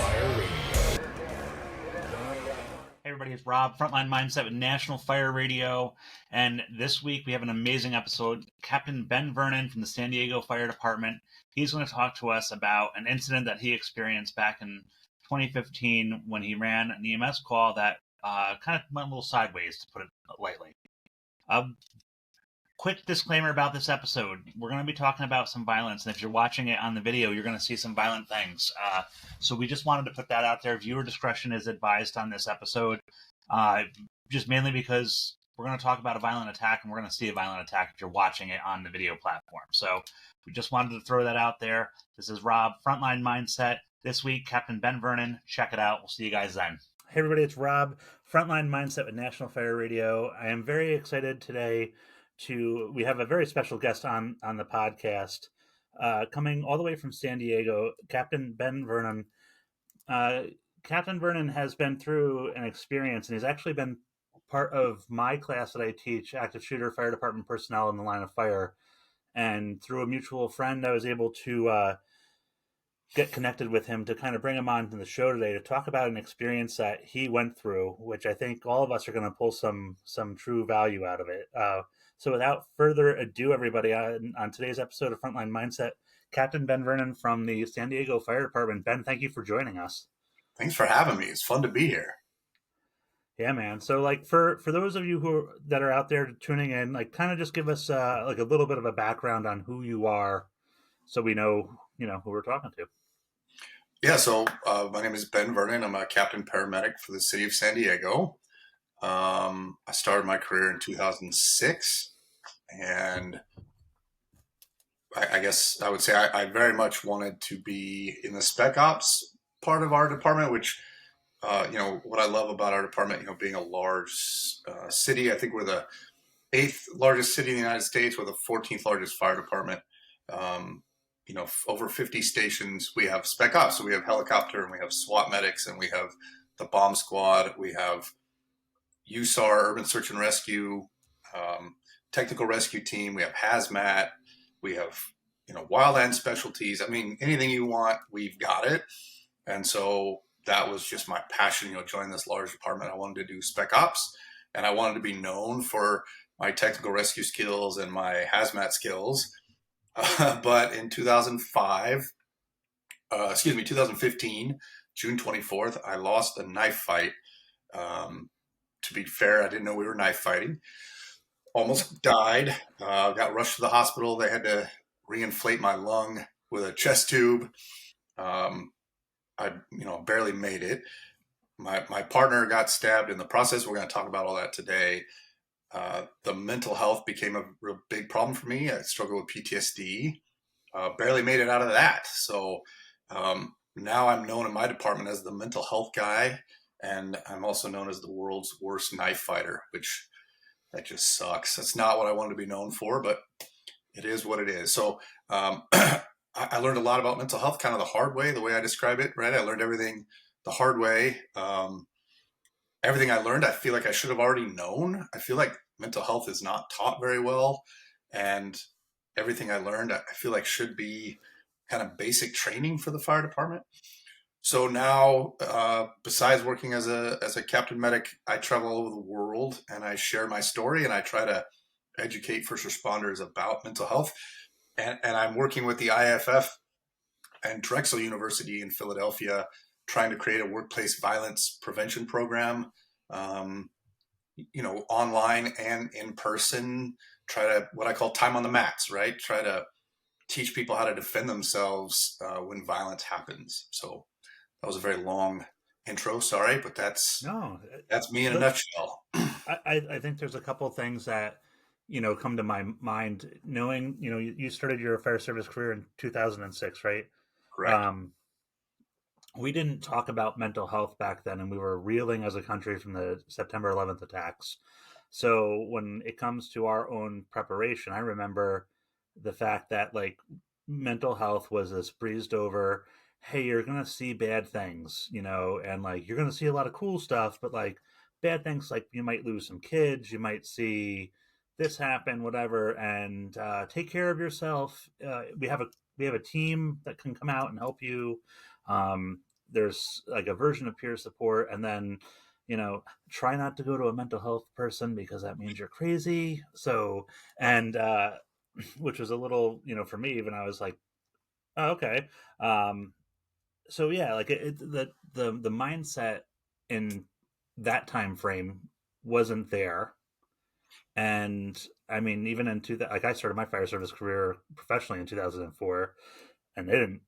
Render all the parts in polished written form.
Fire Radio. Hey everybody, it's Rob, Frontline Mindset with National Fire Radio, and this week we have an amazing episode. Captain Ben Vernon from the San Diego Fire Department, he's going to talk to us about an incident that he experienced back in 2015 when he ran an EMS call that kind of went a little sideways, to put it lightly. Quick disclaimer about this episode. We're going to be talking about some violence, and if you're watching it on the video, you're going to see some violent things. So we just wanted to put that out there. Viewer discretion is advised on this episode, just mainly because we're going to talk about a violent attack, and we're going to see a violent attack if you're watching it on the video platform. So we just wanted to throw that out there. This is Rob, Frontline Mindset. This week, Captain Ben Vernon. Check it out. We'll see you guys then. Hey everybody, it's Rob, Frontline Mindset with National Fire Radio. I am very excited today we have a very special guest on the podcast, coming all the way from San Diego, Captain Ben Vernon. Captain Vernon has been through an experience, and he's actually been part of my class that I teach, active shooter fire department personnel in the line of fire. And through a mutual friend, I was able to get connected with him to kind of bring him on to the show today to talk about an experience that he went through, which I think all of us are going to pull some true value out of it. So without further ado, everybody, on today's episode of Frontline Mindset, Captain Ben Vernon from the San Diego Fire Department. Ben, thank you for joining us. Thanks for having me. It's fun to be here. Yeah, man. So, like, for those of you that are out there tuning in, like, kind of just give us like a little bit of a background on who you are, so we know, who we're talking to. Yeah. So my name is Ben Vernon. I'm a captain paramedic for the city of San Diego. I started my career in 2006. And I guess I would say I very much wanted to be in the spec ops part of our department, which, what I love about our department, being a large city. I think we're the 8th largest city in the United States. We're the 14th largest fire department. Over 50 stations. We have spec ops. So we have helicopter, and we have SWAT medics, and we have the bomb squad. We have USAR, urban search and rescue, technical rescue team. We have hazmat. We have, wildland specialties. I mean, anything you want, we've got it. And so that was just my passion, joining this large department. I wanted to do spec ops, and I wanted to be known for my technical rescue skills and my hazmat skills. But in 2015, June 24th, I lost a knife fight. To be fair, I didn't know we were knife fighting. Almost died. Got rushed to the hospital. They had to reinflate my lung with a chest tube. I barely made it. My partner got stabbed in the process. We're going to talk about all that today. The mental health became a real big problem for me. I struggled with PTSD. Barely made it out of that. So now I'm known in my department as the mental health guy, and I'm also known as the world's worst knife fighter, which that just sucks. That's not what I wanted to be known for, but it is what it is. So I learned a lot about mental health kind of the hard way, the way I describe it, right? I learned everything the hard way. Everything I learned, I feel like I should have already known. I feel like mental health is not taught very well. And everything I learned, I feel like should be kind of basic training for the fire department. So now, besides working as a captain medic, I travel all over the world, and I share my story, and I try to educate first responders about mental health. And I'm working with the IFF and Drexel University in Philadelphia, trying to create a workplace violence prevention program, online and in person. Try to, what I call time on the mats, right? Try to teach people how to defend themselves when violence happens. So that was a very long intro. Sorry, but that's me in a nutshell. I think there's a couple of things that, come to my mind, knowing, you started your fire service career in 2006, right? Correct. We didn't talk about mental health back then, and we were reeling as a country from the September 11th attacks. So when it comes to our own preparation, I remember the fact that, like, mental health was this breezed over, hey, you're going to see bad things, and, like, you're going to see a lot of cool stuff, but, like, bad things, like, you might lose some kids, you might see this happen, whatever, and take care of yourself. We have a team that can come out and help you. there's like a version of peer support, and then try not to go to a mental health person because that means you're crazy. So, and which was a little, for me, even I was like, oh, okay. So yeah, like the mindset in that time frame wasn't there. And I mean, even like I started my fire service career professionally in 2004, and they didn't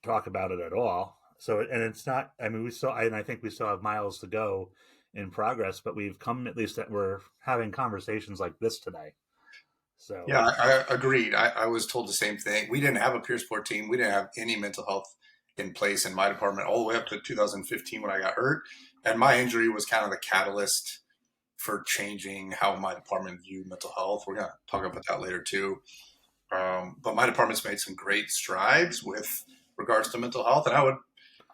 talk about it at all. So, and it's not, I mean, and I think we still have miles to go in progress, but we've come, at least that we're having conversations like this today. So, Yeah, I agreed. I was told the same thing. We didn't have a peer support team. We didn't have any mental health in place in my department all the way up to 2015 when I got hurt. And my injury was kind of the catalyst for changing how my department viewed mental health. We're going to talk about that later too. But my department's made some great strides with regards to mental health. And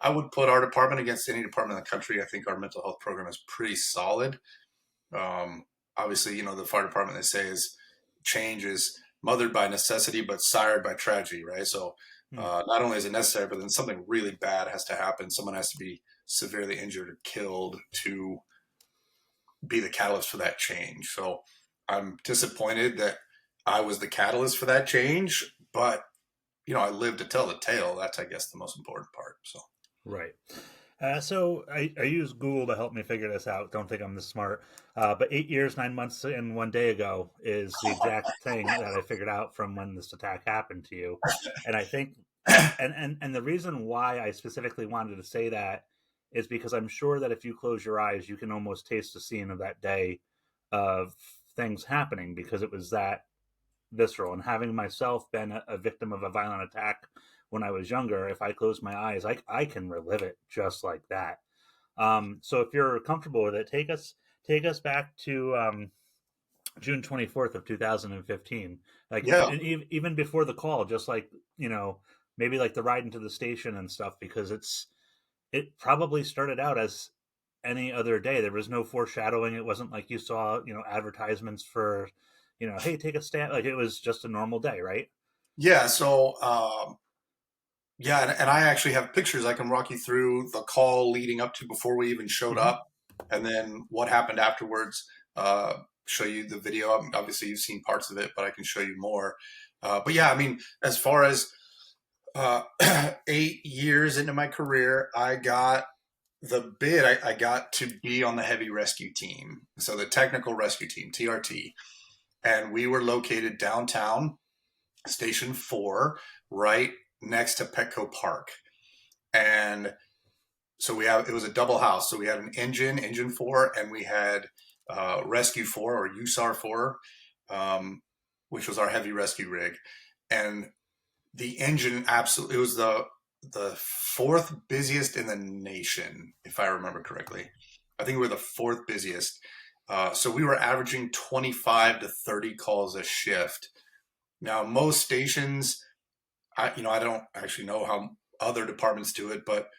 I would put our department against any department in the country. I think our mental health program is pretty solid. Obviously, the fire department, they say, is change is mothered by necessity but sired by tragedy, right? So not only is it necessary, but then something really bad has to happen. Someone has to be severely injured or killed to be the catalyst for that change. So I'm disappointed that I was the catalyst for that change, but I lived to tell the tale. That's, I guess, the most important part. So right. So I use Google to help me figure this out. Don't think I'm this smart. But 8 years, 9 months, and 1 day ago is the exact thing that I figured out from when this attack happened to you. And I think, and the reason why I specifically wanted to say that is because I'm sure that if you close your eyes, you can almost taste the scene of that day of things happening, because it was that visceral. And having myself been a victim of a violent attack when I was younger, if I close my eyes, I can relive it just like that. So if you're comfortable with it, take us back to June 24th of 2015. Like, yeah, and even before the call, just like, maybe like the ride into the station and stuff, because it probably started out as any other day. There was no foreshadowing. It wasn't like you saw, advertisements for, hey, take a stand. Like, it was just a normal day, right? yeah. So yeah, and I actually have pictures I can walk you through the call leading up to before we even showed Mm-hmm. up, and then what happened afterwards. Show you the video. Obviously, you've seen parts of it, but I can show you more. But yeah, I mean, as far as uh, 8 years into my career, I got the bid. I got to be on the heavy rescue team, so the technical rescue team, TRT, and we were located downtown, Station 4, right next to Petco Park. And so it was a double house. So we had an engine 4, and we had rescue 4 or USAR 4, which was our heavy rescue rig. And the engine absolutely, it was the fourth busiest in the nation, if I remember correctly. I think we were the fourth busiest. So we were averaging 25 to 30 calls a shift. Now, most stations, I don't actually know how other departments do it, but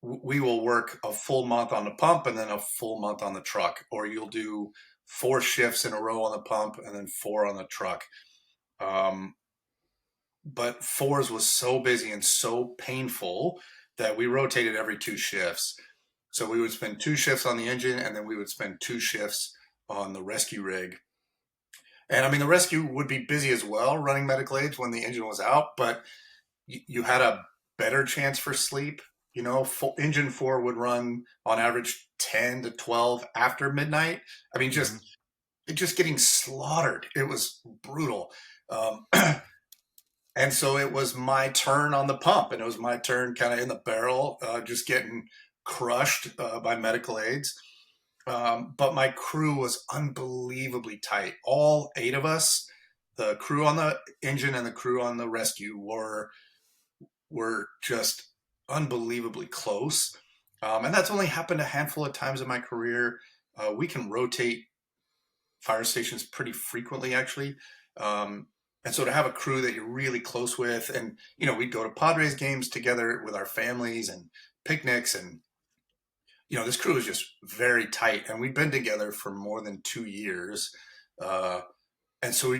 we will work a full month on the pump and then a full month on the truck, or you'll do 4 shifts in a row on the pump and then 4 on the truck. But fours was so busy and so painful that we rotated every 2 shifts. So we would spend 2 shifts on the engine, and then we would spend 2 shifts on the rescue rig. And I mean, the rescue would be busy as well, running medical aids when the engine was out, but you had a better chance for sleep. Engine 4 would run on average 10 to 12 after midnight. I mean, Mm-hmm. just getting slaughtered. It was brutal. Um, and so it was my turn on the pump, and it was my turn kind of in the barrel, just getting crushed by medical aids. But my crew was unbelievably tight. All 8 of us, the crew on the engine and the crew on the rescue, were just unbelievably close. And that's only happened a handful of times in my career. We can rotate fire stations pretty frequently, actually. And so to have a crew that you're really close with, and, we'd go to Padres games together with our families and picnics, and, this crew is just very tight, and we've been together for more than 2 years. And so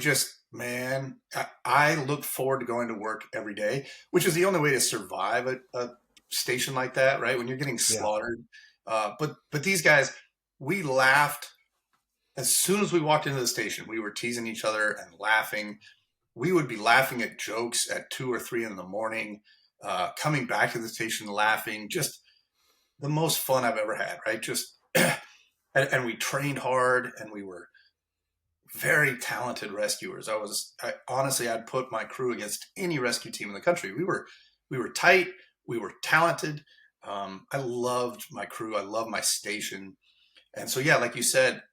I look forward to going to work every day, which is the only way to survive a station like that, right? When you're getting Yeah. slaughtered. But these guys, we laughed as soon as we walked into the station. We were teasing each other and laughing. We would be laughing at jokes at 2 or 3 in the morning, coming back to the station laughing. Just the most fun I've ever had, right? Just and we trained hard, and we were very talented rescuers. Honestly, I'd put my crew against any rescue team in the country. We were tight. We were talented. I loved my crew. I loved my station. And so, yeah, like you said,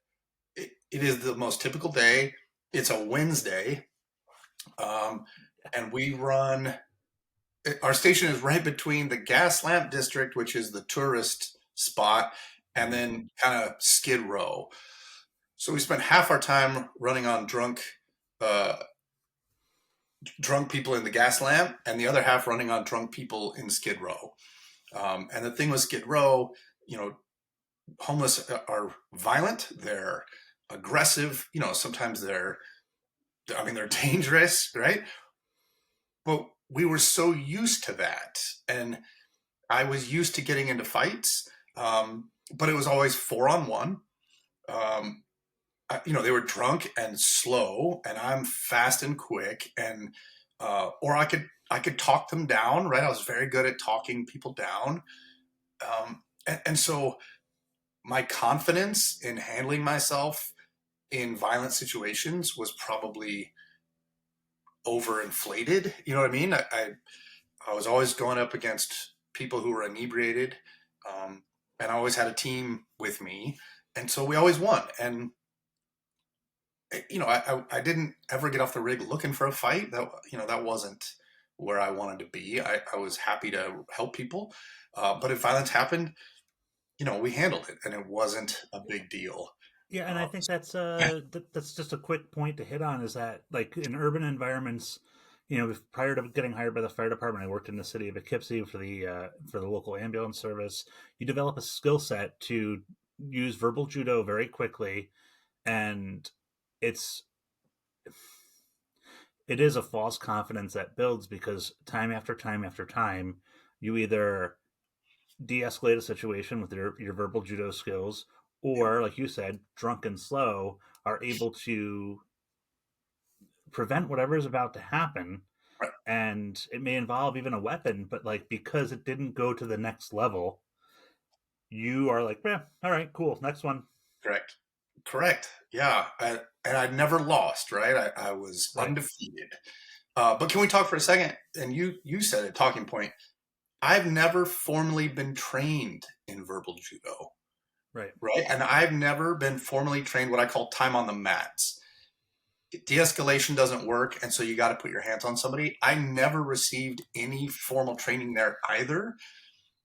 it is the most typical day. It's a Wednesday. And we run, our station is right between the Gas Lamp District, which is the tourist spot, and then kind of Skid Row. So we spent half our time running on drunk people in the Gas Lamp, and the other half running on drunk people in Skid Row. And the thing with Skid Row, homeless are violent, they're aggressive, sometimes they're dangerous, right? But we were so used to that. And I was used to getting into fights, but it was always 4-on-1. They were drunk and slow, and I'm fast and quick, and or I could talk them down, right? I was very good at talking people down, and so my confidence in handling myself in violent situations was probably overinflated. You know what I mean? I was always going up against people who were inebriated, and I always had a team with me, and so we always won. And I didn't ever get off the rig looking for a fight. That wasn't where I wanted to be. I was happy to help people, but if violence happened, we handled it, and it wasn't a big deal. Yeah, and I think that's just a quick point to hit on, is that, like, in urban environments, prior to getting hired by the fire department, I worked in the city of Poughkeepsie for the local ambulance service. You develop a skill set to use verbal judo very quickly, and it is a false confidence that builds, because time after time after time, you either de-escalate a situation with your verbal judo skills, or, like you said, drunk and slow, are able to prevent whatever is about to happen. Right. And it may involve even a weapon, but, like, because it didn't go to the next level, you are like, yeah, all right, cool, next one. Correct. Yeah. And I'd never lost, right? I was undefeated. But can we talk for a second? And you said a talking point. I've never formally been trained in verbal judo. Right. And I've never been formally trained what I call time on the mats. De-escalation doesn't work, and so you got to put your hands on somebody. I never received any formal training there either.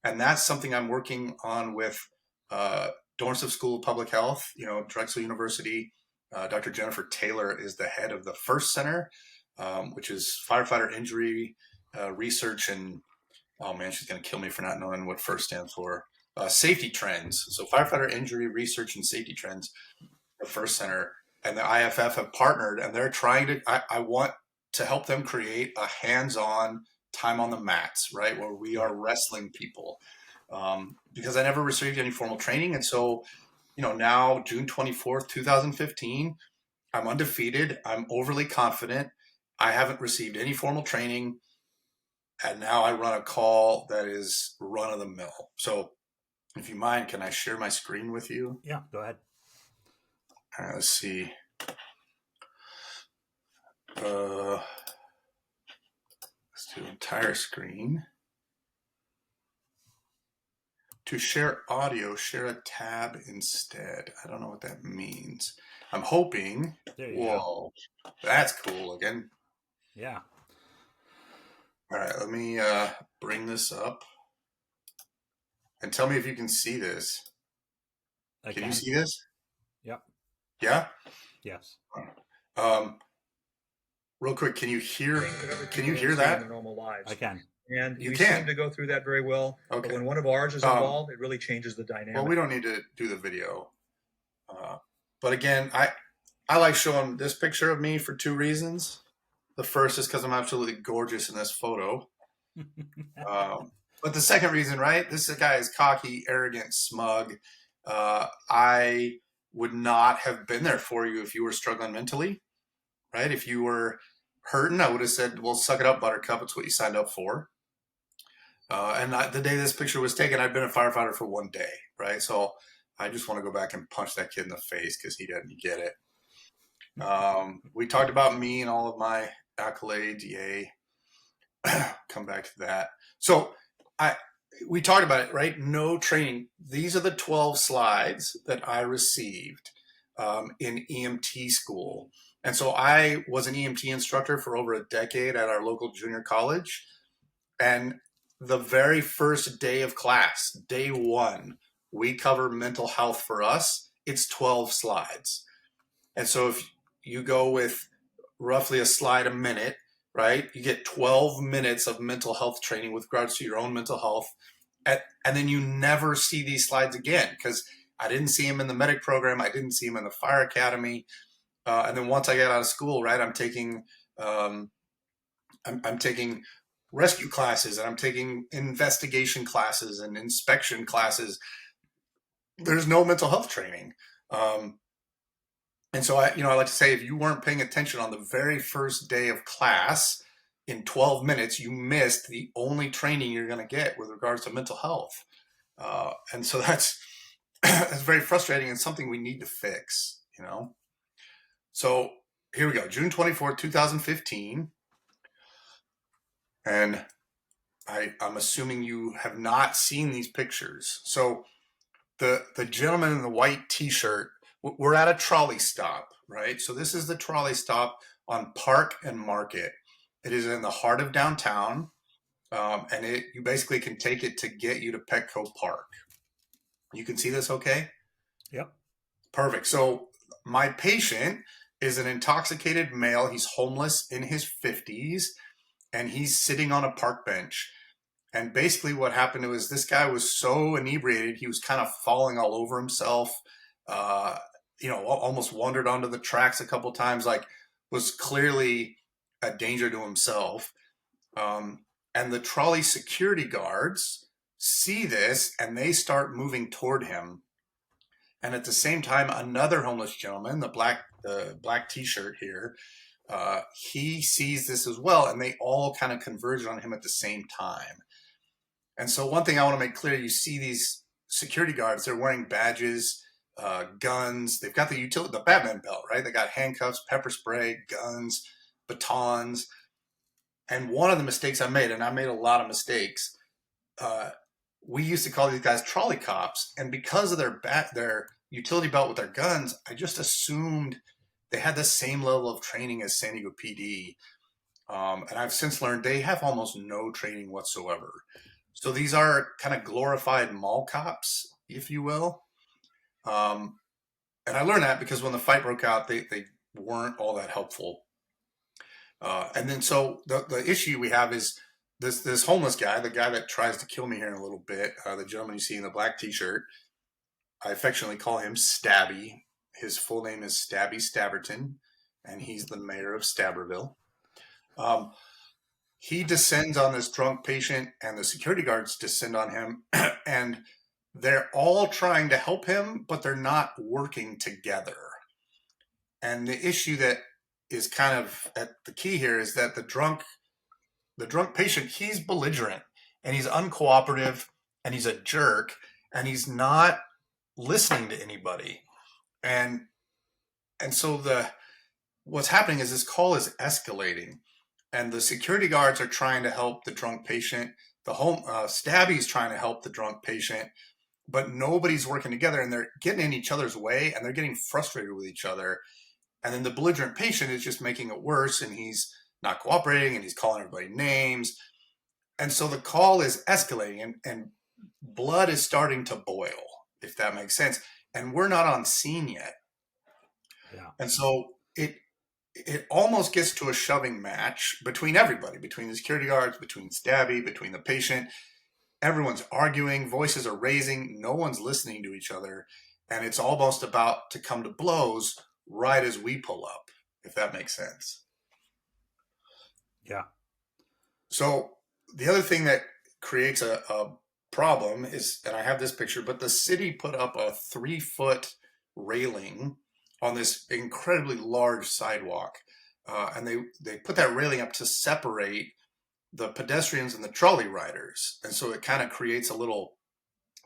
And that's something I'm working on with Dornsiff School of Public Health, Drexel University. Dr. Jennifer Taylor is the head of the FIRST Center, which is Firefighter Injury Research and, oh man, she's going to kill me for not knowing what FIRST stands for. Safety Trends. So Firefighter Injury Research and Safety Trends, the FIRST Center, and the IFF have partnered, and they're trying to, I want to help them create a hands-on time on the mats, right, where we are wrestling people, because I never received any formal training. And so, now June 24th, 2015, I'm undefeated. I'm overly confident. I haven't received any formal training. And now I run a call that is run of the mill. So if you mind, can I share my screen with you? Yeah, go ahead. All right, let's see. Let's do entire screen. To share audio, share a tab instead. I don't know what that means. I'm hoping. There you go. That's cool again. Yeah. All right, let me bring this up. And tell me if you can see this. Can you see this? Yep. Yeah? Yes. Real quick, can you hear that? In their normal lives. I can. And you seem to go through that very well. Okay. But when one of ours is involved, it really changes the dynamic. Well, we don't need to do the video. But again, I like showing this picture of me for 2 reasons. The first is because I'm absolutely gorgeous in this photo. But the second reason, right? This guy is cocky, arrogant, smug. I would not have been there for you if you were struggling mentally, right? If you were hurting, I would have said, well, suck it up, Buttercup. It's what you signed up for. The day this picture was taken, I'd been a firefighter for 1 day, right? So I just want to go back and punch that kid in the face because he didn't get it. We talked about me and all of my accolades. Yay. Come back to that. So we talked about it, right? No training. These are the 12 slides that I received in EMT school. And so I was an EMT instructor for over a decade at our local junior college. And the very first day of class, day one, we cover mental health for us. It's 12 slides. And so if you go with roughly a slide a minute, right, you get 12 minutes of mental health training with regards to your own mental health. And then you never see these slides again, because I didn't see them in the medic program. I didn't see them in the fire academy. And then once I get out of school, right, I'm taking rescue classes, and I'm taking investigation classes and inspection classes. There's no mental health training. And so I like to say, if you weren't paying attention on the very first day of class, in 12 minutes, you missed the only training you're going to get with regards to mental health. And so that's very frustrating and something we need to fix, So here we go, June 24th, 2015. And I'm assuming you have not seen these pictures. So the gentleman in the white t-shirt, we're at a trolley stop, right? So this is the trolley stop on Park and Market. It is in the heart of downtown, and you basically can take it to get you to Petco Park. You can see this okay? Yep. Perfect. So my patient is an intoxicated male. He's homeless, in his 50s, and he's sitting on a park bench. And basically what happened was this guy was so inebriated, he was kind of falling all over himself, almost wandered onto the tracks a couple times, like was clearly a danger to himself. And the trolley security guards see this and they start moving toward him. And at the same time, another homeless gentleman, the black t-shirt here, he sees this as well, and they all kind of converge on him at the same time. And so one thing I want to make clear, you see these security guards, they're wearing badges, guns. They've got the Batman belt, right? They got handcuffs, pepper spray, guns, batons. And one of the mistakes I made, and I made a lot of mistakes, we used to call these guys trolley cops. And because of their utility belt with their guns, I just assumed they had the same level of training as San Diego PD. And I've since learned they have almost no training whatsoever. So these are kind of glorified mall cops, if you will. And I learned that because when the fight broke out, they weren't all that helpful. And then so the issue we have is this homeless guy, the guy that tries to kill me here in a little bit, the gentleman you see in the black t-shirt. I affectionately call him Stabby. His full name is Stabby Stabberton, and he's the mayor of Stabberville. He descends on this drunk patient, and the security guards descend on him, and they're all trying to help him, but they're not working together. And the issue that is kind of at the key here is that the drunk patient, he's belligerent, and he's uncooperative, and he's a jerk, and he's not listening to anybody. And so what's happening is this call is escalating, and the security guards are trying to help the drunk patient. The Stabby's trying to help the drunk patient, but nobody's working together, and they're getting in each other's way, and they're getting frustrated with each other. And then the belligerent patient is just making it worse, and he's not cooperating, and he's calling everybody names. And so the call is escalating, and blood is starting to boil, if that makes sense. And we're not on scene yet. Yeah. And so it almost gets to a shoving match between everybody, between the security guards, between Stabby, between the patient. Everyone's arguing, voices are raising, no one's listening to each other, and it's almost about to come to blows right as we pull up, if that makes sense. Yeah. So the other thing that creates a problem is, and I have this picture, but the city put up a 3-foot railing on this incredibly large sidewalk. And they put that railing up to separate the pedestrians and the trolley riders. And so it kind of creates a little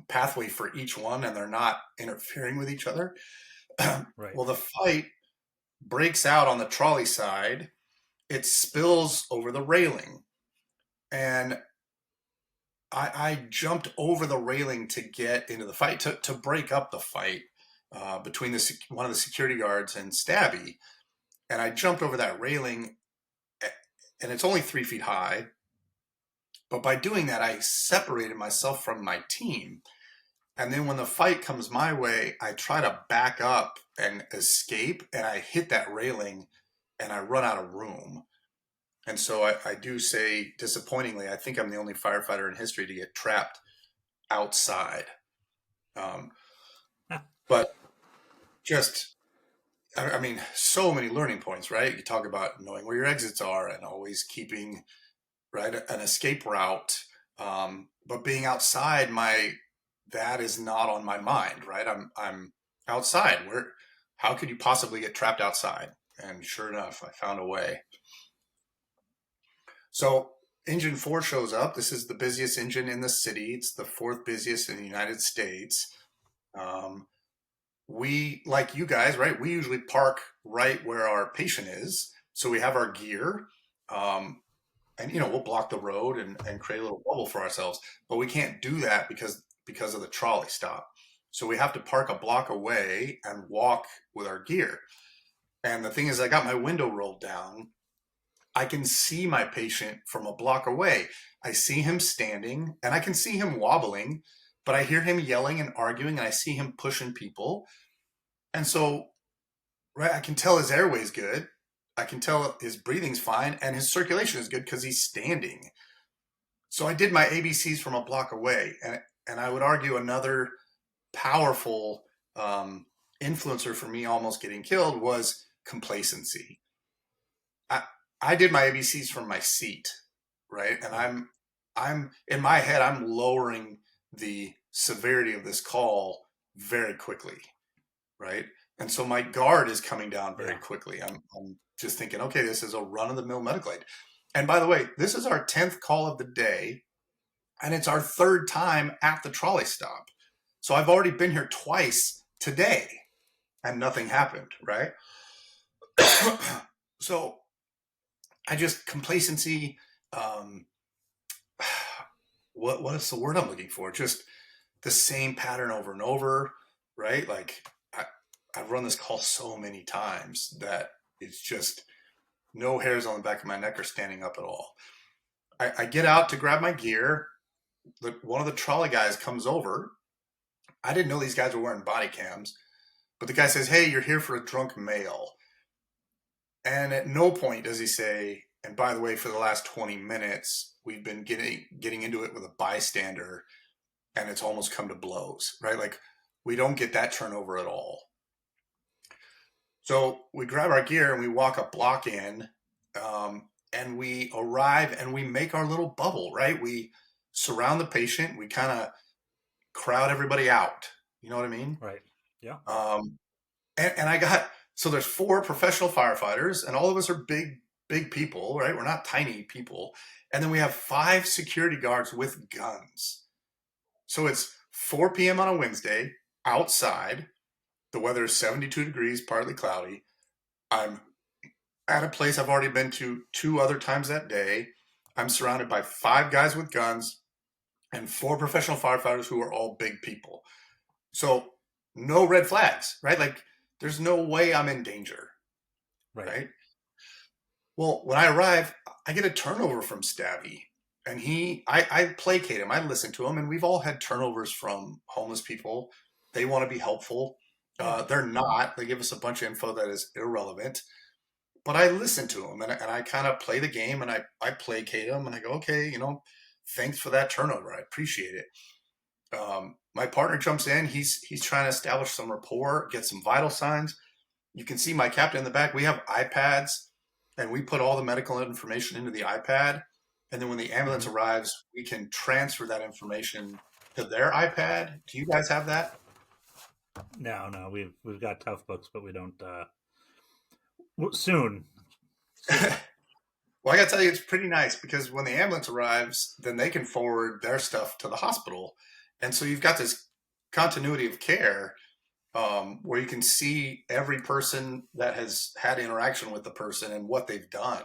pathway for each one, and they're not interfering with each other. Right. Well, the fight breaks out on the trolley side. It spills over the railing. And I jumped over the railing to get into the fight, to break up the fight between one of the security guards and Stabby. And I jumped over that railing, and it's only 3 feet high. But by doing that, I separated myself from my team. And then when the fight comes my way, I try to back up and escape, and I hit that railing, and I run out of room. And so I do say, disappointingly, I think I'm the only firefighter in history to get trapped outside. But just, I mean, so many learning points, right? You talk about knowing where your exits are and always keeping, right, an escape route. But being outside, that is not on my mind, right? I'm outside. How could you possibly get trapped outside? And sure enough, I found a way. So engine 4 shows up. This is the busiest engine in the city. It's the 4th busiest in the United States. We, like you guys, right? We usually park right where our patient is. So we have our gear, and we'll block the road and create a little bubble for ourselves. But we can't do that because of the trolley stop. So we have to park a block away and walk with our gear. And the thing is, I got my window rolled down. I can see my patient from a block away. I see him standing, and I can see him wobbling, but I hear him yelling and arguing, and I see him pushing people. And so, right, I can tell his airway's good. I can tell his breathing's fine, and his circulation is good because he's standing. So I did my ABCs from a block away, and I would argue another powerful influencer for me almost getting killed was complacency. I did my ABCs from my seat, right? And I'm in my head, I'm lowering the severity of this call very quickly, right? And so my guard is coming down very quickly. I'm just thinking, okay, this is a run-of-the-mill medical aid. And by the way, this is our 10th call of the day, and it's our 3rd time at the trolley stop. So I've already been here twice today, and nothing happened, right? So complacency, what is the word I'm looking for? Just the same pattern over and over, right? Like I've run this call so many times that it's just no hairs on the back of my neck are standing up at all. I get out to grab my gear. One of the trolley guys comes over. I didn't know these guys were wearing body cams, but the guy says, "Hey, you're here for a drunk male." And at no point does he say, and by the way, for the last 20 minutes, we've been getting into it with a bystander, and it's almost come to blows, right? Like we don't get that turnover at all. So we grab our gear and we walk a block in, and we arrive and we make our little bubble, right? We surround the patient. We kind of crowd everybody out. You know what I mean? Right. Yeah. So there's 4 professional firefighters, and all of us are big people, right? We're not tiny people. And then we have 5 security guards with guns. So it's 4 p.m. on a Wednesday, outside. The weather is 72 degrees, partly cloudy. I'm at a place I've already been to 2 other times that day. I'm surrounded by 5 guys with guns and 4 professional firefighters who are all big people. So no red flags, right? Like there's no way I'm in danger, right? Well, when I arrive, I get a turnover from Stabby, and I placate him. I listen to him, and we've all had turnovers from homeless people. They want to be helpful. They're not. They give us a bunch of info that is irrelevant. But I listen to them, and I kind of play the game, and I placate them, and I go, okay, thanks for that turnover. I appreciate it. My partner jumps in. He's trying to establish some rapport, get some vital signs. You can see my captain in the back. We have iPads, and we put all the medical information into the iPad. And then when the ambulance arrives, we can transfer that information to their iPad. Do you guys have that? No, we've got tough books, but we don't. Soon. Well, I got to tell you, it's pretty nice because when the ambulance arrives, then they can forward their stuff to the hospital. And so you've got this continuity of care where you can see every person that has had interaction with the person and what they've done,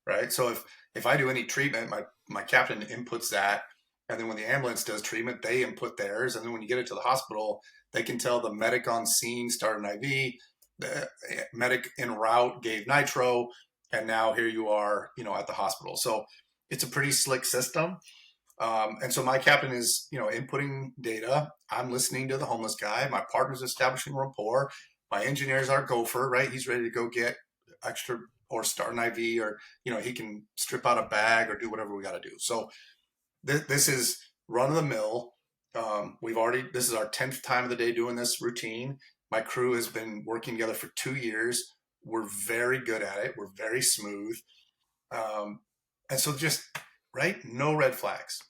right? So if I do any treatment, my captain inputs that. And then when the ambulance does treatment, they input theirs. And then when you get it to the hospital, they can tell the medic on scene started an IV, the medic en route gave nitro, and now here you are, at the hospital. So it's a pretty slick system. And so my captain is, inputting data. I'm listening to the homeless guy. My partner's establishing rapport. My engineer's our gopher, right? He's ready to go get extra or start an IV, or, he can strip out a bag or do whatever we got to do. So this is run of the mill. This is our 10th time of the day doing this routine. My crew has been working together for 2 years. We're very good at it. We're very smooth. And so just, right, no red flags.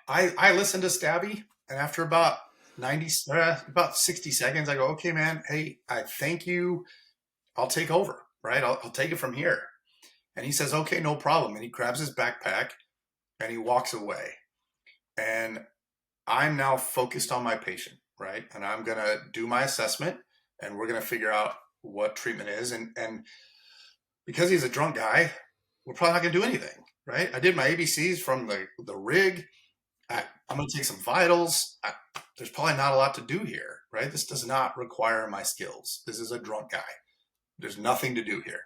I listened to Stabby, and after about 60 seconds, I go, okay, man, hey, I thank you. I'll take over, right? I'll take it from here. And he says, okay, no problem. And he grabs his backpack and he walks away. And I'm now focused on my patient, right? And I'm going to do my assessment, and we're going to figure out what treatment is. And because he's a drunk guy, we're probably not going to do anything, right? I did my ABCs from the rig. I'm going to take some vitals. There's probably not a lot to do here, right? This does not require my skills. This is a drunk guy. There's nothing to do here.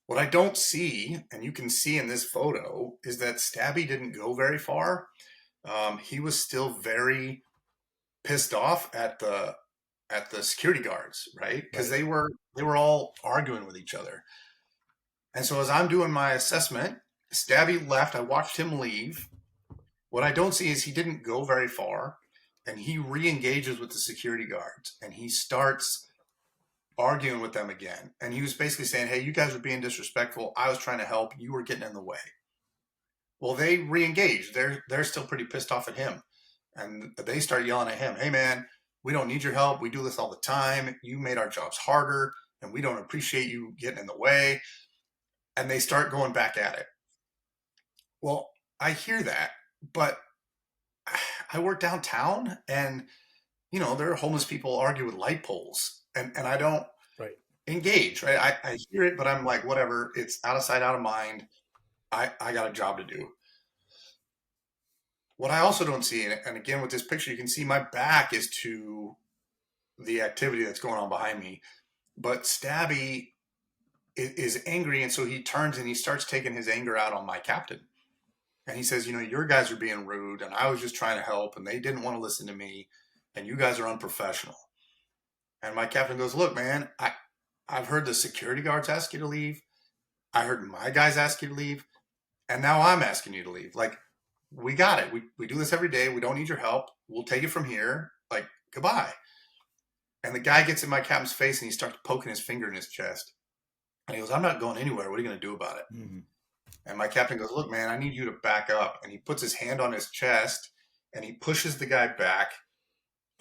What I don't see, and you can see in this photo, is that Stabby didn't go very far. He was still very pissed off at the security guards, right? Because they were all arguing with each other. And so as I'm doing my assessment, Stabby left. I watched him leave. What I don't see is he didn't go very far, and he re-engages with the security guards, and he starts arguing with them again. And he was basically saying, hey, you guys are being disrespectful. I was trying to help. You were getting in the way. Well, they re-engage. They're still pretty pissed off at him. And they start yelling at him, hey, man, we don't need your help. We do this all the time. You made our jobs harder, and we don't appreciate you getting in the way. And they start going back at it. Well, I hear that, but I work downtown, and, there are homeless people argue with light poles, and I don't engage, right? I hear it, but I'm like, whatever. It's out of sight, out of mind. I got a job to do. What I also don't see, and again, with this picture, you can see my back is to the activity that's going on behind me, but Stabby is angry, and so he turns and he starts taking his anger out on my captain. And he says, your guys are being rude, and I was just trying to help, and they didn't want to listen to me, and you guys are unprofessional. And my captain goes, look, man, I've heard the security guards ask you to leave. I heard my guys ask you to leave, and now I'm asking you to leave. Like, we got it. We do this every day. We don't need your help. We'll take it from here. Like, goodbye. And the guy gets in my captain's face, and he starts poking his finger in his chest. And he goes, I'm not going anywhere. What are you going to do about it? Mm-hmm. And my captain goes, look, man, I need you to back up. And he puts his hand on his chest, and he pushes the guy back,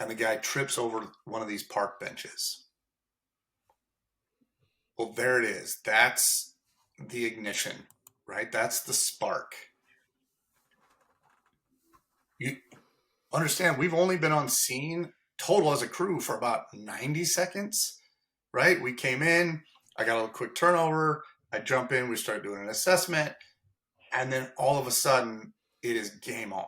and the guy trips over one of these park benches. Well, there it is. That's the ignition, right? That's the spark. You understand, we've only been on scene total as a crew for about 90 seconds, right? We came in, I got a quick turnover, I jump in, we start doing an assessment, and then all of a sudden, it is game on.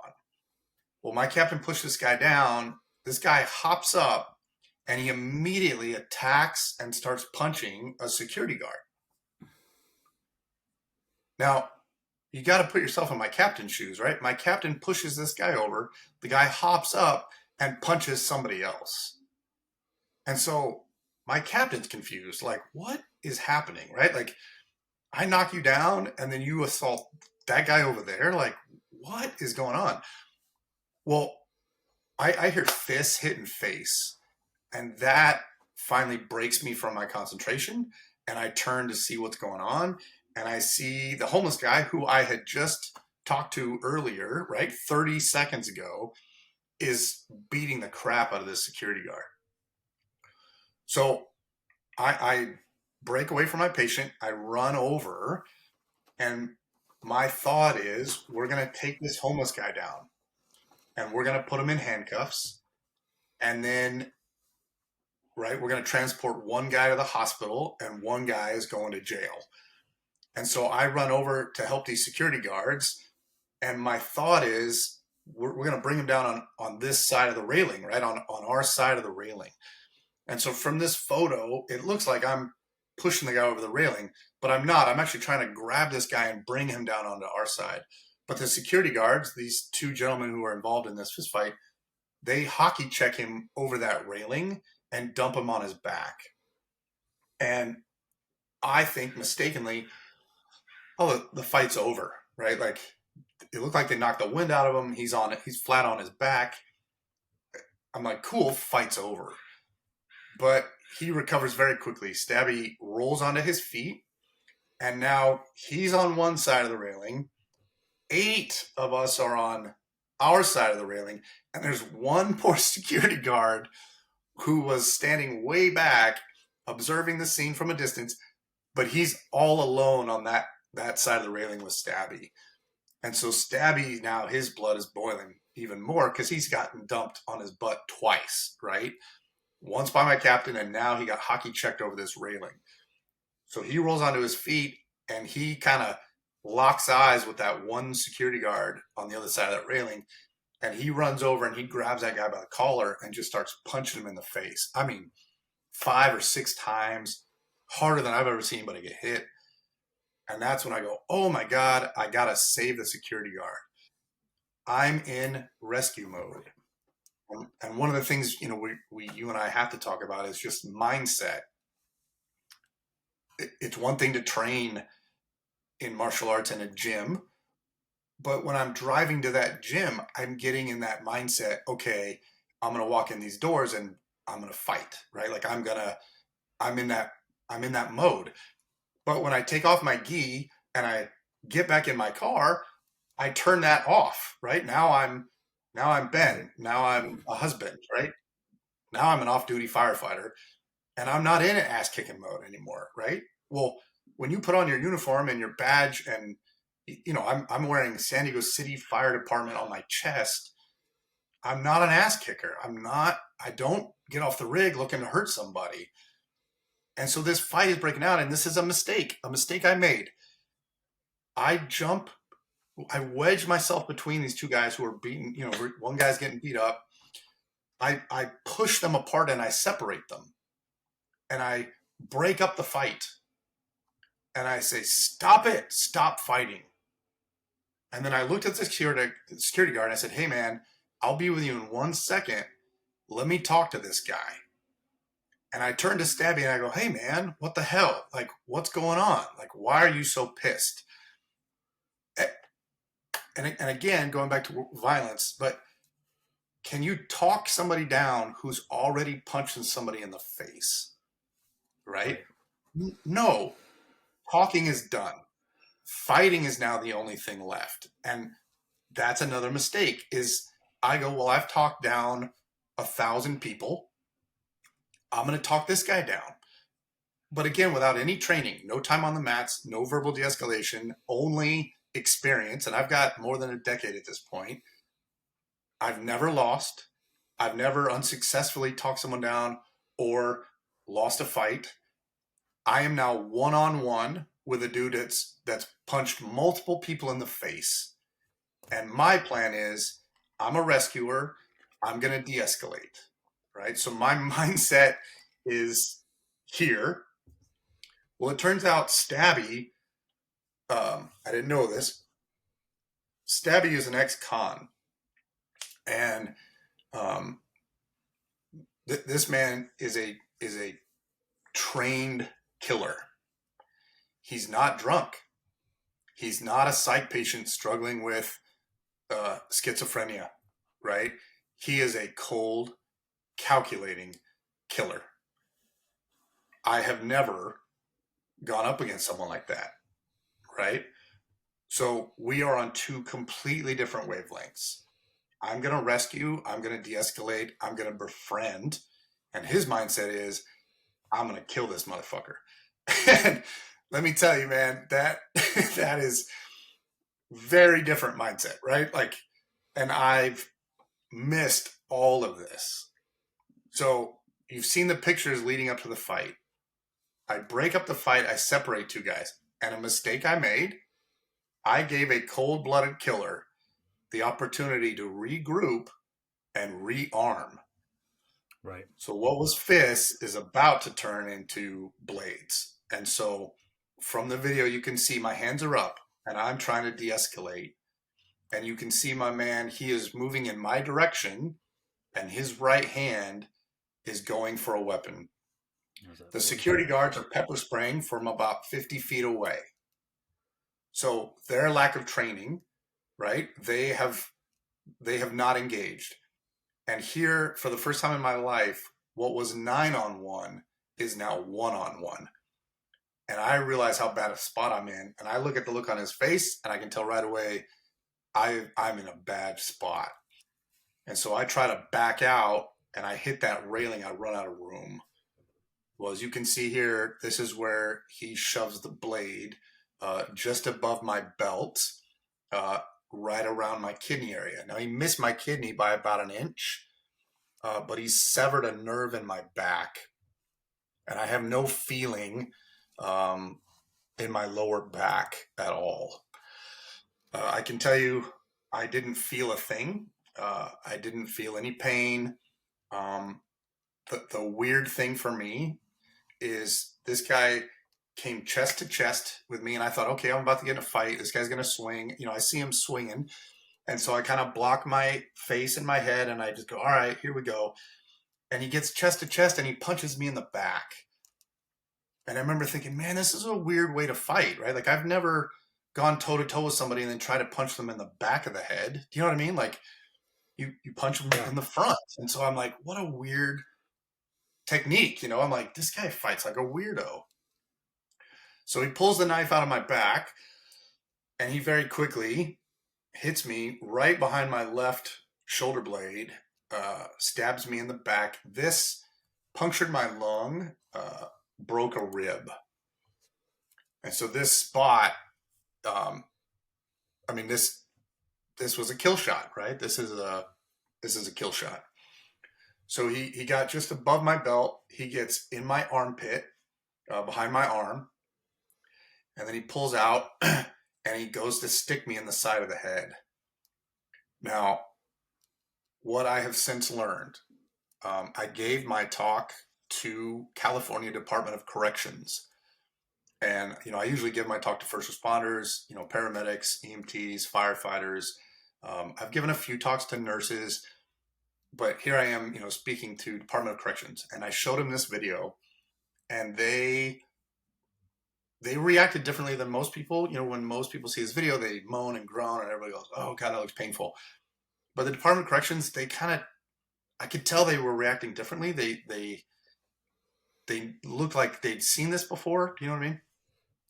Well, my captain pushed this guy down, this guy hops up, and he immediately attacks and starts punching a security guard. Now, you got to put yourself in my captain's shoes, right? My captain pushes this guy over, the guy hops up and punches somebody else. And so my captain's confused, like, what is happening, right? Like, I knock you down and then you assault that guy over there. Like, what is going on? Well, I hear fists hitting face, and that finally breaks me from my concentration, and I turn to see what's going on. and I see the homeless guy who I had just talked to earlier, right, 30 seconds ago, is beating the crap out of this security guard. So I break away from my patient. I run over, and my thought is, we're going to take this homeless guy down, and we're going to put him in handcuffs, and then, right, we're going to transport one guy to the hospital, and one guy is going to jail. And so I run over to help these security guards, and my thought is, we're going to bring him down on this side of the railing, right, on our side of the railing. And so from this photo, it looks like I'm pushing the guy over the railing, but I'm not. I'm actually trying to grab this guy and bring him down onto our side. But the security guards, these two gentlemen who are involved in this fist fight, they hockey check him over that railing and dump him on his back. And I think mistakenly, oh, the fight's over, right? Like, it looked like they knocked the wind out of him. He's flat on his back. I'm like, cool, fight's over. But he recovers very quickly. Stabby rolls onto his feet, and now he's on one side of the railing. 8 of us are on our side of the railing, and there's one poor security guard who was standing way back, observing the scene from a distance, but he's all alone on that side of the railing with Stabby. And so Stabby, now his blood is boiling even more because he's gotten dumped on his butt twice, right? Once by my captain, and now he got hockey checked over this railing. So he rolls onto his feet, and he kind of locks eyes with that one security guard on the other side of that railing, and he runs over and he grabs that guy by the collar and just starts punching him in the face. I mean, 5 or 6 times, harder than I've ever seen anybody get hit. And that's when I go, oh my God, I got to save the security guard. I'm in rescue mode. And one of the things, you and I have to talk about is just mindset. It's one thing to train in martial arts in a gym, but when I'm driving to that gym, I'm getting in that mindset. Okay, I'm going to walk in these doors and I'm going to fight, right? Like I'm in that mode. But when I take off my gi and I get back in my car, I turn that off, right? Now I'm Ben. Now I'm a husband, right? Now I'm an off-duty firefighter, and I'm not in an ass-kicking mode anymore, right? Well, when you put on your uniform and your badge, and I'm wearing San Diego City Fire Department on my chest, I'm not an ass kicker. I don't get off the rig looking to hurt somebody. And so this fight is breaking out, and this is a mistake I made. I wedge myself between these two guys who are beaten, one guy's getting beat up. I push them apart and I separate them. And I break up the fight. And I say, stop it, stop fighting. And then I looked at the security guard and I said, hey man, I'll be with you in 1 second. Let me talk to this guy. And I turned to Stabby and I go, hey man, what the hell? Like, what's going on? Like, why are you so pissed? And again, going back to violence, but can you talk somebody down who's already punching somebody in the face? Right? No. Talking is done. Fighting is now the only thing left. And that's another mistake is I go, well, I've talked down 1,000 people. I'm going to talk this guy down. But again, without any training, no time on the mats, no verbal de-escalation, only experience. And I've got more than a decade at this point. I've never lost. I've never unsuccessfully talked someone down or lost a fight. I am now one-on-one with a dude that's punched multiple people in the face. And my plan is I'm a rescuer. I'm going to de-escalate, right? So my mindset is here. Well, it turns out Stabby, I didn't know this. Stabby is an ex-con. And this man is a trained killer. He's not drunk. He's not a psych patient struggling with schizophrenia, right? He is a cold, calculating killer. I have never gone up against someone like that. So we are on two completely different wavelengths. I'm going to rescue. I'm going to de-escalate. I'm going to befriend. And his mindset is, I'm going to kill this motherfucker. And let me tell you, man, that that is very different mindset, right? Like, and I've missed all of this. So you've seen the pictures leading up to the fight. I break up the fight. I separate two guys. And a mistake I made, I gave a cold-blooded killer the opportunity to regroup and rearm. Right. So what was fists is about to turn into blades. And so from the video, you can see my hands are up and I'm trying to de-escalate. And you can see my man, he is moving in my direction and his right hand is going for a weapon. The security guards are pepper spraying from about 50 feet away. So their lack of training, right? They have not engaged. And here, for the first time in my life, what was 9-on-1 is now 1-on-1. And I realize how bad a spot I'm in. And I look at the look on his face and I can tell right away, I'm in a bad spot. And so I try to back out and I hit that railing. I run out of room. Well, as you can see here, this is where he shoves the blade just above my belt, right around my kidney area. Now, he missed my kidney by about an inch, but he severed a nerve in my back. And I have no feeling in my lower back at all. I can tell you I didn't feel a thing. I didn't feel any pain. The weird thing for me is this guy came chest to chest with me, and I thought, okay, I'm about to get in a fight. This guy's going to swing. You know, I see him swinging. And so I kind of block my face and my head, and I just go, all right, here we go. And he gets chest to chest, and he punches me in the back. And I remember thinking, man, this is a weird way to fight, right? Like, I've never gone toe-to-toe with somebody and then try to punch them in the back of the head. Do you know what I mean? Like, you punch them in the front. And so I'm like, what a weird technique. You know, I'm like, this guy fights like a weirdo. So he pulls the knife out of my back, and he very quickly hits me right behind my left shoulder blade, stabs me in the back. This punctured my lung, broke a rib. And so this spot, I mean, this was a kill shot, right? This is a kill shot. So he got just above my belt. He gets in my armpit, behind my arm. And then he pulls out and he goes to stick me in the side of the head. Now, what I have since learned, I gave my talk to California Department of Corrections. And, you know, I usually give my talk to first responders, you know, paramedics, EMTs, firefighters. I've given a few talks to nurses, but here I am, you know, speaking to Department of Corrections. And I showed them this video, and they reacted differently than most people. You know, when most people see this video, they moan and groan, and everybody goes, oh, God, that looks painful. But the Department of Corrections, they kind of, I could tell they were reacting differently. They looked like they'd seen this before. Do you know what I mean?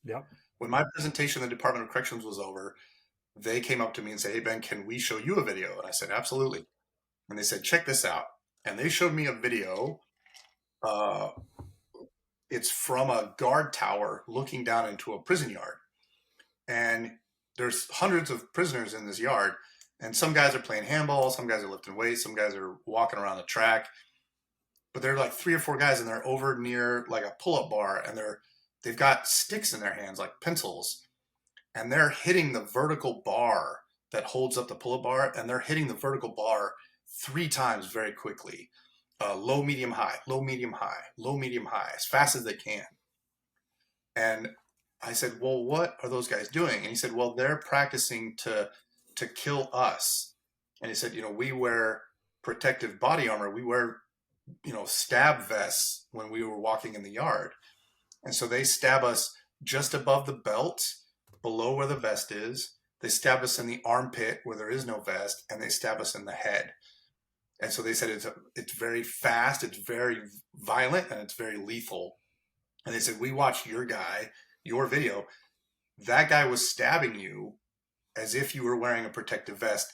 Yep. When my presentation in the Department of Corrections was over, they came up to me and said, hey, Ben, can we show you a video? And I said, absolutely. And they said, check this out. And they showed me a video. It's from a guard tower looking down into a prison yard. And there's hundreds of prisoners in this yard. And some guys are playing handball. Some guys are lifting weights. Some guys are walking around the track. But there are like 3 or 4 guys, and they're over near like a pull-up bar. And they've got sticks in their hands, like pencils. And they're hitting the vertical bar that holds up the pull-up bar. And they're hitting the vertical bar 3 times very quickly. Low, medium, high, low, medium, high, low, medium, high, as fast as they can. And I said, well, what are those guys doing? And he said, well, they're practicing to kill us. And he said, you know, we wear protective body armor. We wear, you know, stab vests when we were walking in the yard. And so they stab us just above the belt, below where the vest is. They stab us in the armpit where there is no vest, and they stab us in the head. And so they said it's very fast, it's very violent, and it's very lethal. And they said, we watched your video. That guy was stabbing you as if you were wearing a protective vest.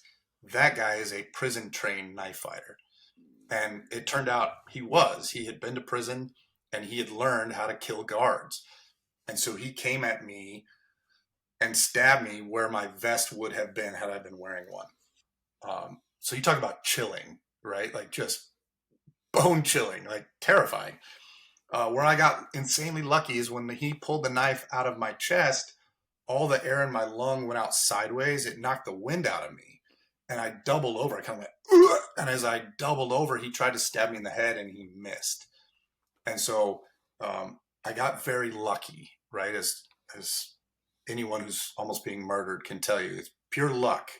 That guy is a prison-trained knife fighter. And it turned out he had been to prison and he had learned how to kill guards. And so he came at me and stabbed me where my vest would have been had I been wearing one. So you talk about chilling, right? Like just bone chilling, like terrifying. Where I got insanely lucky is when he pulled the knife out of my chest, all the air in my lung went out sideways. It knocked the wind out of me. And I doubled over. I kind of went, ugh! And as I doubled over, he tried to stab me in the head and he missed. And so I got very lucky, right? As anyone who's almost being murdered can tell you, it's pure luck.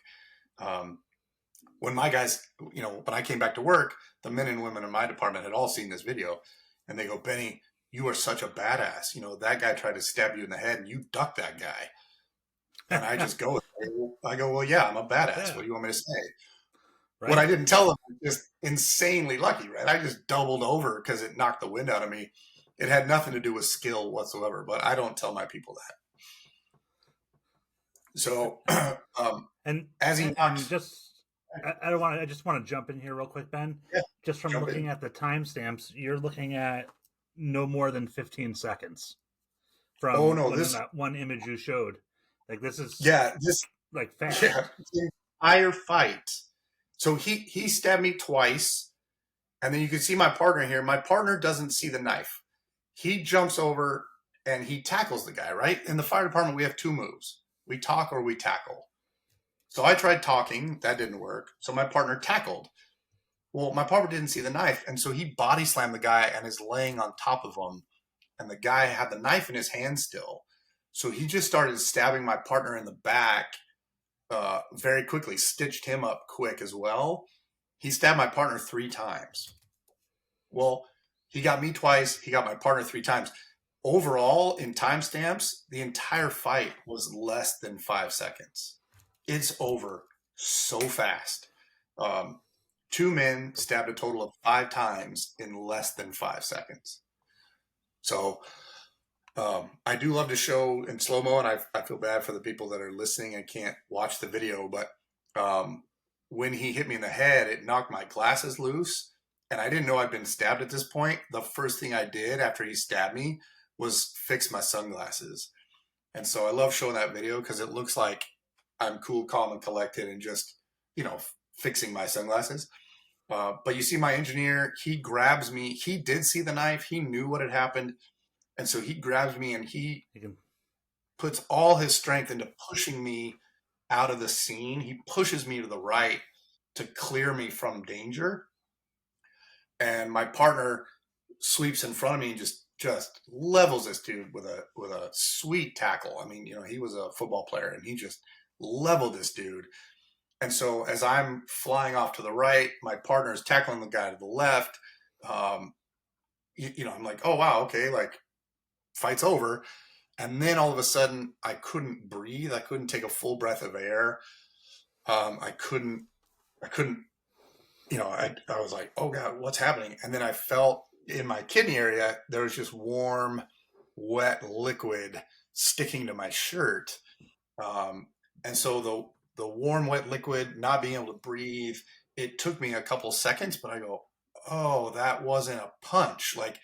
When my guys, when I came back to work, the men and women in my department had all seen this video and they go, Benny, you are such a badass. That guy tried to stab you in the head and you ducked that guy. And I just go, well, yeah, I'm a badass. Yeah. What do you want me to say? Right. What I didn't tell them was just insanely lucky, right? I just doubled over because it knocked the wind out of me. It had nothing to do with skill whatsoever, but I don't tell my people that. So, and as he knocks, I just want to jump in here real quick, Ben. Yeah, just from looking at the timestamps, you're looking at no more than 15 seconds from that one image you showed. Like this is like fast. Yeah, the entire fight. So he stabbed me twice, and then you can see my partner here. My partner doesn't see the knife. He jumps over and he tackles the guy, right? In the fire department, we have two moves. We talk or we tackle. So I tried talking. That didn't work. So my partner tackled. Well, my partner didn't see the knife, and so he body slammed the guy and is laying on top of him, and the guy had the knife in his hand still. So he just started stabbing my partner in the back very quickly, stitched him up quick as well. He stabbed my partner 3 times. Well, he got me twice. He got my partner 3 times. Overall, in timestamps, the entire fight was less than 5 seconds. It's over so fast. 2 men stabbed a total of 5 times in less than 5 seconds. So I do love to show in slow-mo, and I feel bad for the people that are listening and can't watch the video, but when he hit me in the head, it knocked my glasses loose, and I didn't know I'd been stabbed at this point. The first thing I did after he stabbed me was fix my sunglasses. And so I love showing that video because it looks like I'm cool, calm, and collected and just, fixing my sunglasses. But you see my engineer, he grabs me. He did see the knife. He knew what had happened. And so he grabs me and he puts all his strength into pushing me out of the scene. He pushes me to the right to clear me from danger. And my partner sweeps in front of me and just levels this dude with a sweet tackle. I mean, he was a football player and he just leveled this dude. And so as I'm flying off to the right, my partner is tackling the guy to the left. I'm like, oh, wow, okay, like fight's over. And then all of a sudden I couldn't breathe. I couldn't take a full breath of air. I couldn't, I was like, oh God, what's happening? And then I felt in my kidney area, there was just warm, wet liquid sticking to my shirt. And so the warm, wet liquid, not being able to breathe, it took me a couple seconds, but I go, oh, that wasn't a punch. Like,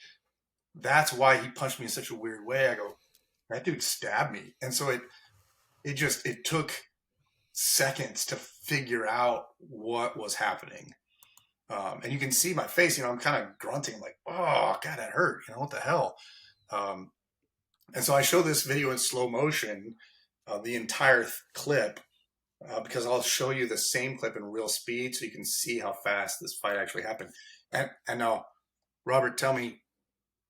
that's why he punched me in such a weird way. I go, that dude stabbed me. And so it took seconds to figure out what was happening. And you can see my face, I'm kind of grunting. I'm like, oh God, that hurt. What the hell? And so I show this video in slow motion, the entire clip, because I'll show you the same clip in real speed so you can see how fast this fight actually happened. And now, Robert, tell me,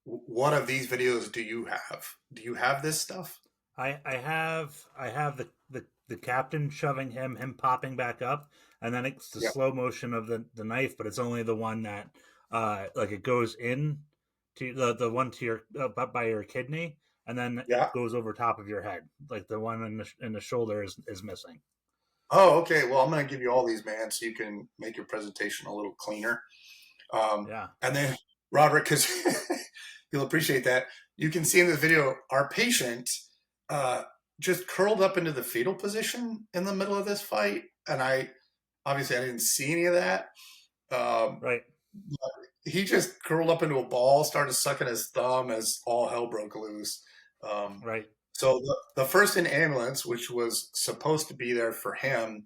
what of these videos do you have? Do you have this stuff? I have the captain shoving him popping back up, and then it's the slow motion of the knife, but it's only the one that like it goes in to the one to your by your kidney, and then it goes over top of your head. Like the one in the shoulder is missing. Oh, okay. Well, I'm going to give you all these, man, so you can make your presentation a little cleaner. And then, Robert, because you'll appreciate that, you can see in the video, our patient just curled up into the fetal position in the middle of this fight, and I didn't see any of that. Right. He just curled up into a ball, started sucking his thumb as all hell broke loose. Right. So the first in ambulance, which was supposed to be there for him,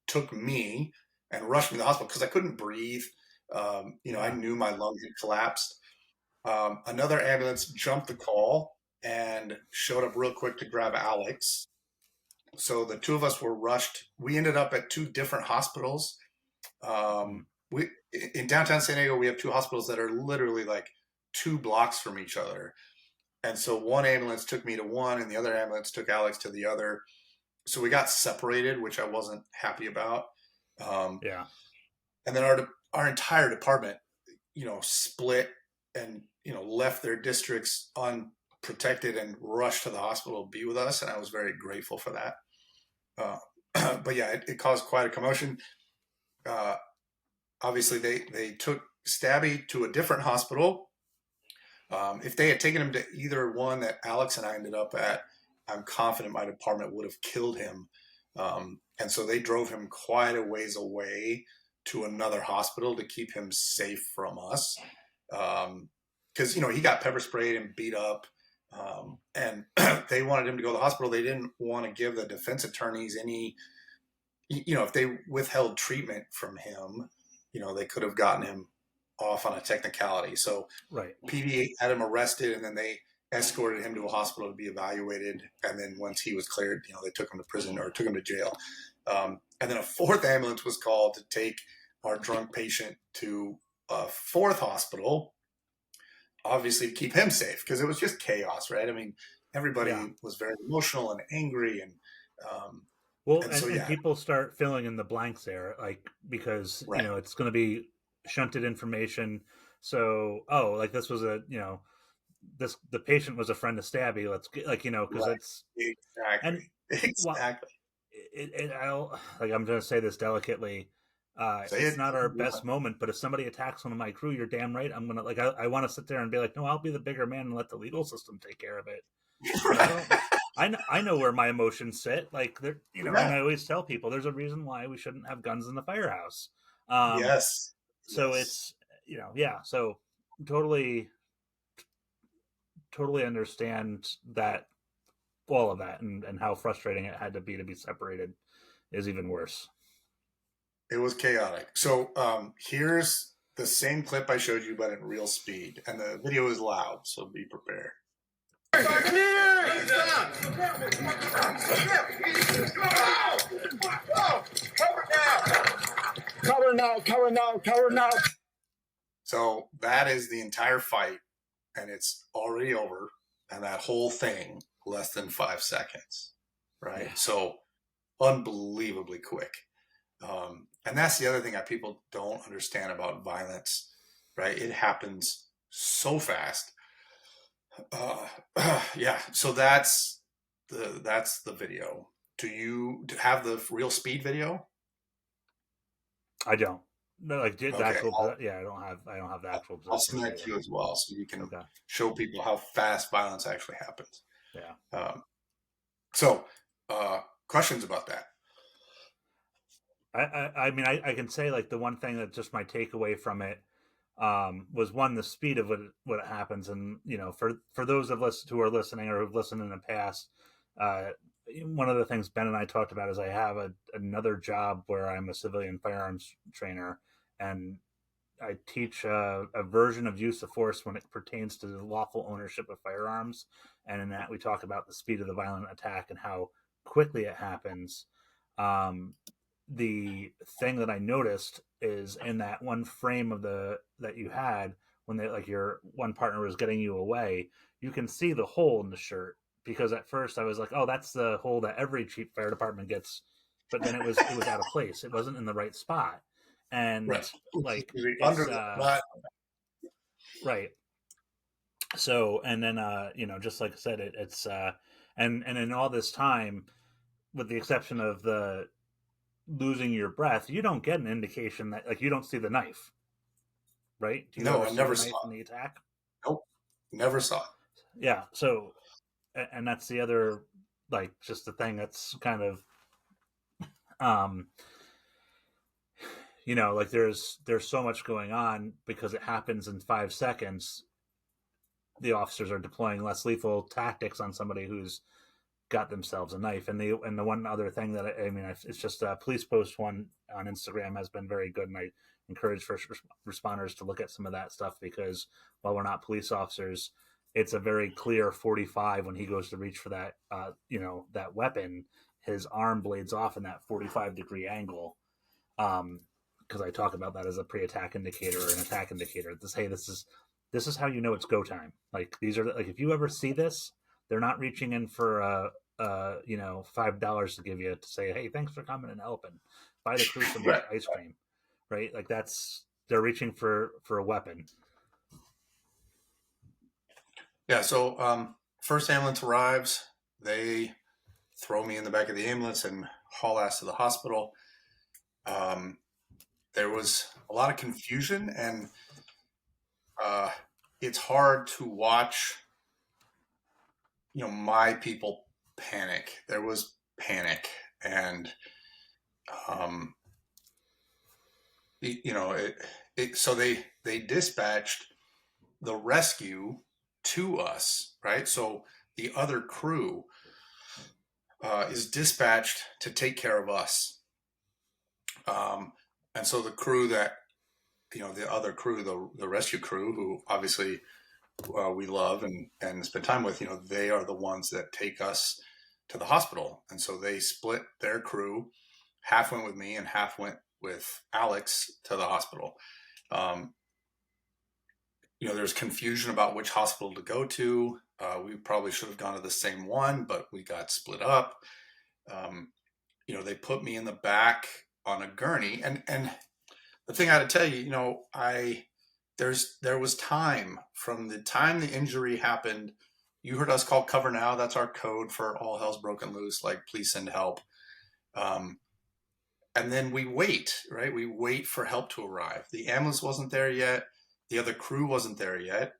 took me and rushed me to the hospital because I couldn't breathe. I knew my lungs had collapsed. Another ambulance jumped the call and showed up real quick to grab Alex. So the two of us were rushed. We ended up at two different hospitals. We in downtown San Diego, we have two hospitals that are literally like 2 blocks from each other. And so one ambulance took me to one and the other ambulance took Alex to the other. So we got separated, which I wasn't happy about. Yeah. And then our entire department, split and, left their districts unprotected and rushed to the hospital to be with us. And I was very grateful for that. But yeah, it caused quite a commotion. Obviously, they took Stabby to a different hospital. If they had taken him to either one that Alex and I ended up at, I'm confident my department would have killed him. And so they drove him quite a ways away to another hospital to keep him safe from us. Because, he got pepper sprayed and beat up. And they wanted him to go to the hospital. They didn't want to give the defense attorneys any, if they withheld treatment from him, they could have gotten him off on a technicality. So right. PD had him arrested, and then they escorted him to a hospital to be evaluated. And then once he was cleared, they took him to prison or took him to jail. And then a fourth ambulance was called to take our drunk patient to a fourth hospital, obviously to keep him safe, because it was just chaos, right? I mean, everybody was very emotional and angry, and and people start filling in the blanks there, like, because it's going to be shunted information. So, this was the patient was a friend of Stabby. Let's get because it's exactly. I'm going to say this delicately. It's not our best moment, but if somebody attacks one of my crew, you're damn right. I'm gonna I want to sit there and be like, no, I'll be the bigger man and let the legal system take care of it. I know where my emotions sit. And I always tell people there's a reason why we shouldn't have guns in the firehouse. Yes. So it's so totally understand that, all of that, and how frustrating it had to be separated is even worse. It was chaotic. So here's the same clip I showed you, but in real speed. And the video is loud, so be prepared. Cover now. So that is the entire fight, and it's already over. And that whole thing, less than 5 seconds, right? Yeah. So unbelievably quick. And that's the other thing that people don't understand about violence, right? It happens so fast. So that's the video. Do you have the real speed video? I don't. No, I don't have the actual. I'll send that to you as well, so you can show people how fast violence actually happens. Yeah. So, questions about that? I can say, the one thing that just my takeaway from it was, one, the speed of what happens, and for those of us who are listening or who've listened in the past, one of the things Ben and I talked about is I have another job where I'm a civilian firearms trainer, and I teach a version of use of force when it pertains to the lawful ownership of firearms, and in that we talk about the speed of the violent attack and how quickly it happens. The thing that I noticed is, in that one frame that you had when your one partner was getting you away, you can see the hole in the shirt, because at first I was like, oh, that's the hole that every cheap fire department gets, but then it was out of place. It wasn't in the right spot, and under the butt. Right. So, and then just like I said, it's and in all this time, with the exception of the losing your breath, you don't get an indication that, you don't see the knife, right? No, I never saw in the attack. Nope, never saw it. Yeah. So, and that's the other like just a thing that's kind of, um, like there's so much going on because it happens in 5 seconds. The officers are deploying less lethal tactics on somebody who's got themselves a knife. And the one other thing that I mean, it's just a police post one on Instagram has been very good, and I encourage first responders to look at some of that stuff, because while we're not police officers, it's a very clear 45 when he goes to reach for that, that weapon, his arm blades off in that 45-degree angle. Because I talk about that as a pre-attack indicator or an attack indicator. This is how you know it's go time. Like, these are like, if you ever see this, they're not reaching in for $5 to give you to say, hey, thanks for coming and helping. Buy the crew some ice cream, right? Like, they're reaching for a weapon. Yeah. So first ambulance arrives, they throw me in the back of the ambulance and haul ass to the hospital. There was a lot of confusion, and it's hard to watch, my people panic. There was panic, and so they dispatched the rescue to us, right? So the other crew is dispatched to take care of us. And so the crew that, the other crew, the rescue crew, who obviously we love and spend time with, they are the ones that take us to the hospital. And so they split their crew. Half went with me and half went with Alex to the hospital. There's confusion about which hospital to go to. We probably should have gone to the same one, but we got split up. They put me in the back on a gurney, and the thing I had to tell you, there was time from the time the injury happened. You heard us call cover now. That's our code for all hell's broken loose, like please send help. And then we wait, right? We wait for help to arrive. The ambulance wasn't there yet. The other crew wasn't there yet.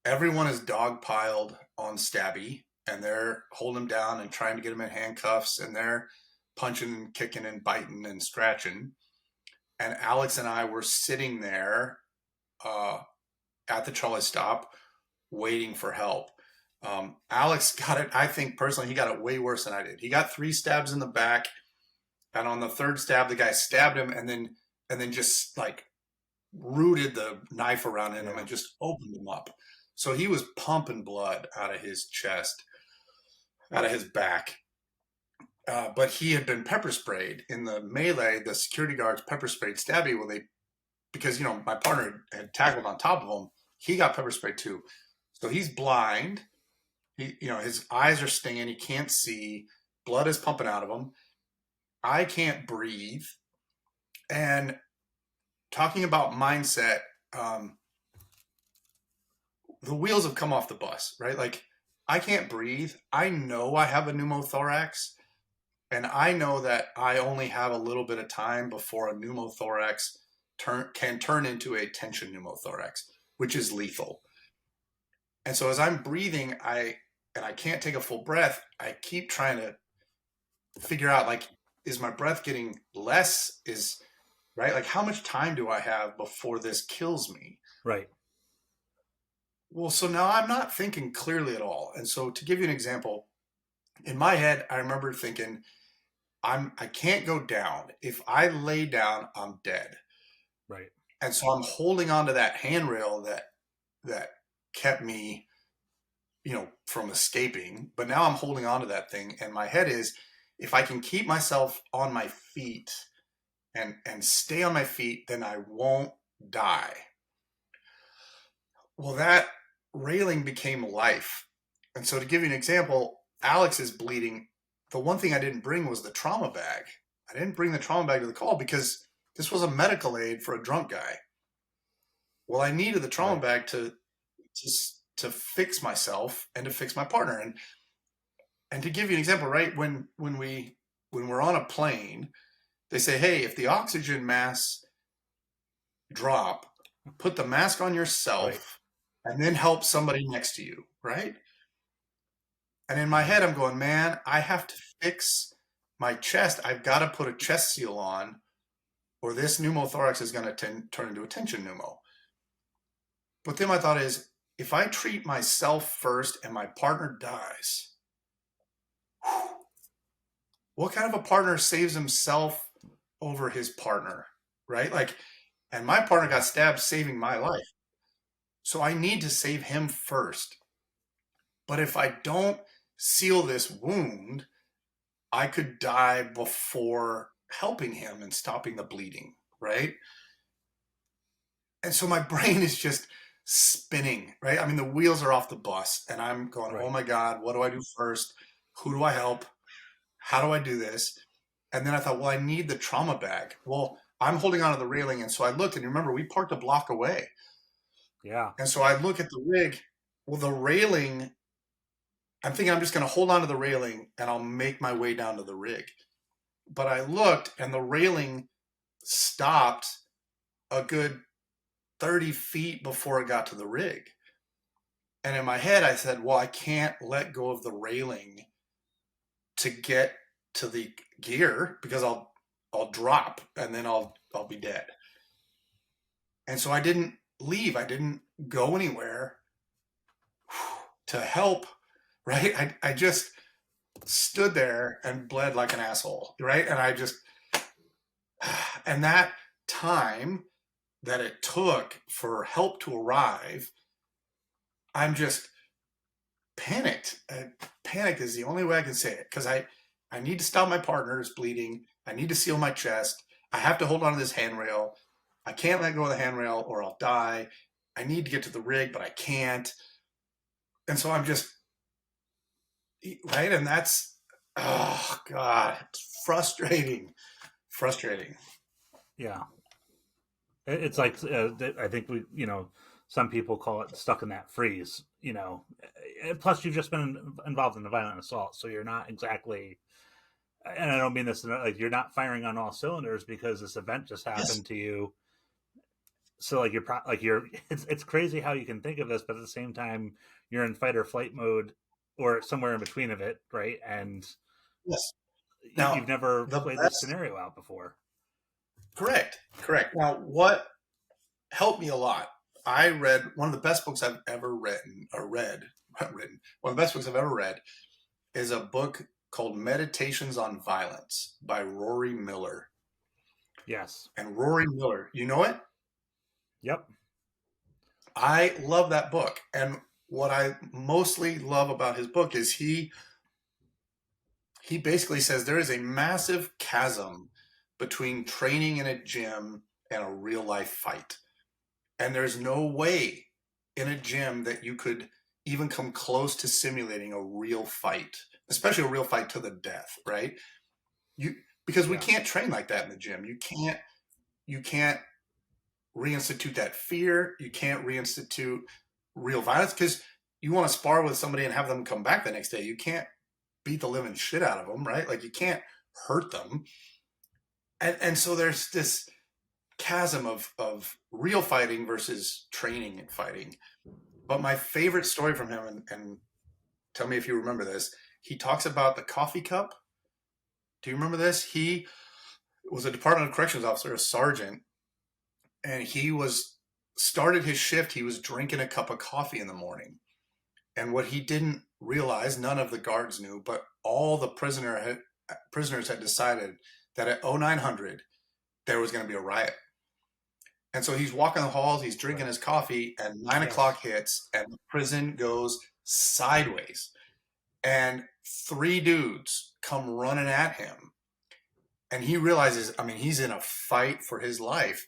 Everyone is dogpiled on Stabby, and they're holding him down and trying to get him in handcuffs, and they're punching and kicking and biting and scratching. And Alex and I were sitting there at the trolley stop waiting for help. Alex got it. I think personally, he got it way worse than I did. He got 3 stabs in the back. And on the 3rd stab, the guy stabbed him and then just like rooted the knife around him and just opened him up. So he was pumping blood out of his chest, out of his back. But he had been pepper sprayed in the melee. The security guards pepper sprayed Stabby. Because my partner had tackled on top of him. He got pepper sprayed too. So he's blind. His eyes are stinging. He can't see. Blood is pumping out of him. I can't breathe. And talking about mindset, the wheels have come off the bus, right? Like, I can't breathe. I know I have a pneumothorax. And I know that I only have a little bit of time before a pneumothorax can turn into a tension pneumothorax, which is lethal. And so as I'm breathing, I can't take a full breath. I keep trying to figure out, like, is my breath getting less? Right? Like, how much time do I have before this kills me? Right. Well, so now I'm not thinking clearly at all. And so to give you an example, in my head, I remember thinking, I can't go down. If I lay down, I'm dead. Right. And so I'm holding on to that handrail that kept me, from escaping. But now I'm holding on to that thing. And my head is, if I can keep myself on my feet and stay on my feet, then I won't die. Well, that railing became life. And so to give you an example, Alex is bleeding. The one thing I didn't bring was the trauma bag. I didn't bring the trauma bag to the call because this was a medical aid for a drunk guy. Well, I needed the trauma bag to fix myself and to fix my partner. And to give you an example, right, when we're on a plane, they say, hey, if the oxygen masks drop, put the mask on yourself and then help somebody next to you, right? And in my head, I'm going, man, I have to fix my chest. I've got to put a chest seal on, or this pneumothorax is going to turn into a tension pneumo. But then my thought is, if I treat myself first and my partner dies, what kind of a partner saves himself over his partner, right? Like, and my partner got stabbed saving my life. So I need to save him first. But if I don't seal this wound, I could die before helping him and stopping the bleeding, right? And so my brain is just spinning, right? I mean, the wheels are off the bus, and I'm going, Right. oh my God, what do I do first? Who do I help? How do I do this? And then I thought, well, I need the trauma bag. Well, I'm holding onto the railing. And so I looked, and remember, we parked a block away. Yeah. And so I look at the rig. Well, the railing, I'm thinking I'm just going to hold onto the railing and I'll make my way down to the rig. But I looked, and the railing stopped a good 30 feet before it got to the rig. And in my head, I said, well, I can't let go of the railing to get to the gear because I'll drop and then I'll be dead. And so I didn't leave. I didn't go anywhere to help, right? I just stood there and bled like an asshole, right? And and that time that it took for help to arrive, I'm just panicked. Panicked is the only way I can say it, because I need to stop my partner's bleeding. I need to seal my chest. I have to hold on to this handrail. I can't let go of the handrail or I'll die. I need to get to the rig, but I can't. And so I'm just, right? And that's, oh God, it's frustrating. Yeah. It's like, I think some people call it stuck in that freeze, plus you've just been involved in a violent assault. So you're not exactly, and I don't mean this like you're not firing on all cylinders because this event just happened to you. So like it's crazy how you can think of this, but at the same time you're in fight or flight mode or somewhere in between of it. Right. And yes. Now, you've never played this scenario out before. Correct. Now, what helped me a lot, I read one of the best books I've ever written. One of the best books I've ever read is a book called Meditations on Violence by Rory Miller. Yes. And Rory Miller, you know it? Yep. I love that book. And what I mostly love about his book is he basically says there is a massive chasm between training in a gym and a real life fight. And there's no way in a gym that you could even come close to simulating a real fight, especially a real fight to the death, right? Because we can't train like that in the gym. You can't reinstitute that fear. You can't reinstitute real violence, because you want to spar with somebody and have them come back the next day. You can't beat the living shit out of them, right? Like, you can't hurt them. And so there's this chasm of real fighting versus training and fighting. But my favorite story from him, and tell me if you remember this, he talks about the coffee cup. Do you remember this? He was a Department of Corrections officer, a sergeant, and he started his shift. He was drinking a cup of coffee in the morning. And what he didn't realize, none of the guards knew, but all the prisoners had decided that at 0900 there was going to be a riot. And so he's walking the halls, he's drinking his coffee, and 9 o'clock hits, and the prison goes sideways. And 3 dudes come running at him. And he realizes, he's in a fight for his life.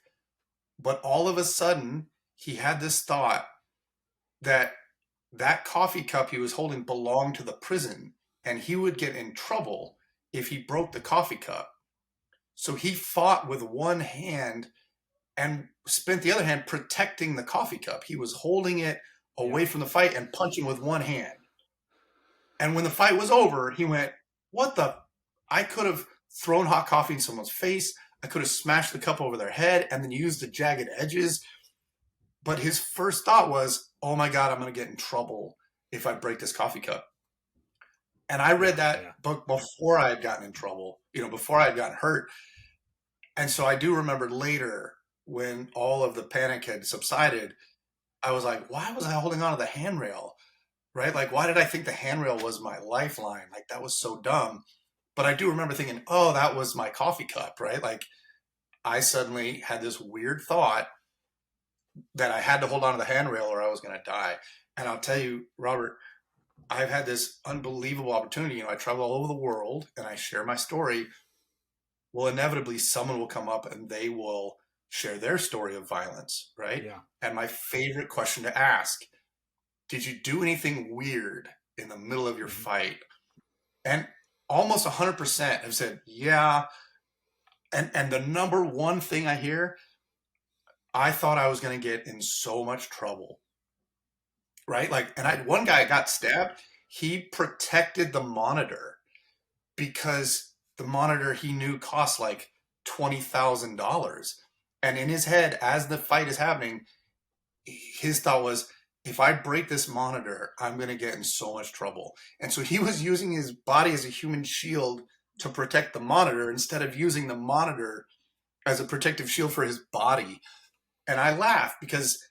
But all of a sudden, he had this thought that coffee cup he was holding belonged to the prison, and he would get in trouble if he broke the coffee cup. So he fought with one hand and spent the other hand protecting the coffee cup. He was holding it away from the fight and punching with one hand. And when the fight was over, he went, I could have thrown hot coffee in someone's face. I could have smashed the cup over their head and then used the jagged edges. But his first thought was, oh my God, I'm going to get in trouble if I break this coffee cup. And I read Yeah. that book before I had gotten in trouble, before I had gotten hurt. And so I do remember later when all of the panic had subsided, I was like, why was I holding on to the handrail? Right? Like, why did I think the handrail was my lifeline? Like, that was so dumb. But I do remember thinking, oh, that was my coffee cup, right? Like, I suddenly had this weird thought that I had to hold on to the handrail or I was going to die. And I'll tell you, Robert, I've had this unbelievable opportunity. I travel all over the world and I share my story. Well, inevitably, someone will come up and they will share their story of violence, right? Yeah. And my favorite question to ask, did you do anything weird in the middle of your fight? And almost 100% have said, yeah. And the number one thing I hear, I thought I was going to get in so much trouble, right? Like, and one guy got stabbed. He protected the monitor because the monitor he knew cost like $20,000. And in his head, as the fight is happening, his thought was, if I break this monitor, I'm going to get in so much trouble. And so he was using his body as a human shield to protect the monitor instead of using the monitor as a protective shield for his body. And I laugh because,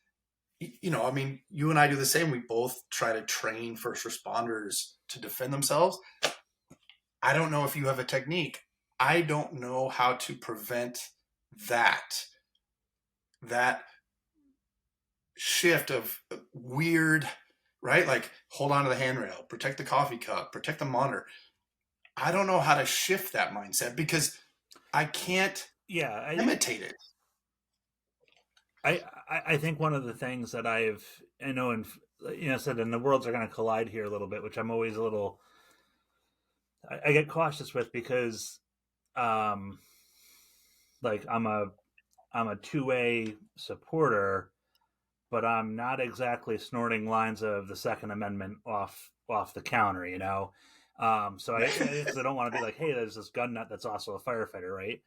I mean, you and I do the same. We both try to train first responders to defend themselves. I don't know if you have a technique. I don't know how to prevent that shift of weird, right? Like, hold on to the handrail, protect the coffee cup, protect the monitor. I don't know how to shift that mindset because I can't imitate it. I think one of the things that I know, and said, and the worlds are going to collide here a little bit, which I'm always a little, I get cautious with because, like I'm a 2A supporter, but I'm not exactly snorting lines of the Second Amendment off the counter, So I don't want to be like, hey, there's this gun nut that's also a firefighter, right?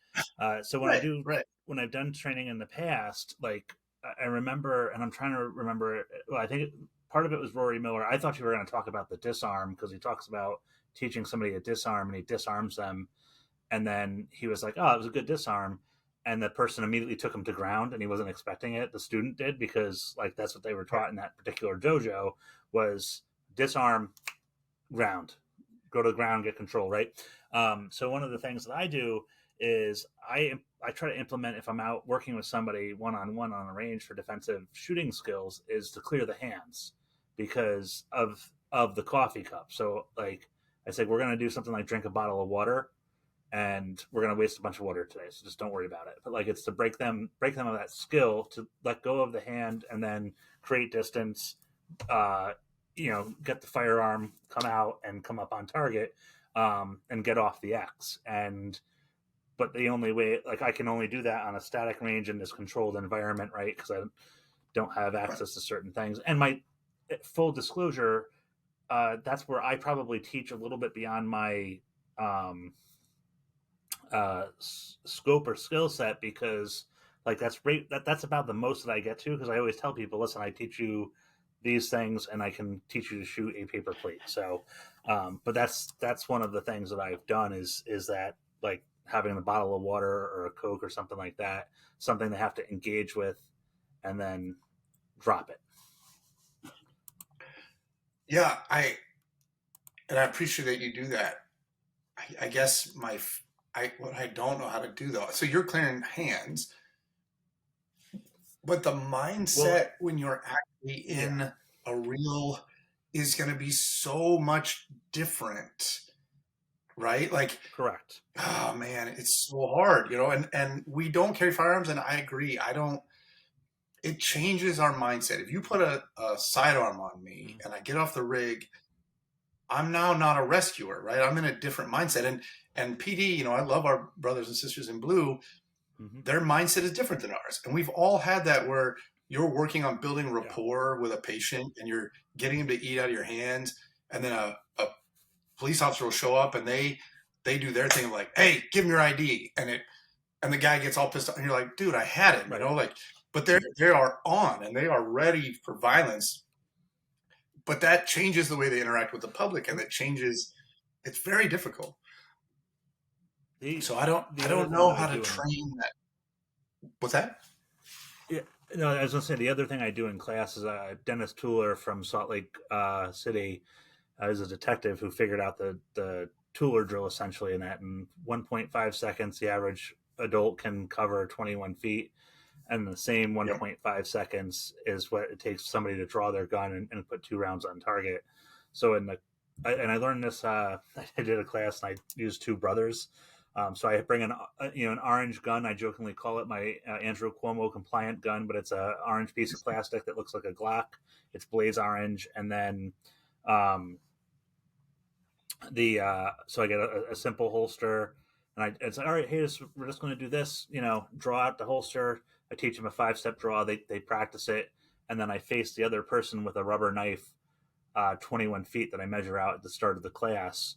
So when when I've done training in the past, like I remember, and I'm trying to remember, well, I think part of it was Rory Miller. I thought you were going to talk about the disarm because he talks about teaching somebody to disarm and he disarms them. And then he was like, oh, it was a good disarm. And the person immediately took him to ground and he wasn't expecting it. The student did because like that's what they were taught in that particular dojo was disarm, ground, go to the ground, get control, right? So one of the things that I do is I try to implement if I'm out working with somebody one-on-one on a range for defensive shooting skills is to clear the hands because of the coffee cup. So like I said, we're going to do something like drink a bottle of water and we're going to waste a bunch of water today. So just don't worry about it. But like, it's to break them of that skill to let go of the hand and then create distance, get the firearm, come out and come up on target, and get off the X. But the only way, like I can only do that on a static range in this controlled environment, right? Because I don't have access to certain things. And my full disclosure, that's where I probably teach a little bit beyond my scope or skill set because like that's about the most that I get to because I always tell people, listen, I teach you these things and I can teach you to shoot a paper plate. So but that's one of the things that I've done is that like having a bottle of water or a Coke or something like that, something they have to engage with and then drop it. Yeah, I appreciate that you do that. I guess what I don't know how to do though. So you're clearing hands, but the mindset when you're actually in a real is going to be so much different, right? Like, correct. Oh man, it's so hard, and we don't carry firearms. And I agree. It changes our mindset. If you put a sidearm on me and I get off the rig, I'm now not a rescuer, right? I'm in a different mindset. And PD, I love our brothers and sisters in blue. Mm-hmm. Their mindset is different than ours. And we've all had that where you're working on building rapport with a patient and you're getting him to eat out of your hands. And then a police officer will show up and they do their thing of like, hey, give him your ID. And the guy gets all pissed off and you're like, dude, I had it, but they are on and they are ready for violence. But that changes the way they interact with the public and that changes it's very difficult. So I other don't thing know that I how to do train that. What's that? yeah, no, I was gonna say the other thing I do in class is Dennis Tooler from Salt Lake City is a detective who figured out the Tooler drill essentially, in that in 1.5 seconds the average adult can cover 21 feet, and the same Yep. 1.5 seconds is what it takes somebody to draw their gun and put 2 rounds on target. So I learned this. I did a class and I used two brothers. So I bring an orange gun. I jokingly call it my Andrew Cuomo compliant gun, but it's a orange piece of plastic that looks like a Glock. It's blaze orange, and then um, so I get a simple holster, and it's like, all right, hey, we're just going to do this. Draw out the holster. I teach them a 5-step draw. They practice it, and then I face the other person with a rubber knife, 21 feet that I measure out at the start of the class.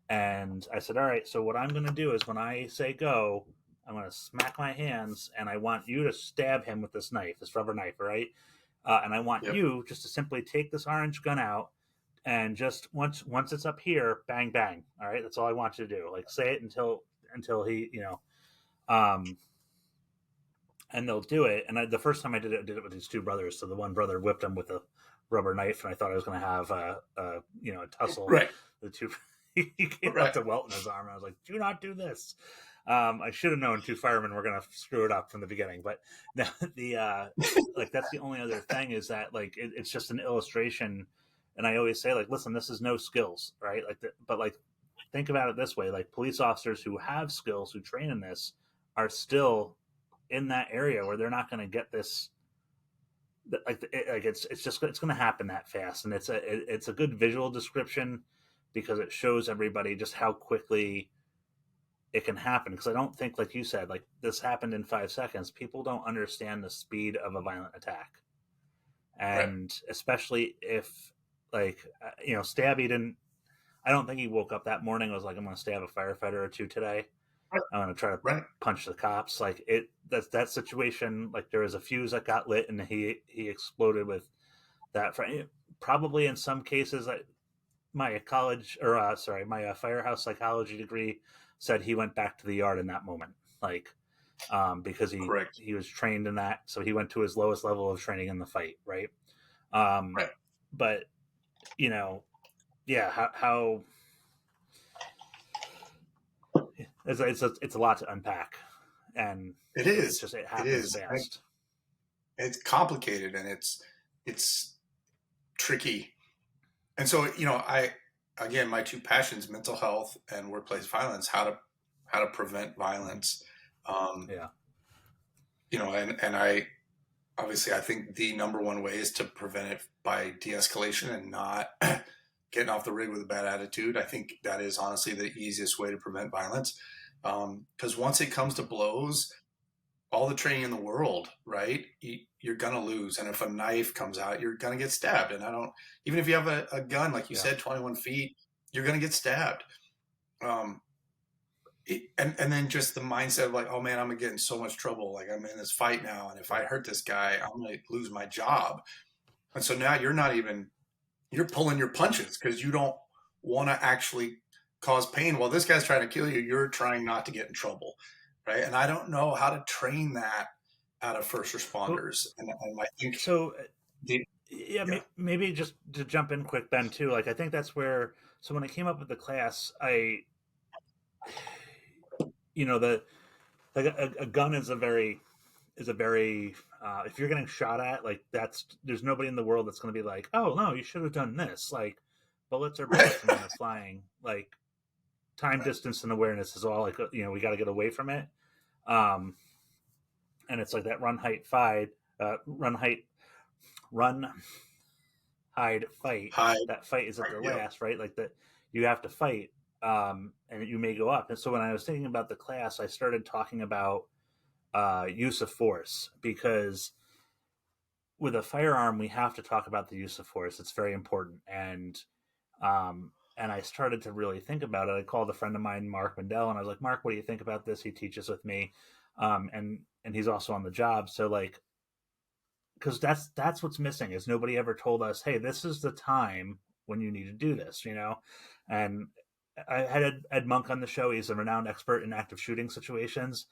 And I said, all right, so what I'm going to do is when I say go, I'm going to smack my hands, and I want you to stab him with this knife, this rubber knife, all right? And I want Yep. you just to simply take this orange gun out, and just once it's up here, bang bang. All right, that's all I want you to do. Like, say it until he, and they'll do it. And the first time I did it with these two brothers. So the one brother whipped him with a rubber knife, and I thought I was going to have a tussle. Right. The two, he came Right. up to welt in his arm, and I was like, "Do not do this." I should have known two firemen were going to screw it up from the beginning. But like, that's the only other thing, is that like it's just an illustration. And I always say, like, listen, this is no skills, right? But like, think about it this way: like, police officers who have skills, who train in this, are still in that area where they're not going to get this. It's going to happen that fast, and it's a good visual description because it shows everybody just how quickly it can happen. Because I don't think, like you said, like this happened in 5 seconds. People don't understand the speed of a violent attack, Right. and especially if, like, Stabby didn't. I don't think he woke up that morning and was like, I'm going to stab a firefighter or two today. Right. I'm going to try to Right. punch the cops. Like, that situation, like, there was a fuse that got lit and he exploded with that. Probably in some cases, my college, or my firehouse psychology degree said he went back to the yard in that moment. Like, because Correct. he was trained in that. So he went to his lowest level of training in the fight. Right. But yeah, how it's a lot to unpack, and It is. it happens fast. It's complicated, and it's tricky. And so, again, my two passions: mental health and workplace violence. How to prevent violence. Yeah. And I obviously, I think the number one way is to prevent it by de-escalation and not getting off the rig with a bad attitude. I think that is honestly the easiest way to prevent violence. Because once it comes to blows, all the training in the world, right? You're gonna lose, and if a knife comes out, you're gonna get stabbed. And even if you have a gun, like you said, 21 feet, you're gonna get stabbed. And then just the mindset of like, oh man, I'm gonna get in so much trouble. Like, I'm in this fight now, and if I hurt this guy, I'm gonna lose my job. And so now you're pulling your punches because you don't want to actually cause pain. While this guy's trying to kill you, you're trying not to get in trouble, right? And I don't know how to train that out of first responders. And I think so. Maybe just to jump in quick, Ben, too. Like, I think that's where. So when I came up with the class, a gun is a very if you're getting shot at, like, there's nobody in the world that's going to be like, oh no, you should have done this. Like, bullets are bullets and they're flying. Like, time, distance, and awareness is all, like, we got to get away from it. And it's like that run, hide, fight. That fight is at the last, right? Like, that you have to fight, and you may go up. And so when I was thinking about the class, I started talking about use of force, because with a firearm, we have to talk about the use of force. It's very important. And I started to really think about it. I called a friend of mine, Mark Mandel, and I was like, Mark, what do you think about this? He teaches with me. And he's also on the job. So, like, because that's what's missing, is nobody ever told us, hey, this is the time when you need to do this, and I had Ed Monk on the show. He's a renowned expert in active shooting situations.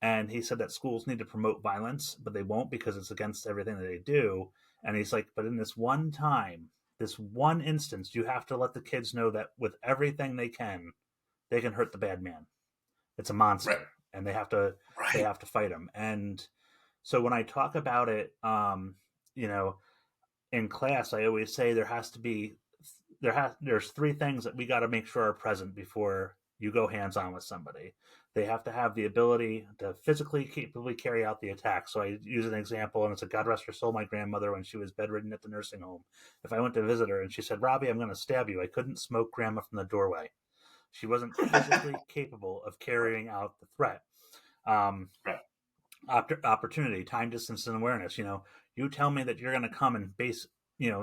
And he said that schools need to promote violence, but they won't because it's against everything that they do. And he's like, but in this one time, this one instance, you have to let the kids know that with everything they can hurt the bad man. It's a monster, Right. and they have to fight him. And so when I talk about it, you know, in class, I always say there's three things that we got to make sure are present before you go hands on with somebody. They have to have the ability to physically capably carry out the attack. So I use an example, and it's a God rest her soul, my grandmother, when she was bedridden at the nursing home. If I went to visit her and she said, "Robbie, I'm going to stab you," I couldn't smoke grandma from the doorway. She wasn't physically capable of carrying out the threat. Right. Opportunity, time, distance, and awareness. You tell me that you're going to come and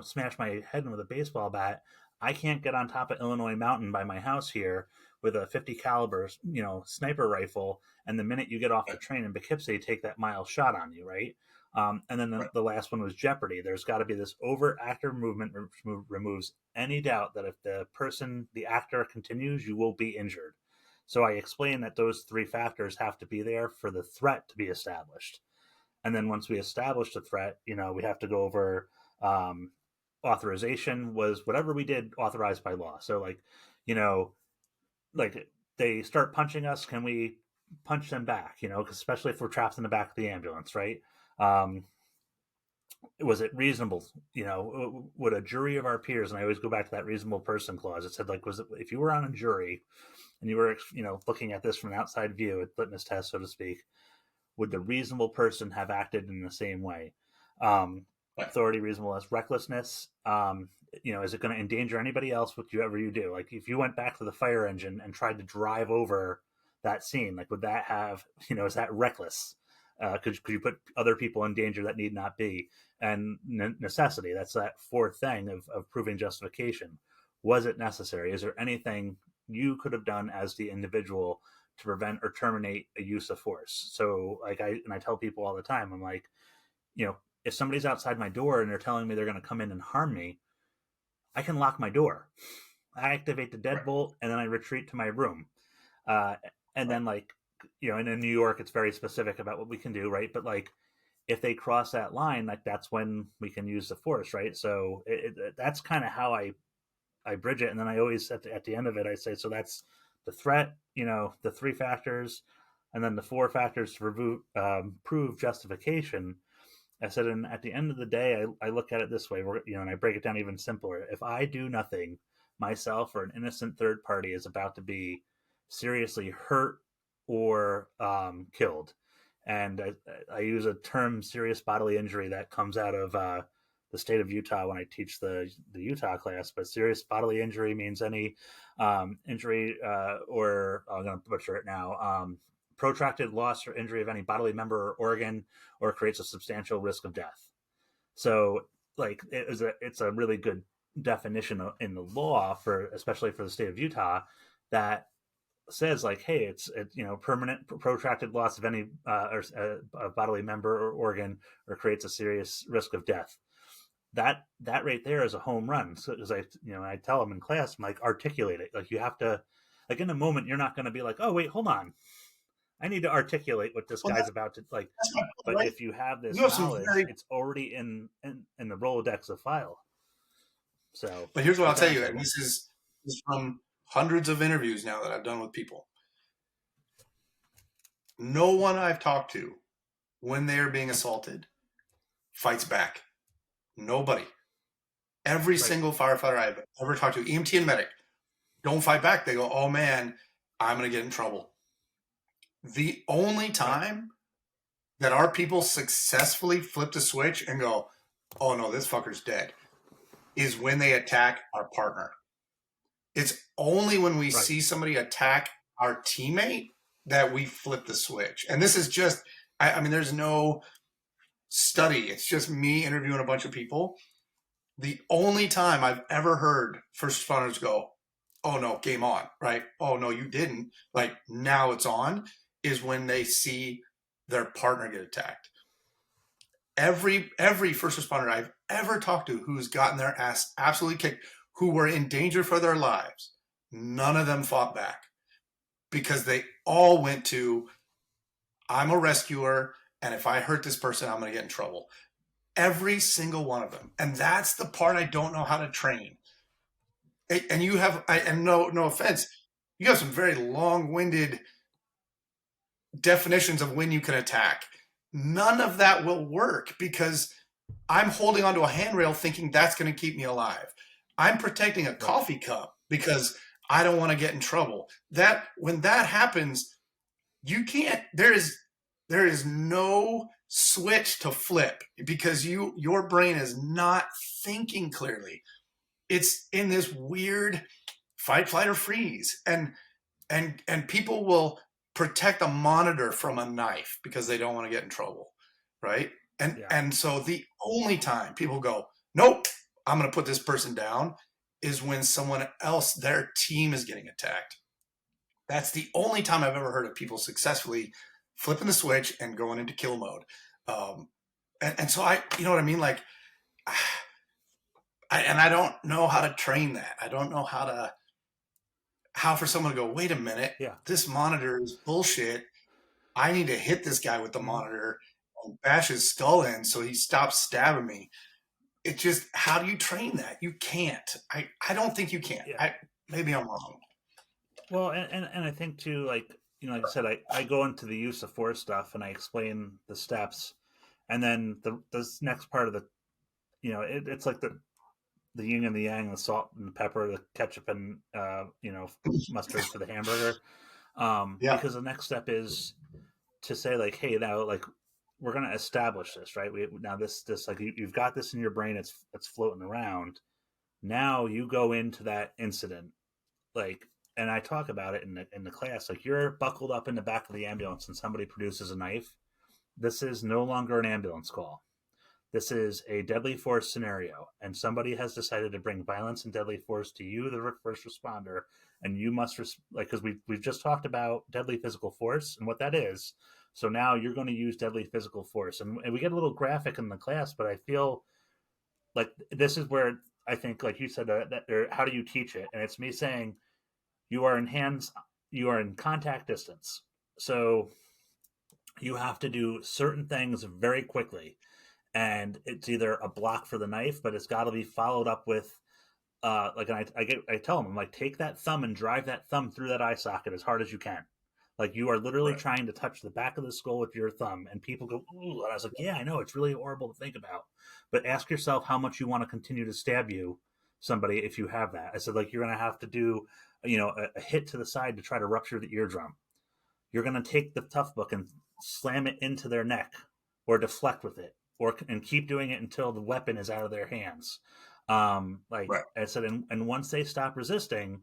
smash my head in with a baseball bat. I can't get on top of Illinois Mountain by my house here with a 50 caliber, sniper rifle. And the minute you get off the train in Poughkeepsie, take that mile shot on you, right? And then the last one was jeopardy. There's got to be this overt actor movement removes any doubt that if the actor continues, you will be injured. So I explain that those three factors have to be there for the threat to be established. And then once we establish the threat, we have to go over authorization was whatever we did authorized by law. So like they start punching us, can we punch them back? Especially if we're trapped in the back of the ambulance, right? Was it reasonable? Would a jury of our peers, and I always go back to that reasonable person clause. It said if you were on a jury and you were, looking at this from an outside view, at litmus test, so to speak, would the reasonable person have acted in the same way? Authority, reasonableness, recklessness. Is it going to endanger anybody else? Whatever you do, like if you went back to the fire engine and tried to drive over that scene, would that have, is that reckless? Could you put other people in danger that need not be? And necessity, that's that fourth thing of proving justification. Was it necessary? Is there anything you could have done as the individual to prevent or terminate a use of force? So I tell people all the time, I'm like, if somebody's outside my door and they're telling me they're going to come in and harm me, I can lock my door. I activate the deadbolt and then I retreat to my room. And then in New York, it's very specific about what we can do, right? But if they cross that line, that's when we can use the force, right? So that's kind of how I bridge it. And then I always, at the end of it, I say, so that's the threat, the three factors, and then the four factors to prove justification. I said, and at the end of the day, I look at it this way, and I break it down even simpler. If I do nothing, myself or an innocent third party is about to be seriously hurt or killed. And I use a term, serious bodily injury, that comes out of the state of Utah when I teach the Utah class. But serious bodily injury means any injury or I'm going to butcher it now. Protracted loss or injury of any bodily member or organ, or creates a substantial risk of death. So it's a really good definition in the law, especially for the state of Utah, that says hey, it's permanent protracted loss of any a bodily member or organ, or creates a serious risk of death. That right there is a home run. So as I tell them in class, I'm articulate it. You have to, in a moment, you're not going to be oh wait, hold on, I need to articulate what this guy's about to but right? If you have this knowledge, it's already in the Rolodex of file. So, but here's what I'll tell you, and this is from hundreds of interviews now that I've done with people. No one I've talked to, when they are being assaulted, fights back. Nobody. Every single firefighter I've ever talked to, EMT and medic, don't fight back. They go, oh man, I'm going to get in trouble. The only time that our people successfully flip the switch and go, oh no, this fucker's dead, is when they attack our partner. It's only when we see somebody attack our teammate that we flip the switch. And this is just, I mean, there's no study. It's just me interviewing a bunch of people. The only time I've ever heard first responders go, oh no, game on, right? Oh no, you didn't. Now it's on, is when they see their partner get attacked. Every first responder I've ever talked to who's gotten their ass absolutely kicked, who were in danger for their lives, none of them fought back because they all went to, I'm a rescuer, and if I hurt this person, I'm going to get in trouble. Every single one of them. And that's the part I don't know how to train. And you have, and no offense, you have some very long-winded definitions of when you can attack. None of that will work because I'm holding onto a handrail thinking that's going to keep me alive. I'm protecting a coffee cup because I don't want to get in trouble. That when that happens, you can't. There is no switch to flip because your brain is not thinking clearly. It's in this weird fight, flight, or freeze, and people will protect a monitor from a knife because they don't want to get in trouble, right? And so the only time people go, nope, I'm going to put this person down, is when someone else, their team, is getting attacked. That's the only time I've ever heard of people successfully flipping the switch and going into kill mode. And so you know what I mean? Like, I don't know how to train that. I don't know how for someone to go, wait a minute, this monitor is bullshit. I need to hit this guy with the monitor and bash his skull in so he stops stabbing me. It just, how do you train that? You can't. I don't think you can. Maybe I'm wrong. Well, and I think too, like, you know, like I said, I go into the use of force stuff and I explain the steps, and then this next part of the, you know, it's like the yin and the yang, the salt and the pepper, the ketchup and you know, mustard for the hamburger. Because the next step is to say, like, hey, now, like, we're going to establish this, right? Now this like, you've got this in your brain, it's floating around. Now you go into that incident, like, and I talk about it in the class, like, you're buckled up in the back of the ambulance and somebody produces a knife. This is no longer an ambulance call. This is a deadly force scenario, and somebody has decided to bring violence and deadly force to you, the first responder, and you must like, because we've just talked about deadly physical force and what that is. So now you're going to use deadly physical force, and we get a little graphic in the class, but I feel like this is where I think, like you said, how do you teach it? And it's me saying, you are in contact distance, so you have to do certain things very quickly. And it's either a block for the knife, but it's got to be followed up with, like, and I tell them, I'm like, take that thumb and drive that thumb through that eye socket as hard as you can. Like, you are literally trying to touch the back of the skull with your thumb, and people go, ooh. And I was like, yeah, I know, it's really horrible to think about, but ask yourself how much you want to continue to stab somebody if you have that. I said, like, you're going to have to do, you know, a hit to the side to try to rupture the eardrum. You're going to take the tough book and slam it into their neck or deflect with it, and keep doing it until the weapon is out of their hands. I said, and once they stop resisting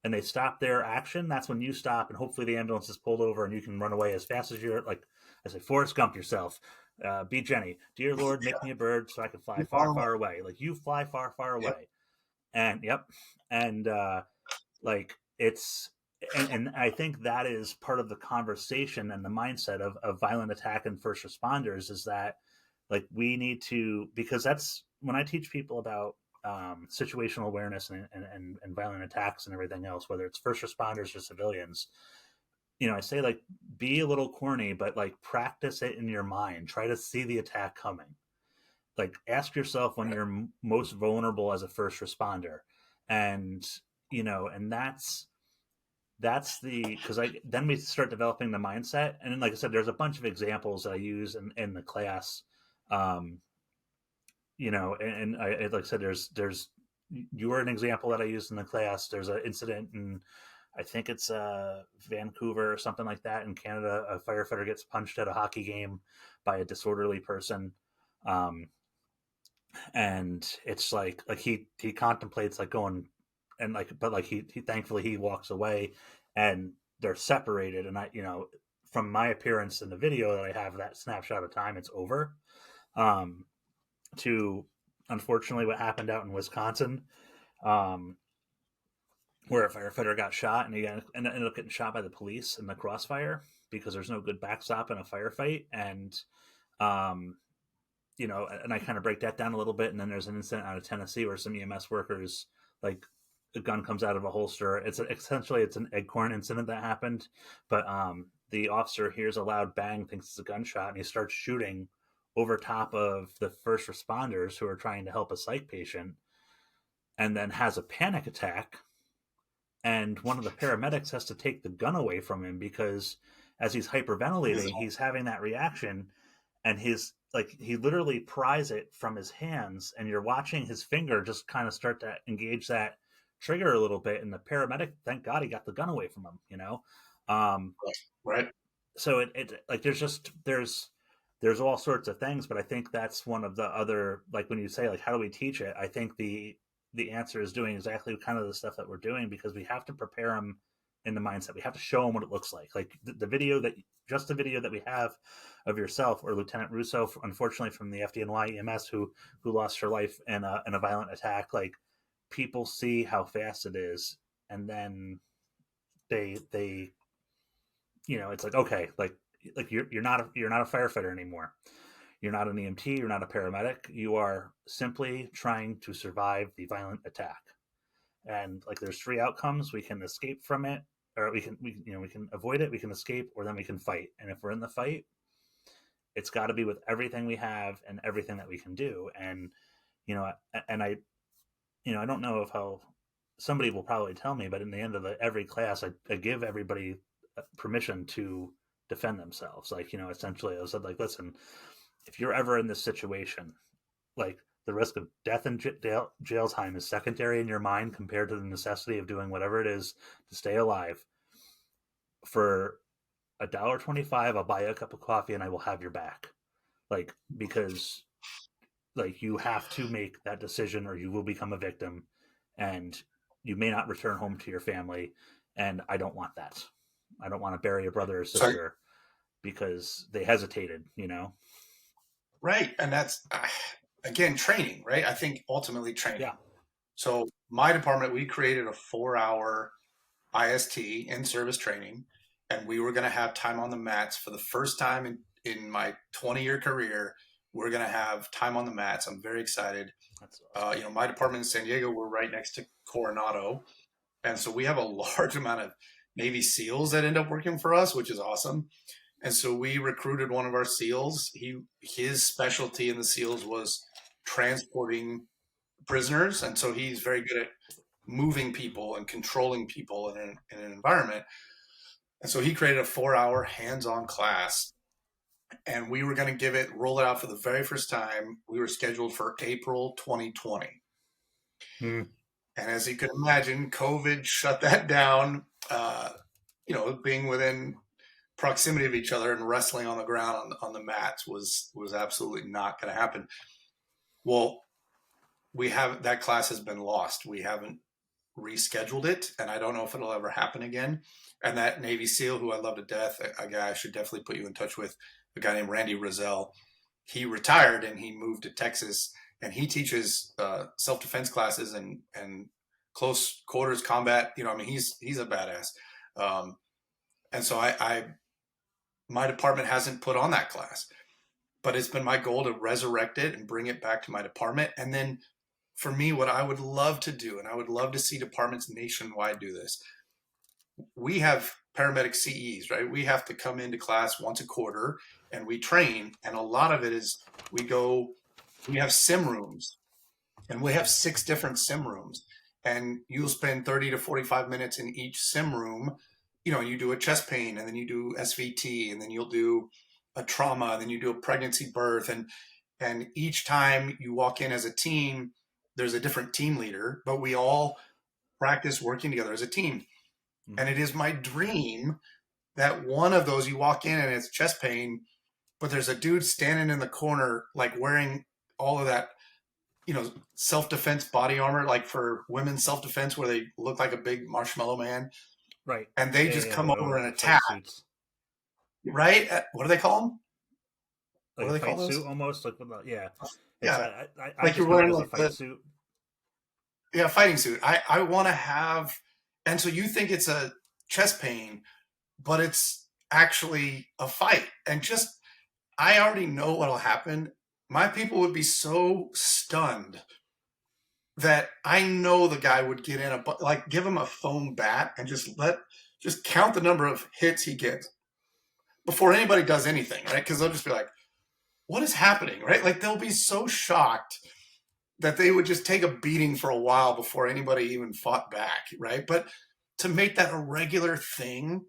and they stop their action, that's when you stop, and hopefully the ambulance is pulled over and you can run away as fast as you're, like I say, Forrest Gump yourself. Be Jenny. Dear Lord, make me a bird so I can fly far, far away. Like, you fly far, far away. And like, it's, and I think that is part of the conversation and the mindset of violent attack and first responders, is that, like, we need to, because that's when I teach people about situational awareness and violent attacks and everything else, whether it's first responders or civilians, you know, I say, like, be a little corny, but, like, practice it in your mind. Try to see the attack coming. Like, ask yourself when you're most vulnerable as a first responder. And, you know, and that's because then we start developing the mindset. And then, like I said, there's a bunch of examples that I use in the class. You know, and I, like I said, there's you were an example that I used in the class. There's an incident in, I think it's Vancouver or something like that in Canada. A firefighter gets punched at a hockey game by a disorderly person, and it's like he contemplates, like, going, and, like, but, like, he thankfully he walks away, and they're separated. And I, you know, from my appearance in the video that I have, that snapshot of time, it's over. To, unfortunately, what happened out in Wisconsin, where a firefighter got shot, and he ended up getting shot by the police in the crossfire because there's no good backstop in a firefight. And you know, and I kind of break that down a little bit. And then there's an incident out of Tennessee where some EMS workers, like, a gun comes out of a holster. Essentially it's an Acorn incident that happened, but the officer hears a loud bang, thinks it's a gunshot, and he starts shooting over top of the first responders who are trying to help a psych patient, and then has a panic attack. And one of the paramedics has to take the gun away from him because as he's hyperventilating, he's having that reaction, and he literally pries it from his hands, and you're watching his finger just kind of start to engage that trigger a little bit, and the paramedic, thank God he got the gun away from him. Right. So it like there's all sorts of things, but I think that's one of the other, like when you say like how do we teach it, I think the answer is doing exactly kind of the stuff that we're doing, because we have to prepare them in the mindset. We have to show them what it looks like the video that we have of yourself or Lieutenant Russo, unfortunately from the FDNY EMS, who lost her life in a violent attack. Like, people see how fast it is, and then they it's like, okay, like you're not a firefighter anymore. You're not an EMT. You're not a paramedic. You are simply trying to survive the violent attack. And like, there's three outcomes: we can escape from it, or we can avoid it, we can escape, or then we can fight. And if we're in the fight, it's got to be with everything we have and everything that we can do. And I don't know if how somebody will probably tell me, but in the end of every class, I give everybody permission to defend themselves. Like, essentially I said, like, listen, if you're ever in this situation, like, the risk of death and jail time is secondary in your mind compared to the necessity of doing whatever it is to stay alive. For $1.25, I'll buy you a cup of coffee and I will have your back. Like, because like, you have to make that decision or you will become a victim, and you may not return home to your family. And I don't want that. I don't want to bury a brother or sister because they hesitated, Right. And that's, again, training, right? I think ultimately training. Yeah. So my department, we created a 4-hour IST, in-service training, and we were going to have time on the mats for the first time in my 20-year career. We're going to have time on the mats. I'm very excited. That's awesome. My department in San Diego, we're right next to Coronado. And so we have a large amount of Navy SEALs that end up working for us, which is awesome. And so we recruited one of our SEALs. His specialty in the SEALs was transporting prisoners. And so he's very good at moving people and controlling people in an environment. And so he created a 4-hour hands-on class. And we were going to roll it out for the very first time. We were scheduled for April 2020. And as you can imagine, COVID shut that down. Being within proximity of each other and wrestling on the ground on the mats was absolutely not going to happen. Well, that class has been lost. We haven't rescheduled it, and I don't know if it'll ever happen again. And that Navy SEAL, who I love to death, a guy I should definitely put you in touch with, a guy named Randy Rozelle. He retired and he moved to Texas, and he teaches self-defense classes and close quarters combat. He's a badass. And so my department hasn't put on that class, but it's been my goal to resurrect it and bring it back to my department. And then for me, what I would love to do, and I would love to see departments nationwide do this. We have paramedic CEs, right? We have to come into class once a quarter and we train. And a lot of it is we have sim rooms, and we have 6 different sim rooms, and you'll spend 30 to 45 minutes in each sim room. You do a chest pain, and then you do SVT, and then you'll do a trauma, and then you do a pregnancy birth. And each time you walk in as a team, there's a different team leader, but we all practice working together as a team. And it is my dream that one of those, you walk in and it's chest pain, but there's a dude standing in the corner, like wearing all of that, self-defense body armor, like for women's self-defense, where they look like a big marshmallow man. Right. And they just come over and attack. Right? What do they call them? Like what do they fight call those? Suit almost? Like, yeah. Yeah. I like you're wearing like a fight suit. Yeah, fighting suit. I want to have, and so you think it's a chest pain, but it's actually a fight. And I already know what'll happen. My people would be so stunned that I know the guy would get in like give him a foam bat and just count the number of hits he gets before anybody does anything, right? Because they'll just be like, what is happening, right? Like they'll be so shocked that they would just take a beating for a while before anybody even fought back, right? But to make that a regular thing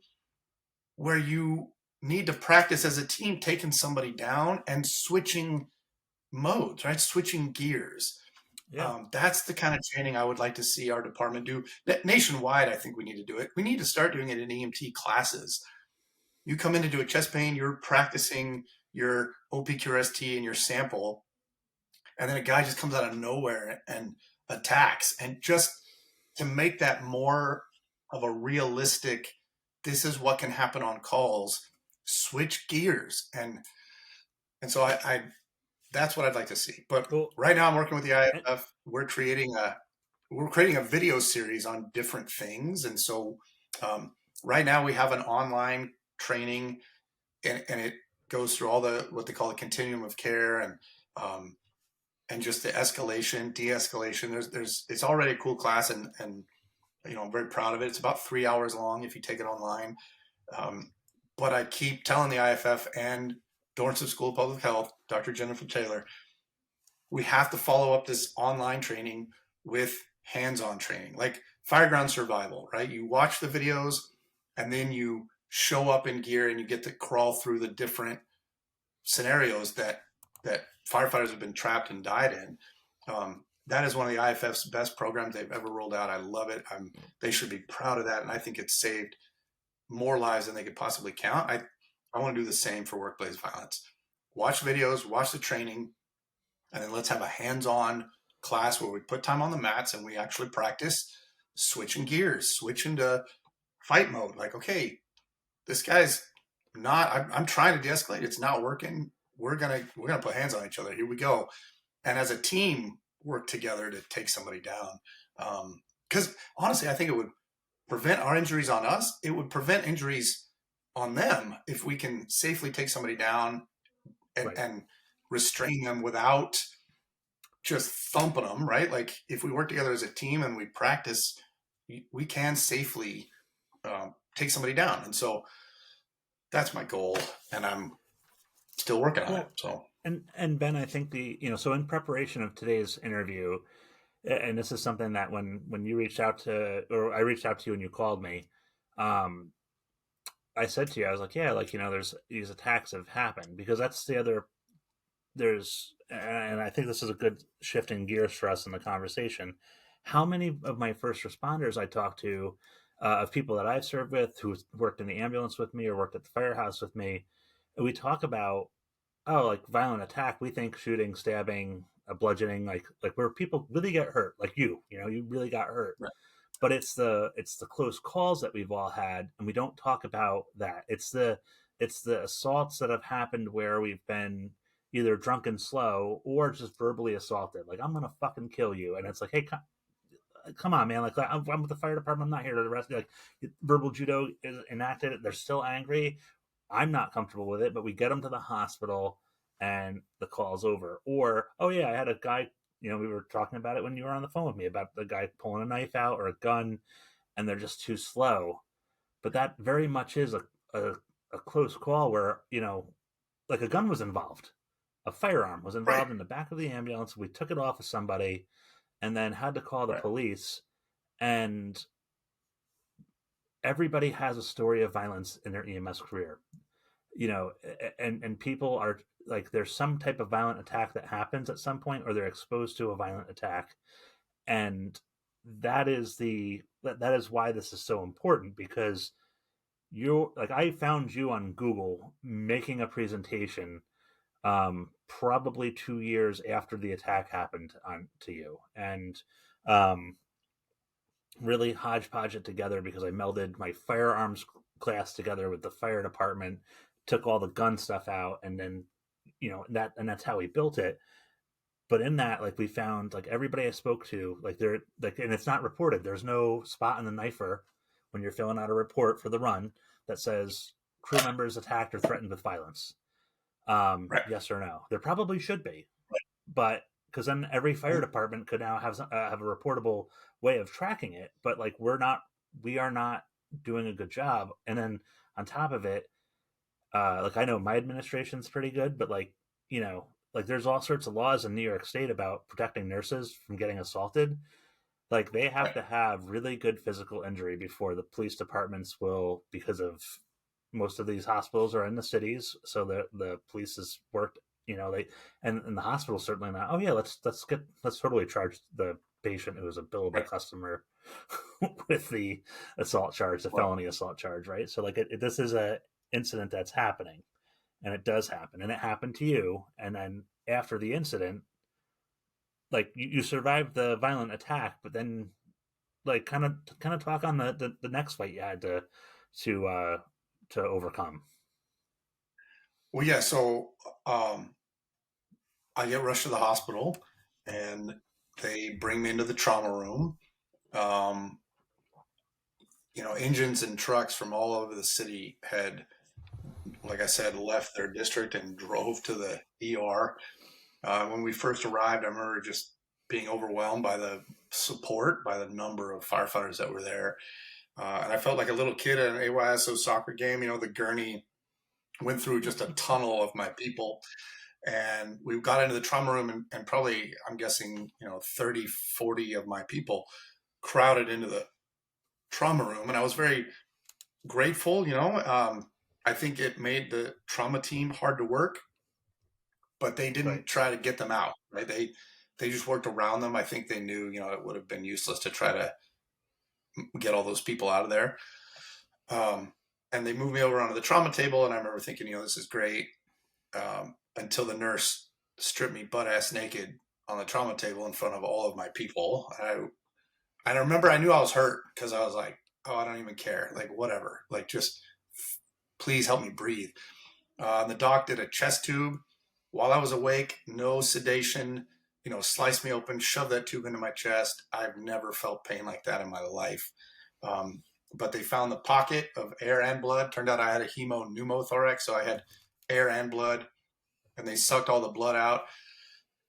where you need to practice as a team taking somebody down and switching modes, right? Switching gears. Yeah. That's the kind of training I would like to see our department do. Nationwide, I think we need to do it. We need to start doing it in EMT classes. You come in to do a chest pain, you're practicing your OPQRST and your sample, and then a guy just comes out of nowhere and attacks. And just to make that more of a realistic, this is what can happen on calls, switch gears. And so I that's what I'd like to see. But right now I'm working with the IFF. We're creating a video series on different things. And so right now we have an online training, and it goes through all what they call the continuum of care, and just the escalation, de-escalation. It's already a cool class, and I'm very proud of it. It's about 3 hours long if you take it online. But I keep telling the IFF and Dorrance School of Public Health, Dr. Jennifer Taylor, we have to follow up this online training with hands-on training, like fireground survival, right? You watch the videos and then you show up in gear and you get to crawl through the different scenarios that firefighters have been trapped and died in. That is one of the IFF's best programs they've ever rolled out. I love it. They should be proud of that. And I think it's saved more lives than they could possibly count. I want to do the same for workplace violence. Watch videos, watch the training, and then let's have a hands-on class where we put time on the mats and we actually practice switching gears, switching to fight mode. Like, okay, this guy's not, I'm trying to de-escalate. It's not working. We're going to put hands on each other. Here we go. And as a team, work together to take somebody down. Because honestly, I think it would prevent our injuries on us. It would prevent injuries on them if we can safely take somebody down and restrain them without just thumping them, right? Like if we work together as a team and we practice, we can safely take somebody down. And so that's my goal, and I'm still working on it. So and Ben, I think so in preparation of today's interview, and this is something that when you reached out to, or I reached out to you and you called me, I said to you, I was like, yeah, like, there's these attacks have happened, because that's the other, and I think this is a good shift in gears for us in the conversation. How many of my first responders I talked to, of people that I've served with, who worked in the ambulance with me or worked at the firehouse with me, and we talk about, like violent attack, we think shooting, stabbing, bludgeoning, like where people really get hurt, like you really got hurt. Right. But it's the close calls that we've all had, and we don't talk about that. It's the assaults that have happened where we've been either drunk and slow or just verbally assaulted. Like, I'm gonna fucking kill you, and it's like, hey, come on, man. Like, I'm with the fire department. I'm not here to arrest you. Like, verbal judo is enacted. They're still angry. I'm not comfortable with it, but we get them to the hospital, and the call's over. Or, oh yeah, I had a guy. We were talking about it when you were on the phone with me about the guy pulling a knife out or a gun, and they're just too slow. But that very much is a close call where, like a gun was involved. A firearm was involved in the back of the ambulance. We took it off of somebody and then had to call the police. And everybody has a story of violence in their EMS career, and people are like, there's some type of violent attack that happens at some point, or they're exposed to a violent attack. And that is why this is so important, because I found you on Google making a presentation, probably 2 years after the attack happened to you, and really hodgepodge it together, because I melded my firearms class together with the fire department, took all the gun stuff out, and then that's how we built it. But in that, like, we found, like, everybody I spoke to, like, they're like, and it's not reported. There's no spot in the NIFR when you're filling out a report for the run that says crew members attacked or threatened with violence. Yes or no. There probably should be, but because then every fire department could now have a reportable way of tracking it. But like we are not doing a good job. And then on top of it, like I know my administration's pretty good, but like like there's all sorts of laws in New York State about protecting nurses from getting assaulted. Like they have to have really good physical injury before the police departments will, because of most of these hospitals are in the cities, so the police has worked. They and the hospital certainly not. Oh yeah, let's totally charge the patient who is a billable customer with the assault charge, the felony assault charge, right? So like this is a incident that's happening, and it does happen, and it happened to you, and then after the incident, like you survived the violent attack, but then like kind of talk on the next fight you had to overcome. Well, yeah. So I get rushed to the hospital, and they bring me into the trauma room. Um, Engines and trucks from all over the city had, like I said, left their district and drove to the ER. When we first arrived, I remember just being overwhelmed by the support, by the number of firefighters that were there. And I felt like a little kid at an AYSO soccer game. The gurney went through just a tunnel of my people. And we got into the trauma room, and probably, I'm guessing, 30, 40 of my people crowded into the trauma room. And I was very grateful, I think it made the trauma team hard to work, but they didn't try to get them out, right? They just worked around them. I think they knew, it would have been useless to try to get all those people out of there. And they moved me over onto the trauma table, and I remember thinking, this is great, until the nurse stripped me butt ass naked on the trauma table in front of all of my people. I remember I knew I was hurt, because I was like, oh, I don't even care. Like, whatever. Like, just please help me breathe. And the doc did a chest tube while I was awake, no sedation, sliced me open, shoved that tube into my chest. I've never felt pain like that in my life. But they found the pocket of air and blood. Turned out I had a pneumothorax, so I had air and blood, and they sucked all the blood out.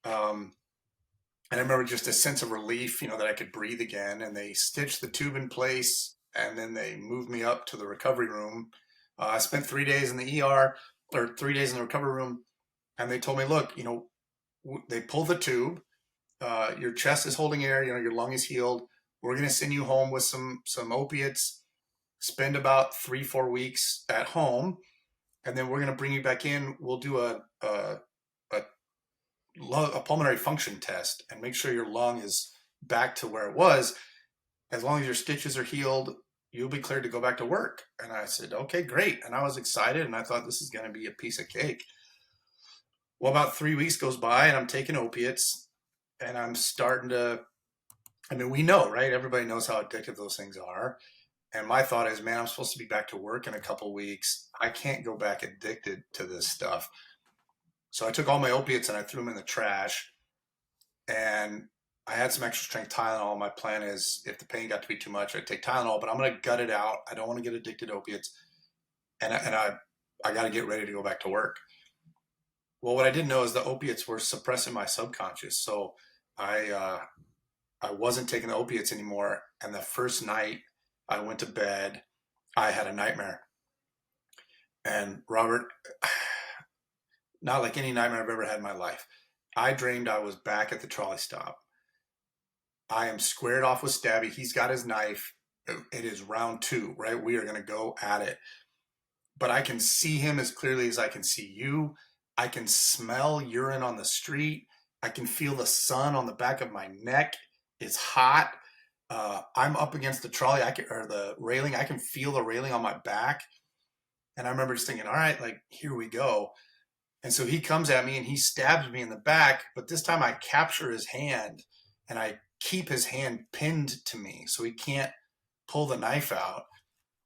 And I remember just a sense of relief, that I could breathe again. And they stitched the tube in place, and then they moved me up to the recovery room. I spent 3 days in the ER, or 3 days in the recovery room, and they told me, look, they pulled the tube. Your chest is holding air. Your lung is healed. We're going to send you home with some opiates. Spend about 3-4 weeks at home, and then we're going to bring you back in. We'll do a pulmonary function test and make sure your lung is back to where it was. As long as your stitches are healed, you'll be cleared to go back to work. And I said, okay, great. And I was excited, and I thought this is going to be a piece of cake. Well, about 3 weeks goes by, and I'm taking opiates, and I'm starting to, we know, right? Everybody knows how addictive those things are. And my thought is, man, I'm supposed to be back to work in a couple of weeks. I can't go back addicted to this stuff. So I took all my opiates and I threw them in the trash. And I had some extra strength Tylenol. My plan is, if the pain got to be too much, I'd take Tylenol, but I'm going to gut it out. I don't want to get addicted to opiates. And I got to get ready to go back to work. Well, what I didn't know is the opiates were suppressing my subconscious. So I wasn't taking the opiates anymore. And the first night I went to bed, I had a nightmare. And Robert, not like any nightmare I've ever had in my life. I dreamed I was back at the trolley stop. I am squared off with Stabby. He's got his knife. It is round 2, right? We are going to go at it. But I can see him as clearly as I can see you. I can smell urine on the street. I can feel the sun on the back of my neck. It's hot. I'm up against the trolley, or the railing. I can feel the railing on my back. And I remember just thinking, all right, like, here we go. And so he comes at me and he stabs me in the back, but this time I capture his hand and I keep his hand pinned to me so he can't pull the knife out.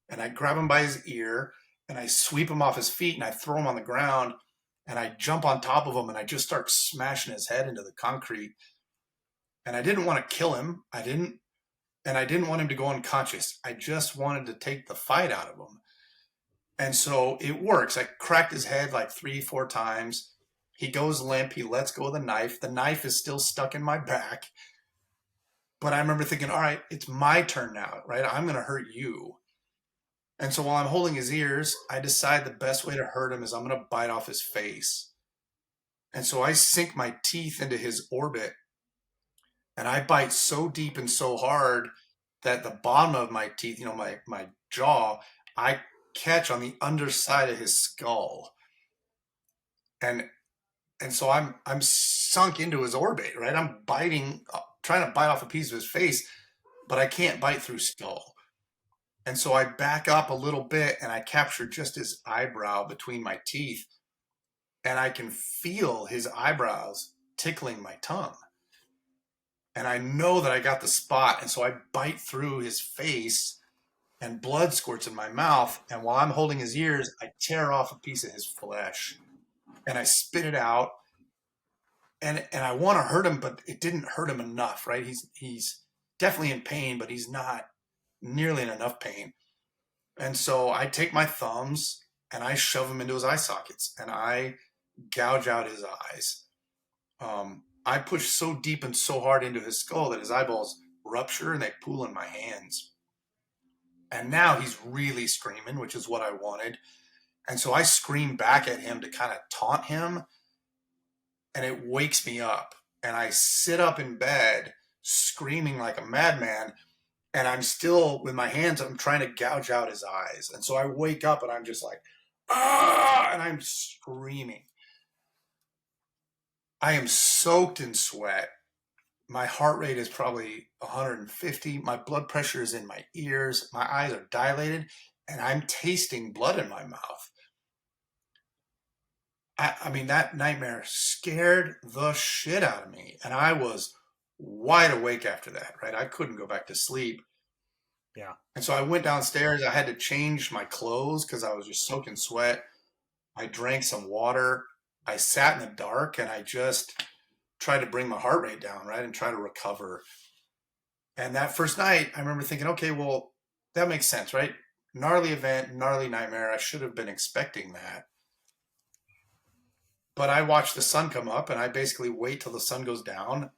And I grab him by his ear and I sweep him off his feet and I throw him on the ground and I jump on top of him and I just start smashing his head into the concrete. And I didn't want to kill him. I didn't want him to go unconscious. I just wanted to take the fight out of him. And so it works. I cracked his head like 3-4 times. He goes limp. He lets go of the knife. The knife is still stuck in my back. But I remember thinking, all right, it's my turn now, right? I'm going to hurt you. And so while I'm holding his ears, I decide the best way to hurt him is I'm going to bite off his face. And so I sink my teeth into his orbit, and I bite so deep and so hard that the bottom of my teeth, you know, my jaw, I catch on the underside of his skull. And so I'm sunk into his orbit, right? I'm biting, trying to bite off a piece of his face, but I can't bite through skull. And so I back up a little bit and I capture just his eyebrow between my teeth, and I can feel his eyebrows tickling my tongue. And I know that I got the spot. And so I bite through his face, and blood squirts in my mouth. And while I'm holding his ears, I tear off a piece of his flesh and I spit it out. And I want to hurt him, but it didn't hurt him enough, right? He's definitely in pain, but he's not nearly in enough pain. And so I take my thumbs and I shove them into his eye sockets and I gouge out his eyes. I push so deep and so hard into his skull that his eyeballs rupture and they pool in my hands. And now he's really screaming, which is what I wanted. And so I scream back at him to kind of taunt him, and it wakes me up. And I sit up in bed screaming like a madman, and I'm still with my hands, I'm trying to gouge out his eyes. And so I wake up and I'm just like, ah, and I'm screaming. I am soaked in sweat. My heart rate is probably 150. My blood pressure is in my ears. My eyes are dilated, and I'm tasting blood in my mouth. I mean, that nightmare scared the shit out of me. And I was wide awake after that, right? I couldn't go back to sleep. Yeah. And so I went downstairs. I had to change my clothes because I was just soaked in sweat. I drank some water. I sat in the dark and I just tried to bring my heart rate down, right? And try to recover. And that first night, I remember thinking, okay, well, that makes sense, right? Gnarly event, gnarly nightmare. I should have been expecting that. But I watch the sun come up and I basically wait till the sun goes down.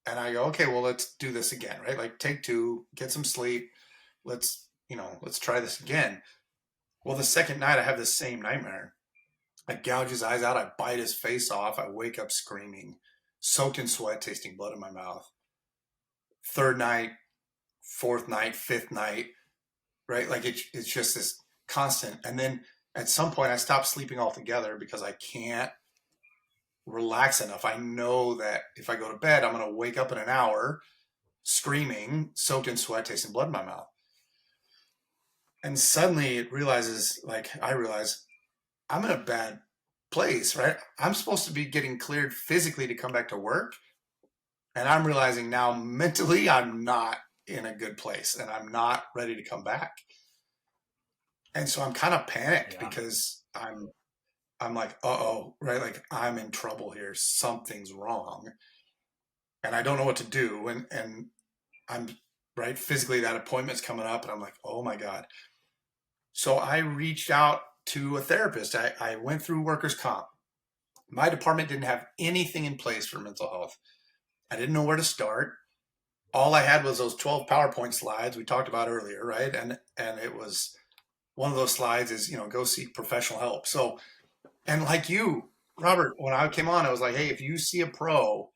And I go, okay, well, let's do this again, right? Like take two, get some sleep. Let's try this again. Well, the second night I have this same nightmare. I gouge his eyes out. I bite his face off. I wake up screaming, soaked in sweat, tasting blood in my mouth. Third night, fourth night, fifth night, right? Like it's just this constant. And then at some point I stop sleeping altogether because I can't relax enough. I know that if I go to bed, I'm going to wake up in an hour screaming, soaked in sweat, tasting blood in my mouth. And suddenly I realize I'm in a bad place, right? I'm supposed to be getting cleared physically to come back to work. And I'm realizing now mentally I'm not in a good place and I'm not ready to come back. And so I'm kind of panicked because I'm like, uh-oh, right? Like I'm in trouble here. Something's wrong. And I don't know what to do. And I'm right. Physically that appointment's coming up and I'm like, oh my God. So I reached out to a therapist. I went through workers' comp. My department didn't have anything in place for mental health. I didn't know where to start. All I had was those 12 PowerPoint slides we talked about earlier, right? And it was one of those slides is, go seek professional help. So, and like you, Robert, when I came on, I was like, hey, if you see a pro,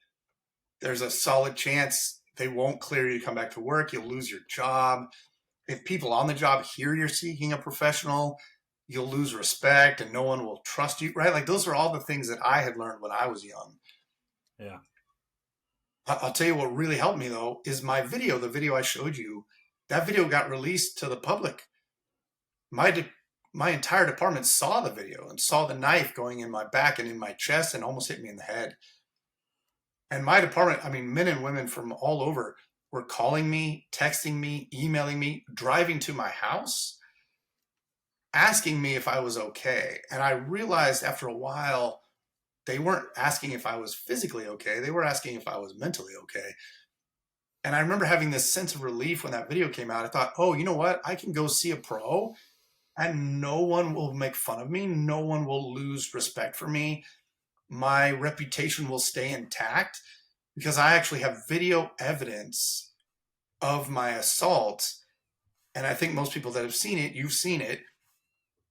there's a solid chance they won't clear you to come back to work. You'll lose your job. If people on the job hear you're seeking a professional, you'll lose respect and no one will trust you, right? Like those are all the things that I had learned when I was young. Yeah. I'll tell you what really helped me though is my video, the video I showed you. That video got released to the public. My entire department saw the video and saw the knife going in my back and in my chest and almost hit me in the head. And my department, I mean, men and women from all over were calling me, texting me, emailing me, driving to my house, asking me if I was okay. And I realized after a while, they weren't asking if I was physically okay. They were asking if I was mentally okay. And I remember having this sense of relief when that video came out. I thought, oh, you know what? I can go see a pro and no one will make fun of me. No one will lose respect for me. my reputation will stay intact because I actually have video evidence of my assault. And I think most people that have seen it, you've seen it,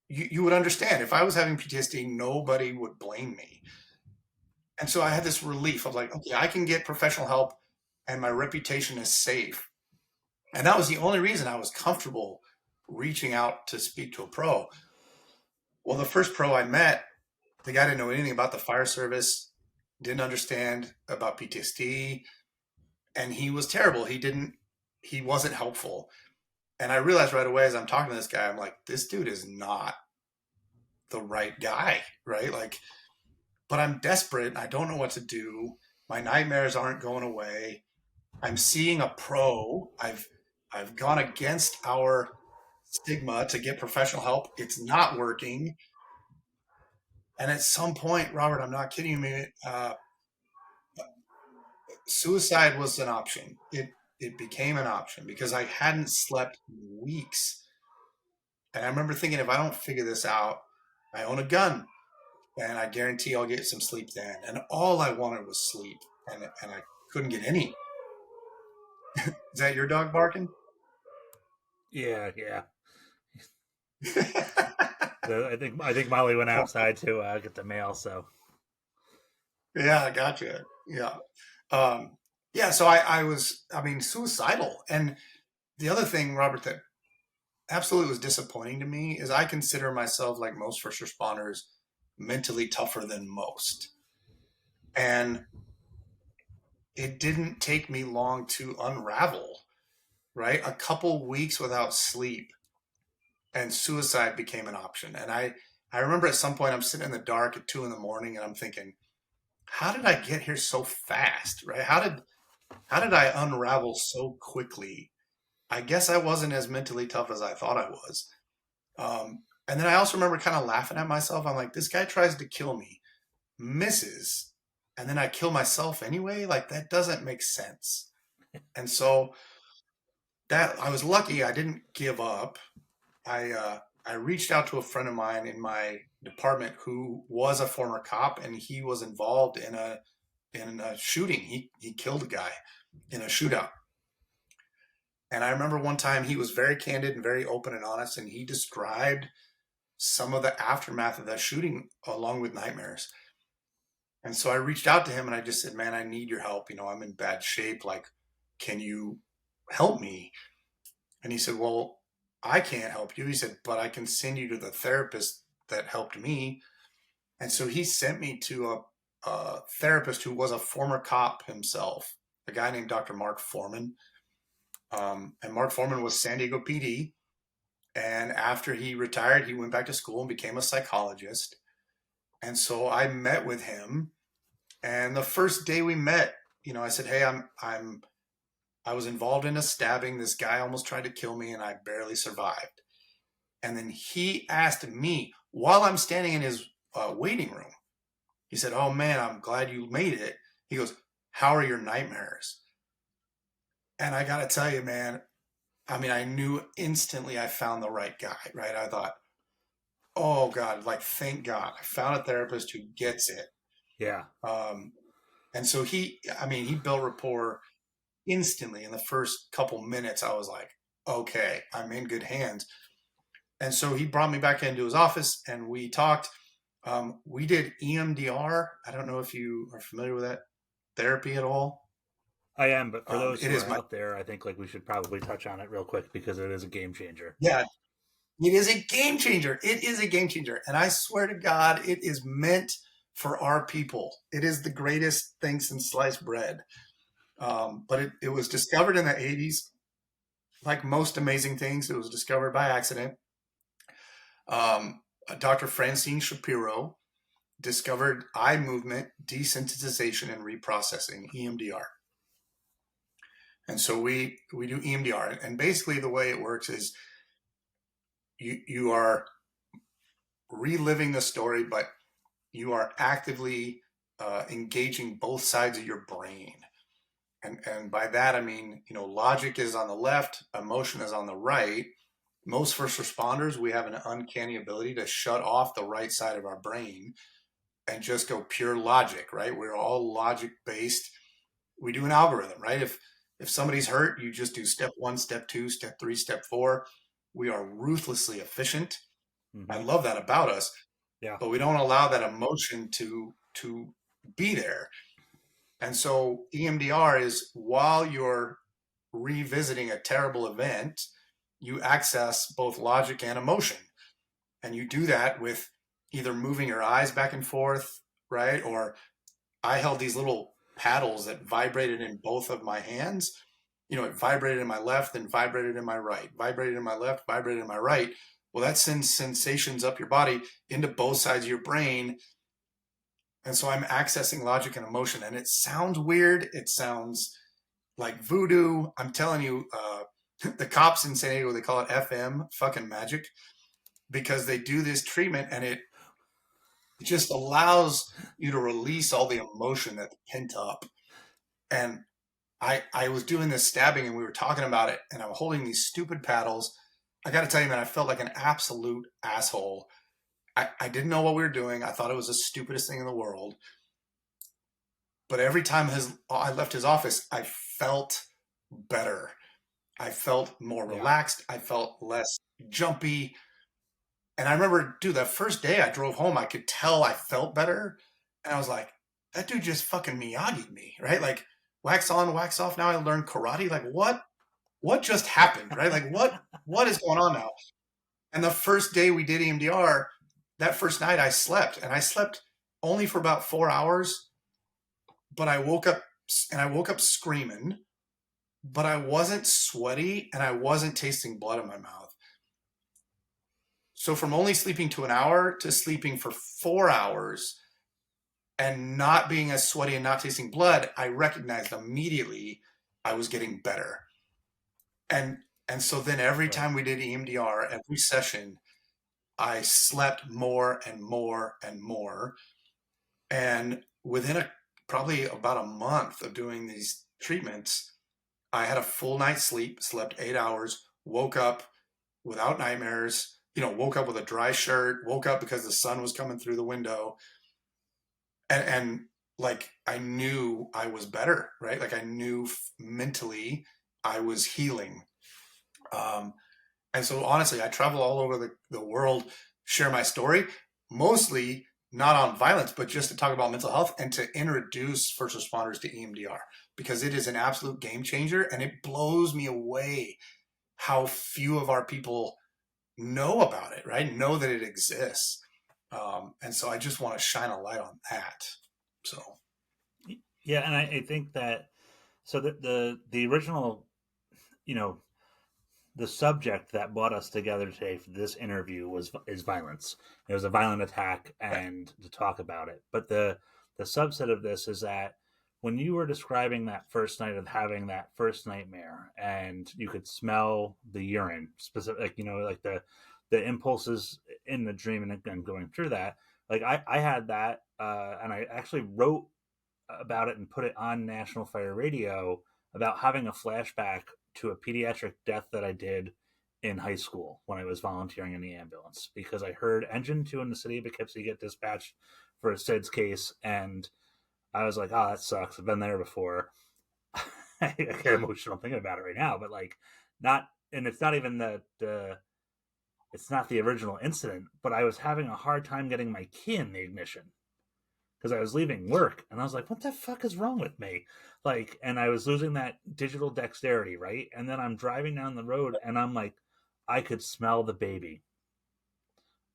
you would understand. If I was having PTSD, nobody would blame me. And so I had this relief of like, okay, I can get professional help and my reputation is safe. And that was the only reason I was comfortable reaching out to speak to a pro. Well, the first pro I met, the guy didn't know anything about the fire service, didn't understand about PTSD, and he was terrible. He wasn't helpful. And I realized right away as I'm talking to this guy, I'm like, this dude is not the right guy, right? Like, but I'm desperate. I don't know what to do. My nightmares aren't going away. I'm seeing a pro. I've gone against our stigma to get professional help. It's not working. And at some point, Robert, I'm not kidding you, suicide was an option. It became an option because I hadn't slept in weeks. And I remember thinking, if I don't figure this out, I own a gun and I guarantee I'll get some sleep then. And all I wanted was sleep, and I couldn't get any. Is that your dog barking? Yeah. So I think Molly went outside to get the mail. So Yeah, I gotcha. Yeah. Yeah, so I was, suicidal. And the other thing, Robert, that absolutely was disappointing to me is I consider myself, like most first responders, mentally tougher than most. And it didn't take me long to unravel, right? A couple weeks without sleep and suicide became an option. And I remember at some point I'm sitting in the dark at 2 a.m. and I'm thinking, how did I get here so fast, right? How did I unravel so quickly? I guess I wasn't as mentally tough as I thought I was. And then I also remember kind of laughing at myself. I'm like, this guy tries to kill me, misses, and then I kill myself anyway. Like, that doesn't make sense. And so that I was lucky I didn't give up. I reached out to a friend of mine in my department who was a former cop, and he was involved in a shooting. He killed a guy in a shootout. And I remember one time he was very candid and very open and honest, and he described some of the aftermath of that shooting along with nightmares. And so I reached out to him and I just said, man, I need your help. I'm in bad shape. Like, can you help me? And he said, well, I can't help you. He said, but I can send you to the therapist that helped me. And so he sent me to a therapist who was a former cop himself, a guy named Dr. Mark Foreman. And Mark Foreman was San Diego PD. And after he retired, he went back to school and became a psychologist. And so I met with him. And the first day we met, I said, hey, I was involved in a stabbing. This guy almost tried to kill me and I barely survived. And then he asked me while I'm standing in his waiting room, he said, oh man, I'm glad you made it. He goes, how are your nightmares? And I got to tell you, man, I knew instantly I found the right guy, right? I thought, oh God, like, thank God I found a therapist who gets it. yeah. And so he built rapport instantly. In the first couple minutes, I was like, okay, I'm in good hands. And so he brought me back into his office and we talked. We did EMDR. I don't know if you are familiar with that therapy at all. I am, but for those who are out there, I think we should probably touch on it real quick because it is a game changer. Yeah, it is a game changer. It is a game changer. And I swear to God, it is meant for our people. It is the greatest thing since sliced bread. But it was discovered in the 80s. Like most amazing things, it was discovered by accident. Dr. Francine Shapiro discovered eye movement desensitization and reprocessing, EMDR. And so we do EMDR. And basically the way it works is you are reliving the story, but you are actively engaging both sides of your brain. And by that, I mean, logic is on the left, emotion is on the right. Most first responders, we have an uncanny ability to shut off the right side of our brain and just go pure logic, right? We're all logic based. We do an algorithm, right? If somebody's hurt, you just do step 1, step 2, step 3, step 4. We are ruthlessly efficient. I Mm-hmm. love that about us, Yeah. but we don't allow that emotion to be there. And so EMDR is, while you're revisiting a terrible event, you access both logic and emotion. And you do that with either moving your eyes back and forth, right? Or I held these little paddles that vibrated in both of my hands. It vibrated in my left, then vibrated in my right, vibrated in my left, vibrated in my right. Well, that sends sensations up your body into both sides of your brain. And so I'm accessing logic and emotion. And it sounds weird. It sounds like voodoo. I'm telling you, the cops in San Diego, they call it FM, fucking magic, because they do this treatment and it just allows you to release all the emotion that's pent up. And I was doing this stabbing and we were talking about it, and I'm holding these stupid paddles. I got to tell you, man, I felt like an absolute asshole. I didn't know what we were doing. I thought it was the stupidest thing in the world. But every time I left his office, I felt better. I felt more relaxed. I felt less jumpy. And I remember, dude, that first day I drove home, I could tell I felt better. And I was like, that dude just fucking Miyagi'd me, right? Like, wax on, wax off. Now I learned karate. Like, what just happened, right? Like, what is going on now? And the first day we did EMDR, that first night I slept, and I slept only for about 4 hours, but I woke up screaming, but I wasn't sweaty and I wasn't tasting blood in my mouth. So from only sleeping to an hour to sleeping for 4 hours and not being as sweaty and not tasting blood, I recognized immediately I was getting better. And so then every time we did EMDR, every session, I slept more and more and more. And within probably about a month of doing these treatments, I had a full night's sleep, slept 8 hours, woke up without nightmares, woke up with a dry shirt, woke up because the sun was coming through the window. And like, I knew I was better, right? Like I knew mentally I was healing. And so honestly, I travel all over the world, share my story, mostly not on violence, but just to talk about mental health and to introduce first responders to EMDR, because it is an absolute game changer. And it blows me away how few of our people know about it, right? Know that it exists. And so I just want to shine a light on that. So, Yeah. And I think that, so the original, you know, the subject that brought us together today for this interview is violence. It was a violent attack, and to talk about it. But the subset of this is that when you were describing that first night of having that first nightmare, and you could smell the urine, specific, like, like the impulses in the dream, and going through that, like I had that, and I actually wrote about it and put it on National Fire Radio about having a flashback to a pediatric death that I did in high school when I was volunteering in the ambulance, because I heard Engine 2 in the city of Poughkeepsie get dispatched for a SIDS case, and I was like, oh, that sucks. I've been there before. I get emotional thinking about it right now, but like, not, and it's not even it's not the original incident, but I was having a hard time getting my key in the ignition because I was leaving work, and I was like, what the fuck is wrong with me? Like, and I was losing that digital dexterity, right? And then I'm driving down the road, and I'm like, I could smell the baby.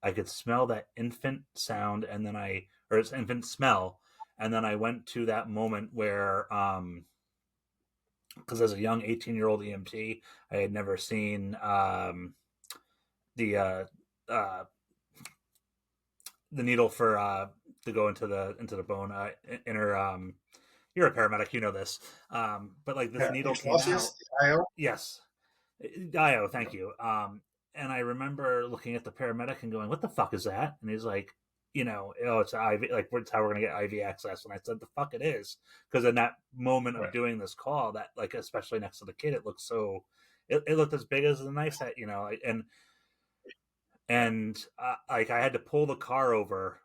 I could smell that infant sound, and then or it's infant smell. And then I went to that moment where, because as a young 18-year-old EMT, I had never seen the the needle for to go into the bone inner. You're a paramedic, you know this. But like, this needle came out. Yes, Dio, thank you. And I remember looking at the paramedic and going, "What the fuck is that?" And he's like, "Oh, it's IV. Like, it's how we're gonna get IV access." And I said, "The fuck it is," because in that moment of doing this call, that, like, especially next to the kid, it looked so. It looked as big as the knife set, and like, I had to pull the car over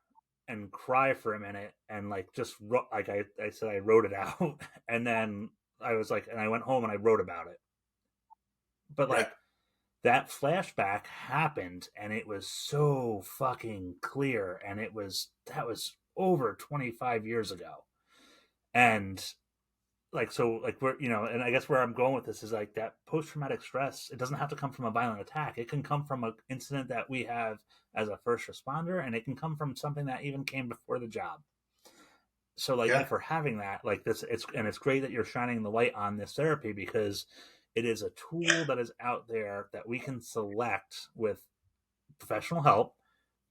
and cry for a minute and like just like I said I wrote it out and then I was like, and I went home and I wrote about it. But Right. like that flashback happened and it was so fucking clear, and that was over 25 years ago. And like, so like we're, and I guess where I'm going with this is like that post-traumatic stress, it doesn't have to come from a violent attack. It can come from an incident that we have as a first responder, and it can come from something that even came before the job. So like Yeah. if we're having that, like this, it's great that you're shining the light on this therapy, because it is a tool that is out there that we can select with professional help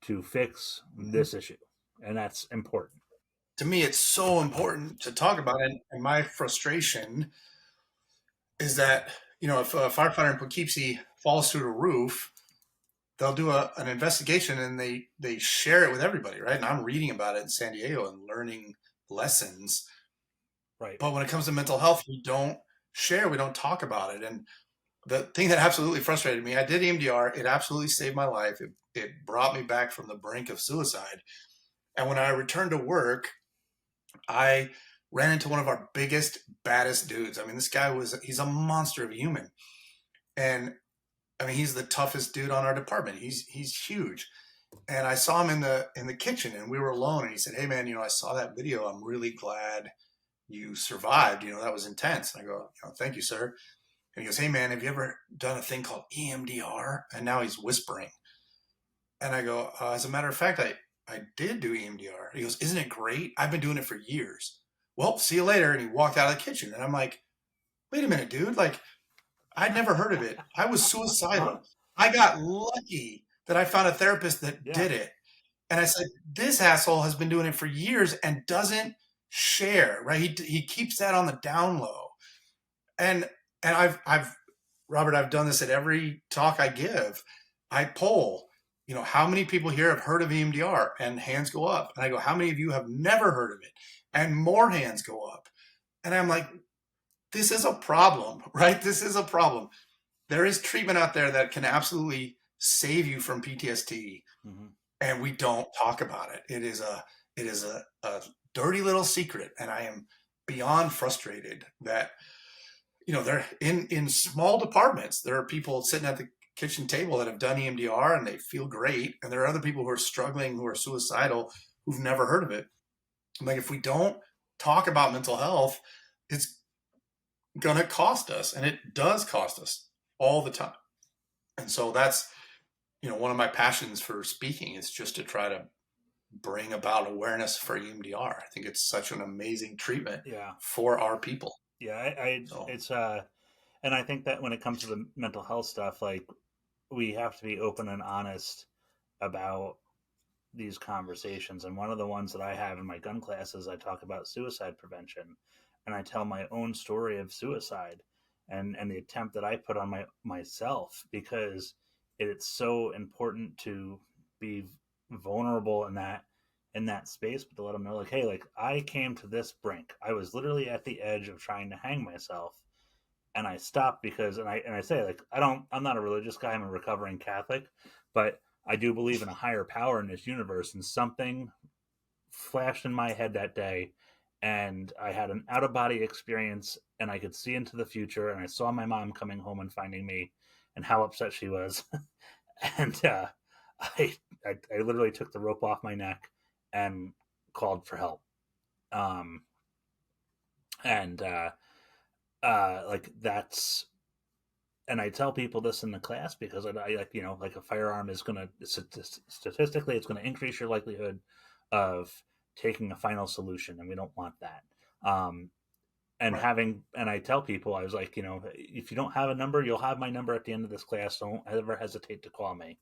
to fix Mhm. this issue, and that's important. To me, it's so important to talk about it. And my frustration is that, if a firefighter in Poughkeepsie falls through the roof, they'll do an investigation and they share it with everybody, right? And I'm reading about it in San Diego and learning lessons. Right. But when it comes to mental health, we don't share, we don't talk about it. And the thing that absolutely frustrated me, I did EMDR. It absolutely saved my life. It brought me back from the brink of suicide. And when I returned to work, I ran into one of our biggest, baddest dudes. I mean, this guy he's a monster of a human. And I mean, he's the toughest dude on our department. He's huge. And I saw him in the kitchen and we were alone. And he said, "Hey man, I saw that video. I'm really glad you survived. That was intense." And I go, "Thank you, sir." And he goes, "Hey man, have you ever done a thing called EMDR?" And now he's whispering. And I go, "As a matter of fact, I did do EMDR." He goes, "Isn't it great? I've been doing it for years." "Well, see you later." And he walked out of the kitchen. And I'm like, "Wait a minute, dude. Like, I'd never heard of it. I was suicidal. I got lucky that I found a therapist that Yeah. did it." And I said, "This asshole has been doing it for years and doesn't share, right? He keeps that on the down low." And I've Robert, I've done this at every talk I give. I poll, how many people here have heard of EMDR? And hands go up. And I go, "How many of you have never heard of it?" And more hands go up. And I'm like, this is a problem, right? This is a problem. There is treatment out there that can absolutely save you from PTSD, Mm-hmm. and we don't talk about it. It is a dirty little secret, and I am beyond frustrated that they're in small departments. There are people sitting at the kitchen table that have done EMDR and they feel great, and there are other people who are struggling, who are suicidal, who've never heard of it. Like, if we don't talk about mental health, it's gonna cost us, and it does cost us all the time. And so that's one of my passions for speaking is just to try to bring about awareness for EMDR. I think it's such an amazing treatment Yeah. for our people. Yeah. So It's and I think that when it comes to the mental health stuff, like we have to be open and honest about these conversations. And one of the ones that I have in my gun classes, I talk about suicide prevention, and I tell my own story of suicide and the attempt that I put on myself, because it's so important to be vulnerable in that space, but to let them know, like, hey, like I came to this brink. I was literally at the edge of trying to hang myself, and I stopped because, and I say, like, I'm not a religious guy. I'm a recovering Catholic, but I do believe in a higher power in this universe, and something flashed in my head that day, and I had an out of body experience, and I could see into the future, and I saw my mom coming home and finding me, and how upset she was, and I, I literally took the rope off my neck and called for help, um, and like that's, and I tell people this in the class because I like, like a firearm is going to statistically, it's going to increase your likelihood of taking a final solution, and we don't want that. Um, and right, and I tell people, I was like, if you don't have a number, you'll have my number at the end of this class. Don't ever hesitate to call me,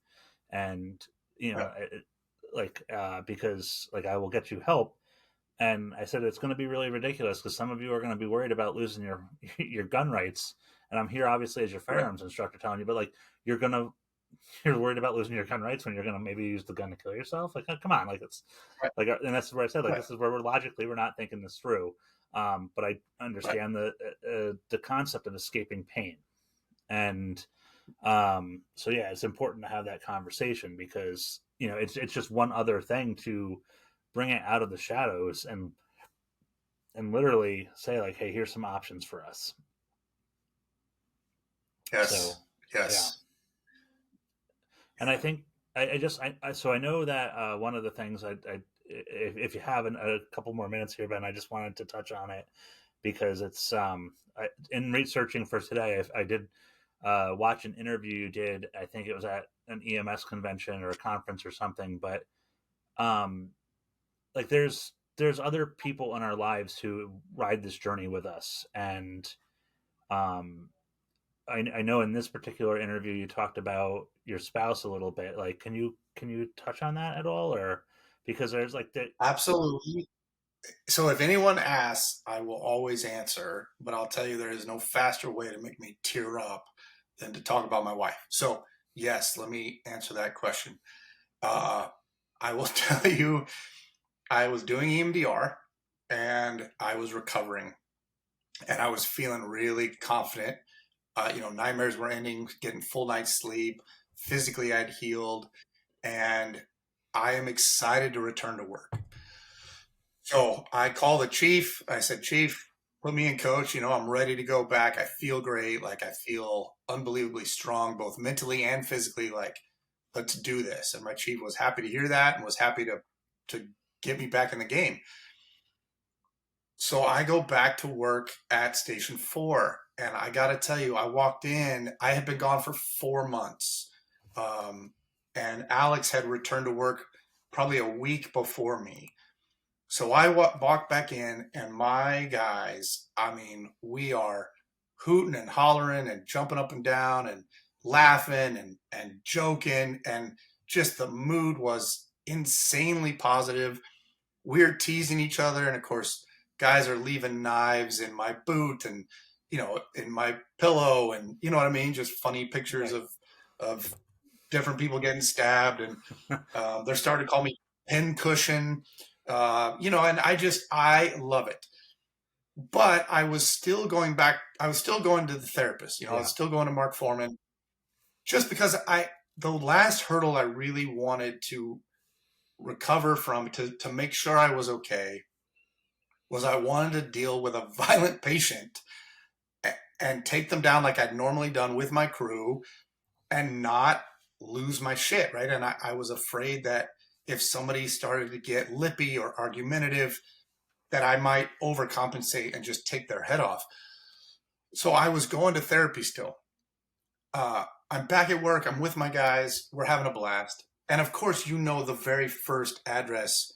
and right, because like I will get you help. And I said it's going to be really ridiculous because some of you are going to be worried about losing your your gun rights, and I'm here obviously as your right, firearms instructor telling you, but like you're worried about losing your gun rights when you're gonna maybe use the gun to kill yourself. Like, come on, like it's right, like, and that's where I said, like, right, this is where we're not thinking this through. But I right. understand the concept of escaping pain, and so yeah, it's important to have that conversation because it's just one other thing to bring it out of the shadows and literally say like, hey, here's some options for us. Yes. So, yes. Yeah. And I think so I know that one of the things if you have a couple more minutes here, Ben, I just wanted to touch on it because it's in researching for today, I did watch an interview you did. I think it was at an EMS convention or a conference or something, but like there's other people in our lives who ride this journey with us, and I know in this particular interview you talked about your spouse a little bit. Like, can you touch on that at all, or because there's like that? Absolutely. So if anyone asks, I will always answer, but I'll tell you there is no faster way to make me tear up than to talk about my wife. So yes, let me answer that question. I will tell you, I was doing EMDR and I was recovering and I was feeling really confident. Nightmares were ending, getting full night's sleep. Physically, I'd healed, and I am excited to return to work. So I called the chief. I said, Chief, put me in coach. I'm ready to go back. I feel great. Like, I feel unbelievably strong, both mentally and physically. Like, let's do this. And my chief was happy to hear that and was happy to get me back in the game. So I go back to work at Station 4. And I got to tell you, I walked in, I had been gone for 4 months. And Alex had returned to work probably a week before me. So I walked back in, and my guys, I mean, we are hooting and hollering and jumping up and down and laughing and joking. And just the mood was insanely positive. We're teasing each other. And of course, guys are leaving knives in my boot and, in my pillow. And you know what I mean? Just funny pictures of different people getting stabbed. And they're starting to call me pin cushion. And I love it. But I was still going back. I was still going to the therapist. I was still going to Mark Foreman just because the last hurdle I really wanted to recover from to make sure I was okay was I wanted to deal with a violent patient and take them down like I'd normally done with my crew and not lose my shit, right? And I was afraid that if somebody started to get lippy or argumentative, that I might overcompensate and just take their head off. So I was going to therapy still. I'm back at work. I'm with my guys. We're having a blast. And of course, the very first address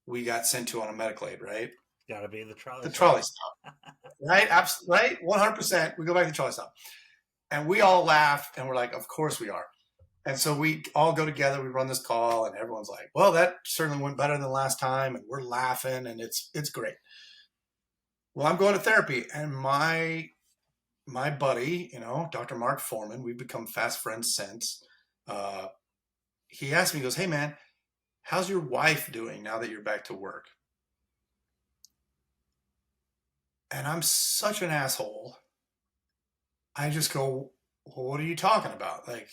we got sent to on a medical aid, right? Gotta be the trolley. The trolley stop. Right? Right? 100%. We go back to the trolley stop. And we all laugh and we're like, of course we are. And so we all go together, we run this call, and everyone's like, well, that certainly went better than last time. And we're laughing, and it's great. Well, I'm going to therapy, and my buddy, Dr. Mark Foreman, we've become fast friends since. He asked me, he goes, hey, man, how's your wife doing now that you're back to work? And I'm such an asshole. I just go, well, what are you talking about? Like,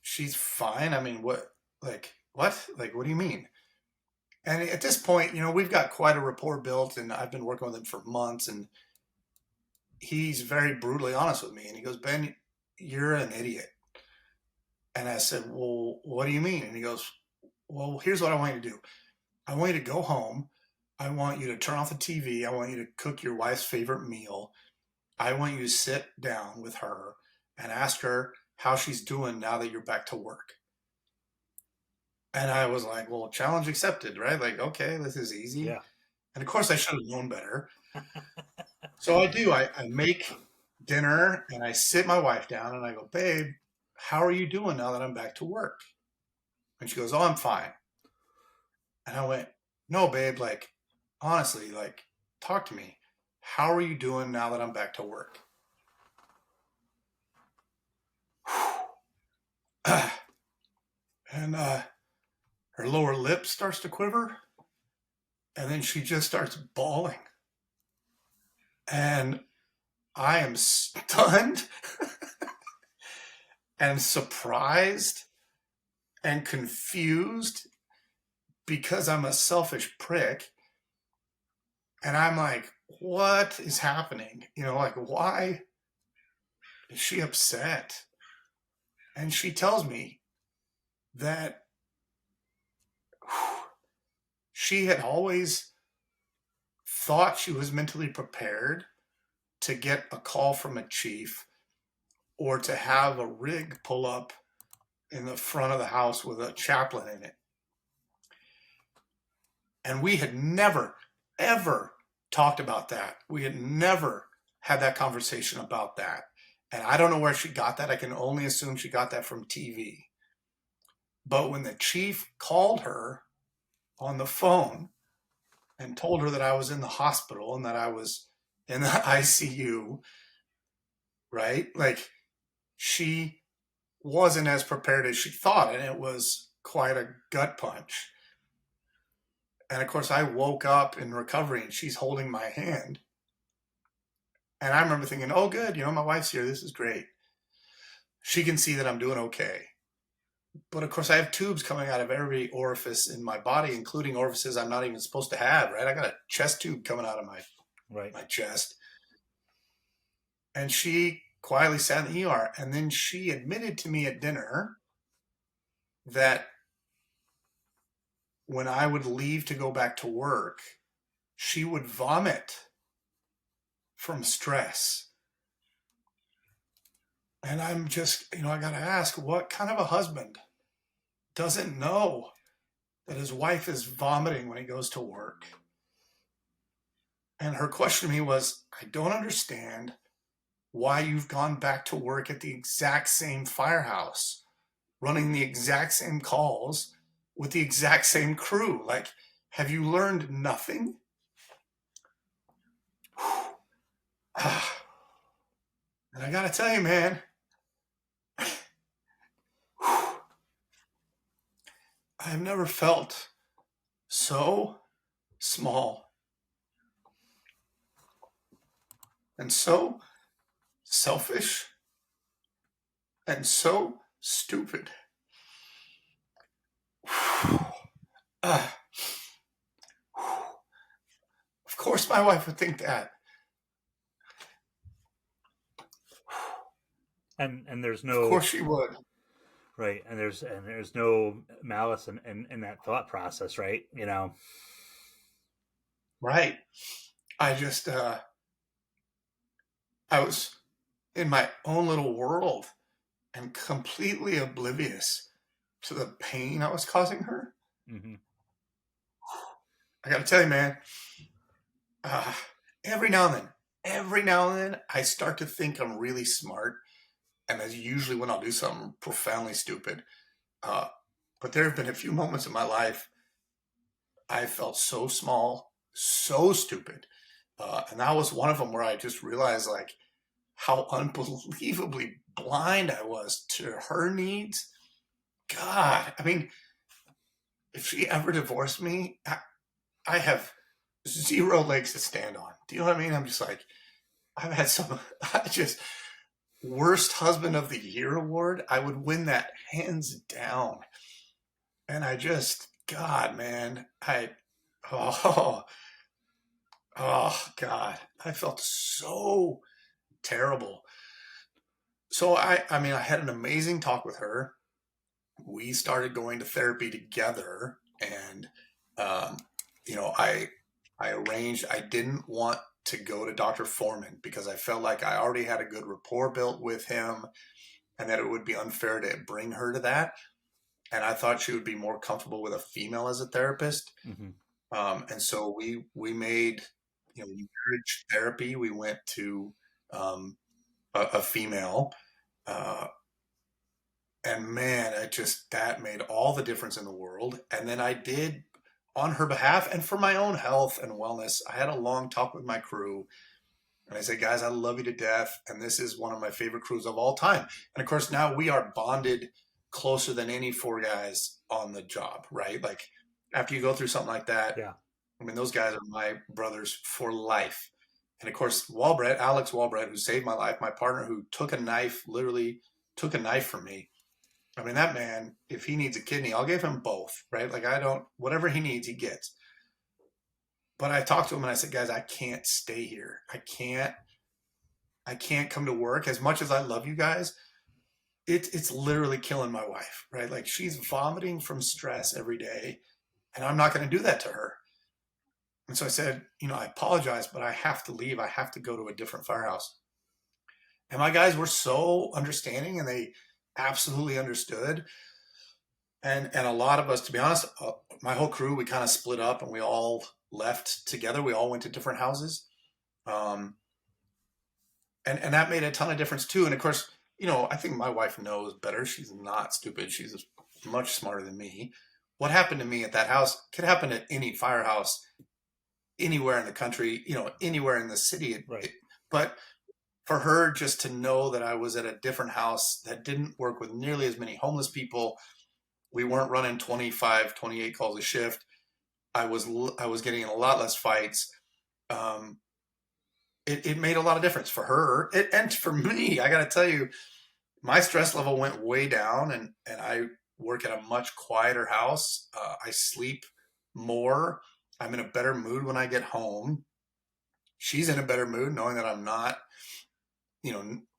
she's fine. I mean, what? Like, what do you mean? And at this point, we've got quite a rapport built, and I've been working with him for months, and he's very brutally honest with me. And he goes, Ben, you're an idiot. And I said, well, what do you mean? And he goes, well, here's what I want you to do. I want you to go home. I want you to turn off the TV. I want you to cook your wife's favorite meal. I want you to sit down with her and ask her how she's doing now that you're back to work. And I was like, well, challenge accepted, right? Like, okay, this is easy. Yeah. And of course I should have known better. So I do, I make dinner and I sit my wife down and I go, babe, how are you doing now that I'm back to work? And she goes, oh, I'm fine. And I went, no, babe, like, honestly, like, talk to me. How are you doing now that I'm back to work? And her lower lip starts to quiver, and then she just starts bawling. And I am stunned and surprised and confused because I'm a selfish prick. And I'm like, what is happening? Like, why is she upset? And she tells me that she had always thought she was mentally prepared to get a call from a chief or to have a rig pull up in the front of the house with a chaplain in it. And we had never, ever talked about that. We had never had that conversation about that. And I don't know where she got that. I can only assume she got that from TV. But when the chief called her on the phone and told her that I was in the hospital and that I was in the ICU, right? Like, she wasn't as prepared as she thought, and it was quite a gut punch. And of course, I woke up in recovery and she's holding my hand. And I remember thinking, oh, good, my wife's here. This is great. She can see that I'm doing okay. But of course, I have tubes coming out of every orifice in my body, including orifices I'm not even supposed to have, right? I got a chest tube coming out of my chest. And she quietly sat in the ER. And then she admitted to me at dinner that when I would leave to go back to work, she would vomit from stress. And I'm just, I got to ask, what kind of a husband doesn't know that his wife is vomiting when he goes to work? And her question to me was, I don't understand why you've gone back to work at the exact same firehouse, running the exact same calls with the exact same crew. Like, have you learned nothing? And I got to tell you, man, I've never felt so small and so selfish and so stupid. Of course my wife would think that. And there's no, of course she would. Right. And there's no malice in that thought process, right? Right. I just, I was in my own little world and completely oblivious to the pain I was causing her. Mm-hmm. I got to tell you, man, every now and then, I start to think I'm really smart. And that's usually when I'll do something profoundly stupid. But there have been a few moments in my life I felt so small, so stupid. And that was one of them where I just realized, like, how unbelievably blind I was to her needs. God, I mean, if she ever divorced me, I have zero legs to stand on. Do you know what I mean? I'm just like, I've had worst husband of the year award. I would win that hands down. And God, man, oh God, I felt so terrible. So I mean, I had an amazing talk with her. We started going to therapy together, and I arranged. I didn't want to go to Dr. Foreman because I felt like I already had a good rapport built with him, and that it would be unfair to bring her to that. And I thought she would be more comfortable with a female as a therapist. Mm-hmm. And so we made marriage therapy. We went to a female. And man, that made all the difference in the world. And then I did, on her behalf and for my own health and wellness, I had a long talk with my crew. And I said, guys, I love you to death. And this is one of my favorite crews of all time. And of course, now we are bonded closer than any four guys on the job, right? Like, after you go through something like that, yeah. I mean, those guys are my brothers for life. And of course, Alex Walbread, who saved my life, my partner, who literally took a knife from me, I mean, that man, if he needs a kidney, I'll give him both, right? Like whatever he needs, he gets. But I talked to him and I said, guys, I can't stay here. I can't come to work. As much as I love you guys, it's literally killing my wife, right? Like she's vomiting from stress every day, and I'm not going to do that to her. And so I said, I apologize, but I have to leave. I have to go to a different firehouse. And my guys were so understanding, and they absolutely understood. And a lot of us, to be honest, my whole crew, we kind of split up and we all left together. We all went to different houses. Um, and that made a ton of difference too. And of course, I think my wife knows better. She's not stupid. She's much smarter than me. What happened to me at that house could happen at any firehouse anywhere in the country, anywhere in the city. Right. But for her just to know that I was at a different house that didn't work with nearly as many homeless people, we weren't running 25, 28 calls a shift. I was getting in a lot less fights. It made a lot of difference for her and for me. I got to tell you, my stress level went way down, and I work at a much quieter house. I sleep more. I'm in a better mood when I get home. She's in a better mood knowing that I'm not,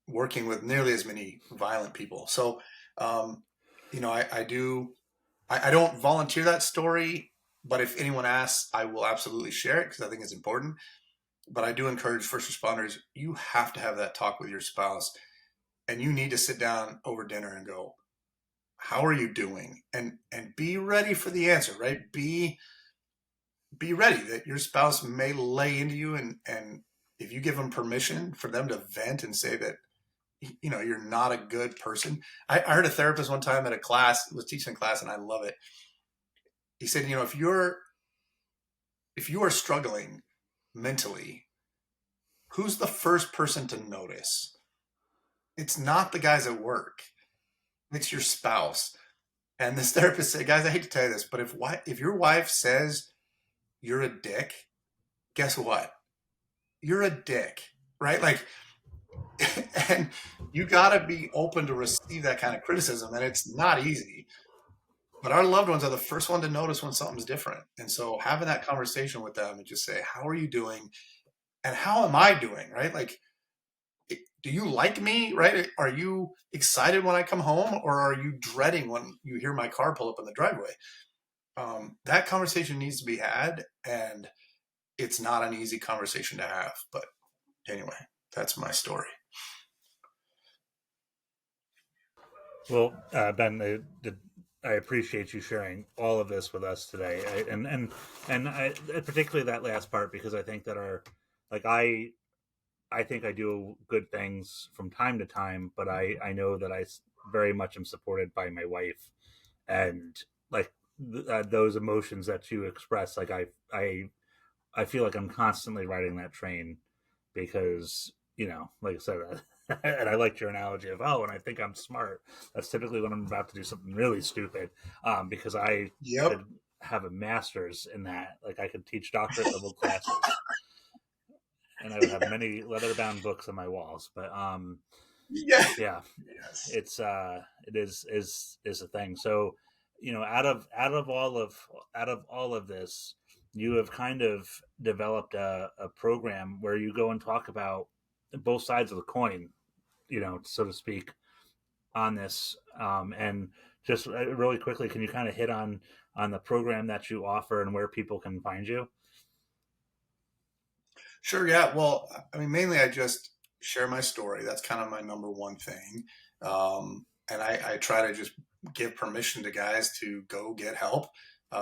working with nearly as many violent people. So, I don't volunteer that story, but if anyone asks, I will absolutely share it because I think it's important. But I do encourage first responders, you have to have that talk with your spouse, and you need to sit down over dinner and go, how are you doing? And be ready for the answer, right? Be ready that your spouse may lay into you, and if you give them permission for them to vent and say that, you're not a good person. I heard a therapist one time at a class, was teaching a class, and I love it. He said, if you are struggling mentally, who's the first person to notice? It's not the guys at work. It's your spouse. And this therapist said, guys, I hate to tell you this, but if your wife says you're a dick, guess what? You're a dick, right? Like, and you got to be open to receive that kind of criticism. And it's not easy. But our loved ones are the first one to notice when something's different. And so having that conversation with them and just say, how are you doing? And how am I doing? Right? Like, do you like me? Right? Are you excited when I come home, or are you dreading when you hear my car pull up in the driveway? That conversation needs to be had, and it's not an easy conversation to have. But anyway, that's my story. Well, Ben, I appreciate you sharing all of this with us today, particularly that last part, because I think that I think I do good things from time to time, but I know that I very much am supported by my wife, and like those emotions that you express, like I feel like I'm constantly riding that train because like I said. And I liked your analogy of, when I think I'm smart, that's typically when I'm about to do something really stupid, because I could have a master's in that. Like I could teach doctorate level classes, and I would have many leather-bound books on my walls. But Yeah. Yes. It is a thing. So out of all of this, you have kind of developed a program where you go and talk about both sides of the coin, so to speak, on this. And just really quickly, can you kind of hit on the program that you offer and where people can find you? Sure. Yeah. Well, I mean, mainly I just share my story. That's kind of my number one thing. And I try to just give permission to guys to go get help,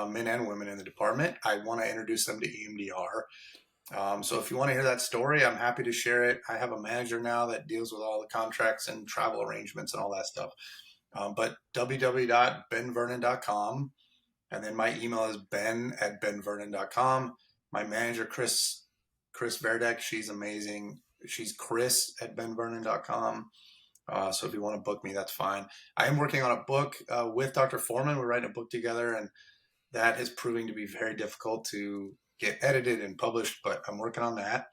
men and women in the department. I want to introduce them to EMDR. So if you want to hear that story, I'm happy to share it. I have a manager now that deals with all the contracts and travel arrangements and all that stuff. But www.benvernon.com. And then my email is ben@benvernon.com. My manager, Chris Verdek, she's amazing. She's chris@benvernon.com. So if you want to book me, that's fine. I am working on a book with Dr. Foreman. We're writing a book together, and that is proving to be very difficult to get edited and published, but I'm working on that.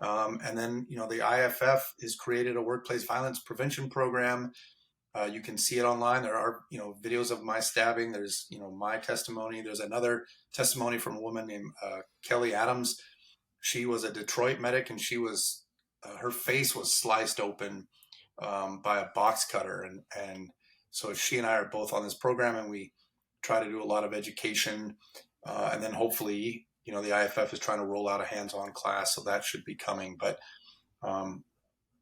And then, the IFF has created a workplace violence prevention program. You can see it online. There are, videos of my stabbing. There's, my testimony. There's another testimony from a woman named Kelly Adams. She was a Detroit medic, and she was, her face was sliced open by a box cutter. And so she and I are both on this program, and we try to do a lot of education. And then hopefully, the IFF is trying to roll out a hands-on class, so that should be coming. But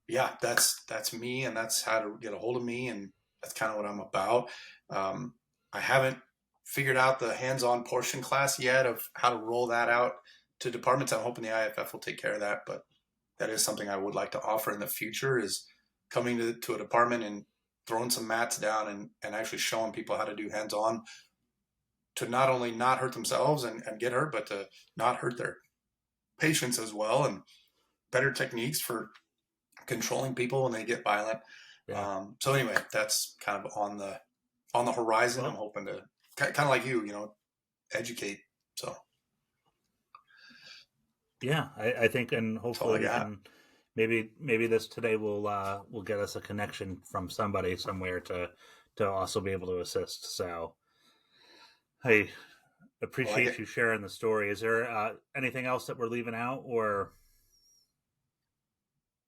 yeah, that's me, and that's how to get a hold of me, and that's kind of what I'm about. I haven't figured out the hands-on portion class yet of how to roll that out to departments. I'm hoping the IFF will take care of that, but that is something I would like to offer in the future, is coming to a department and throwing some mats down and actually showing people how to do hands-on, to not only not hurt themselves and get hurt, but to not hurt their patients as well, and better techniques for controlling people when they get violent. Yeah. So anyway, that's kind of on the horizon. Well, I'm hoping to kind of like you, educate. So yeah, I think, and hopefully, maybe this today will get us a connection from somebody somewhere to also be able to assist. So I appreciate you sharing the story. Is there anything else that we're leaving out, or?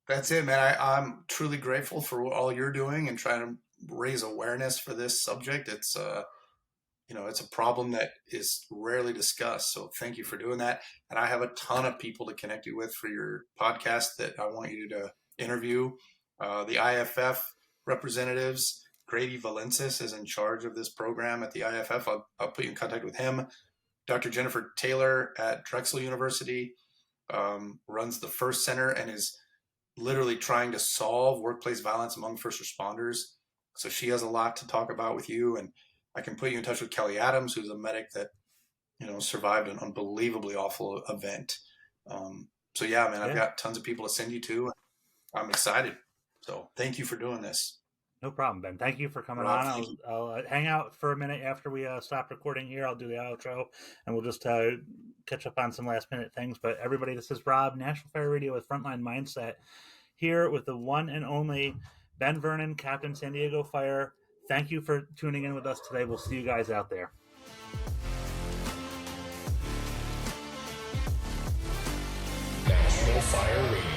That's it, man. I'm truly grateful for all you're doing and trying to raise awareness for this subject. It's it's a problem that is rarely discussed. So thank you for doing that. And I have a ton of people to connect you with for your podcast that I want you to interview. The IFF representatives, Grady Valensis is in charge of this program at the IFF. I'll put you in contact with him. Dr. Jennifer Taylor at Drexel University runs the FIRST Center and is literally trying to solve workplace violence among first responders. So she has a lot to talk about with you. And I can put you in touch with Kelly Adams, who's a medic that, survived an unbelievably awful event. So yeah, man, I've got tons of people to send you to. I'm excited. So thank you for doing this. No problem, Ben. Thank you for coming on. I'll hang out for a minute after we stop recording here. I'll do the outro, and we'll just catch up on some last-minute things. But everybody, this is Rob, National Fire Radio with Frontline Mindset, here with the one and only Ben Vernon, Captain San Diego Fire. Thank you for tuning in with us today. We'll see you guys out there. National Fire Radio.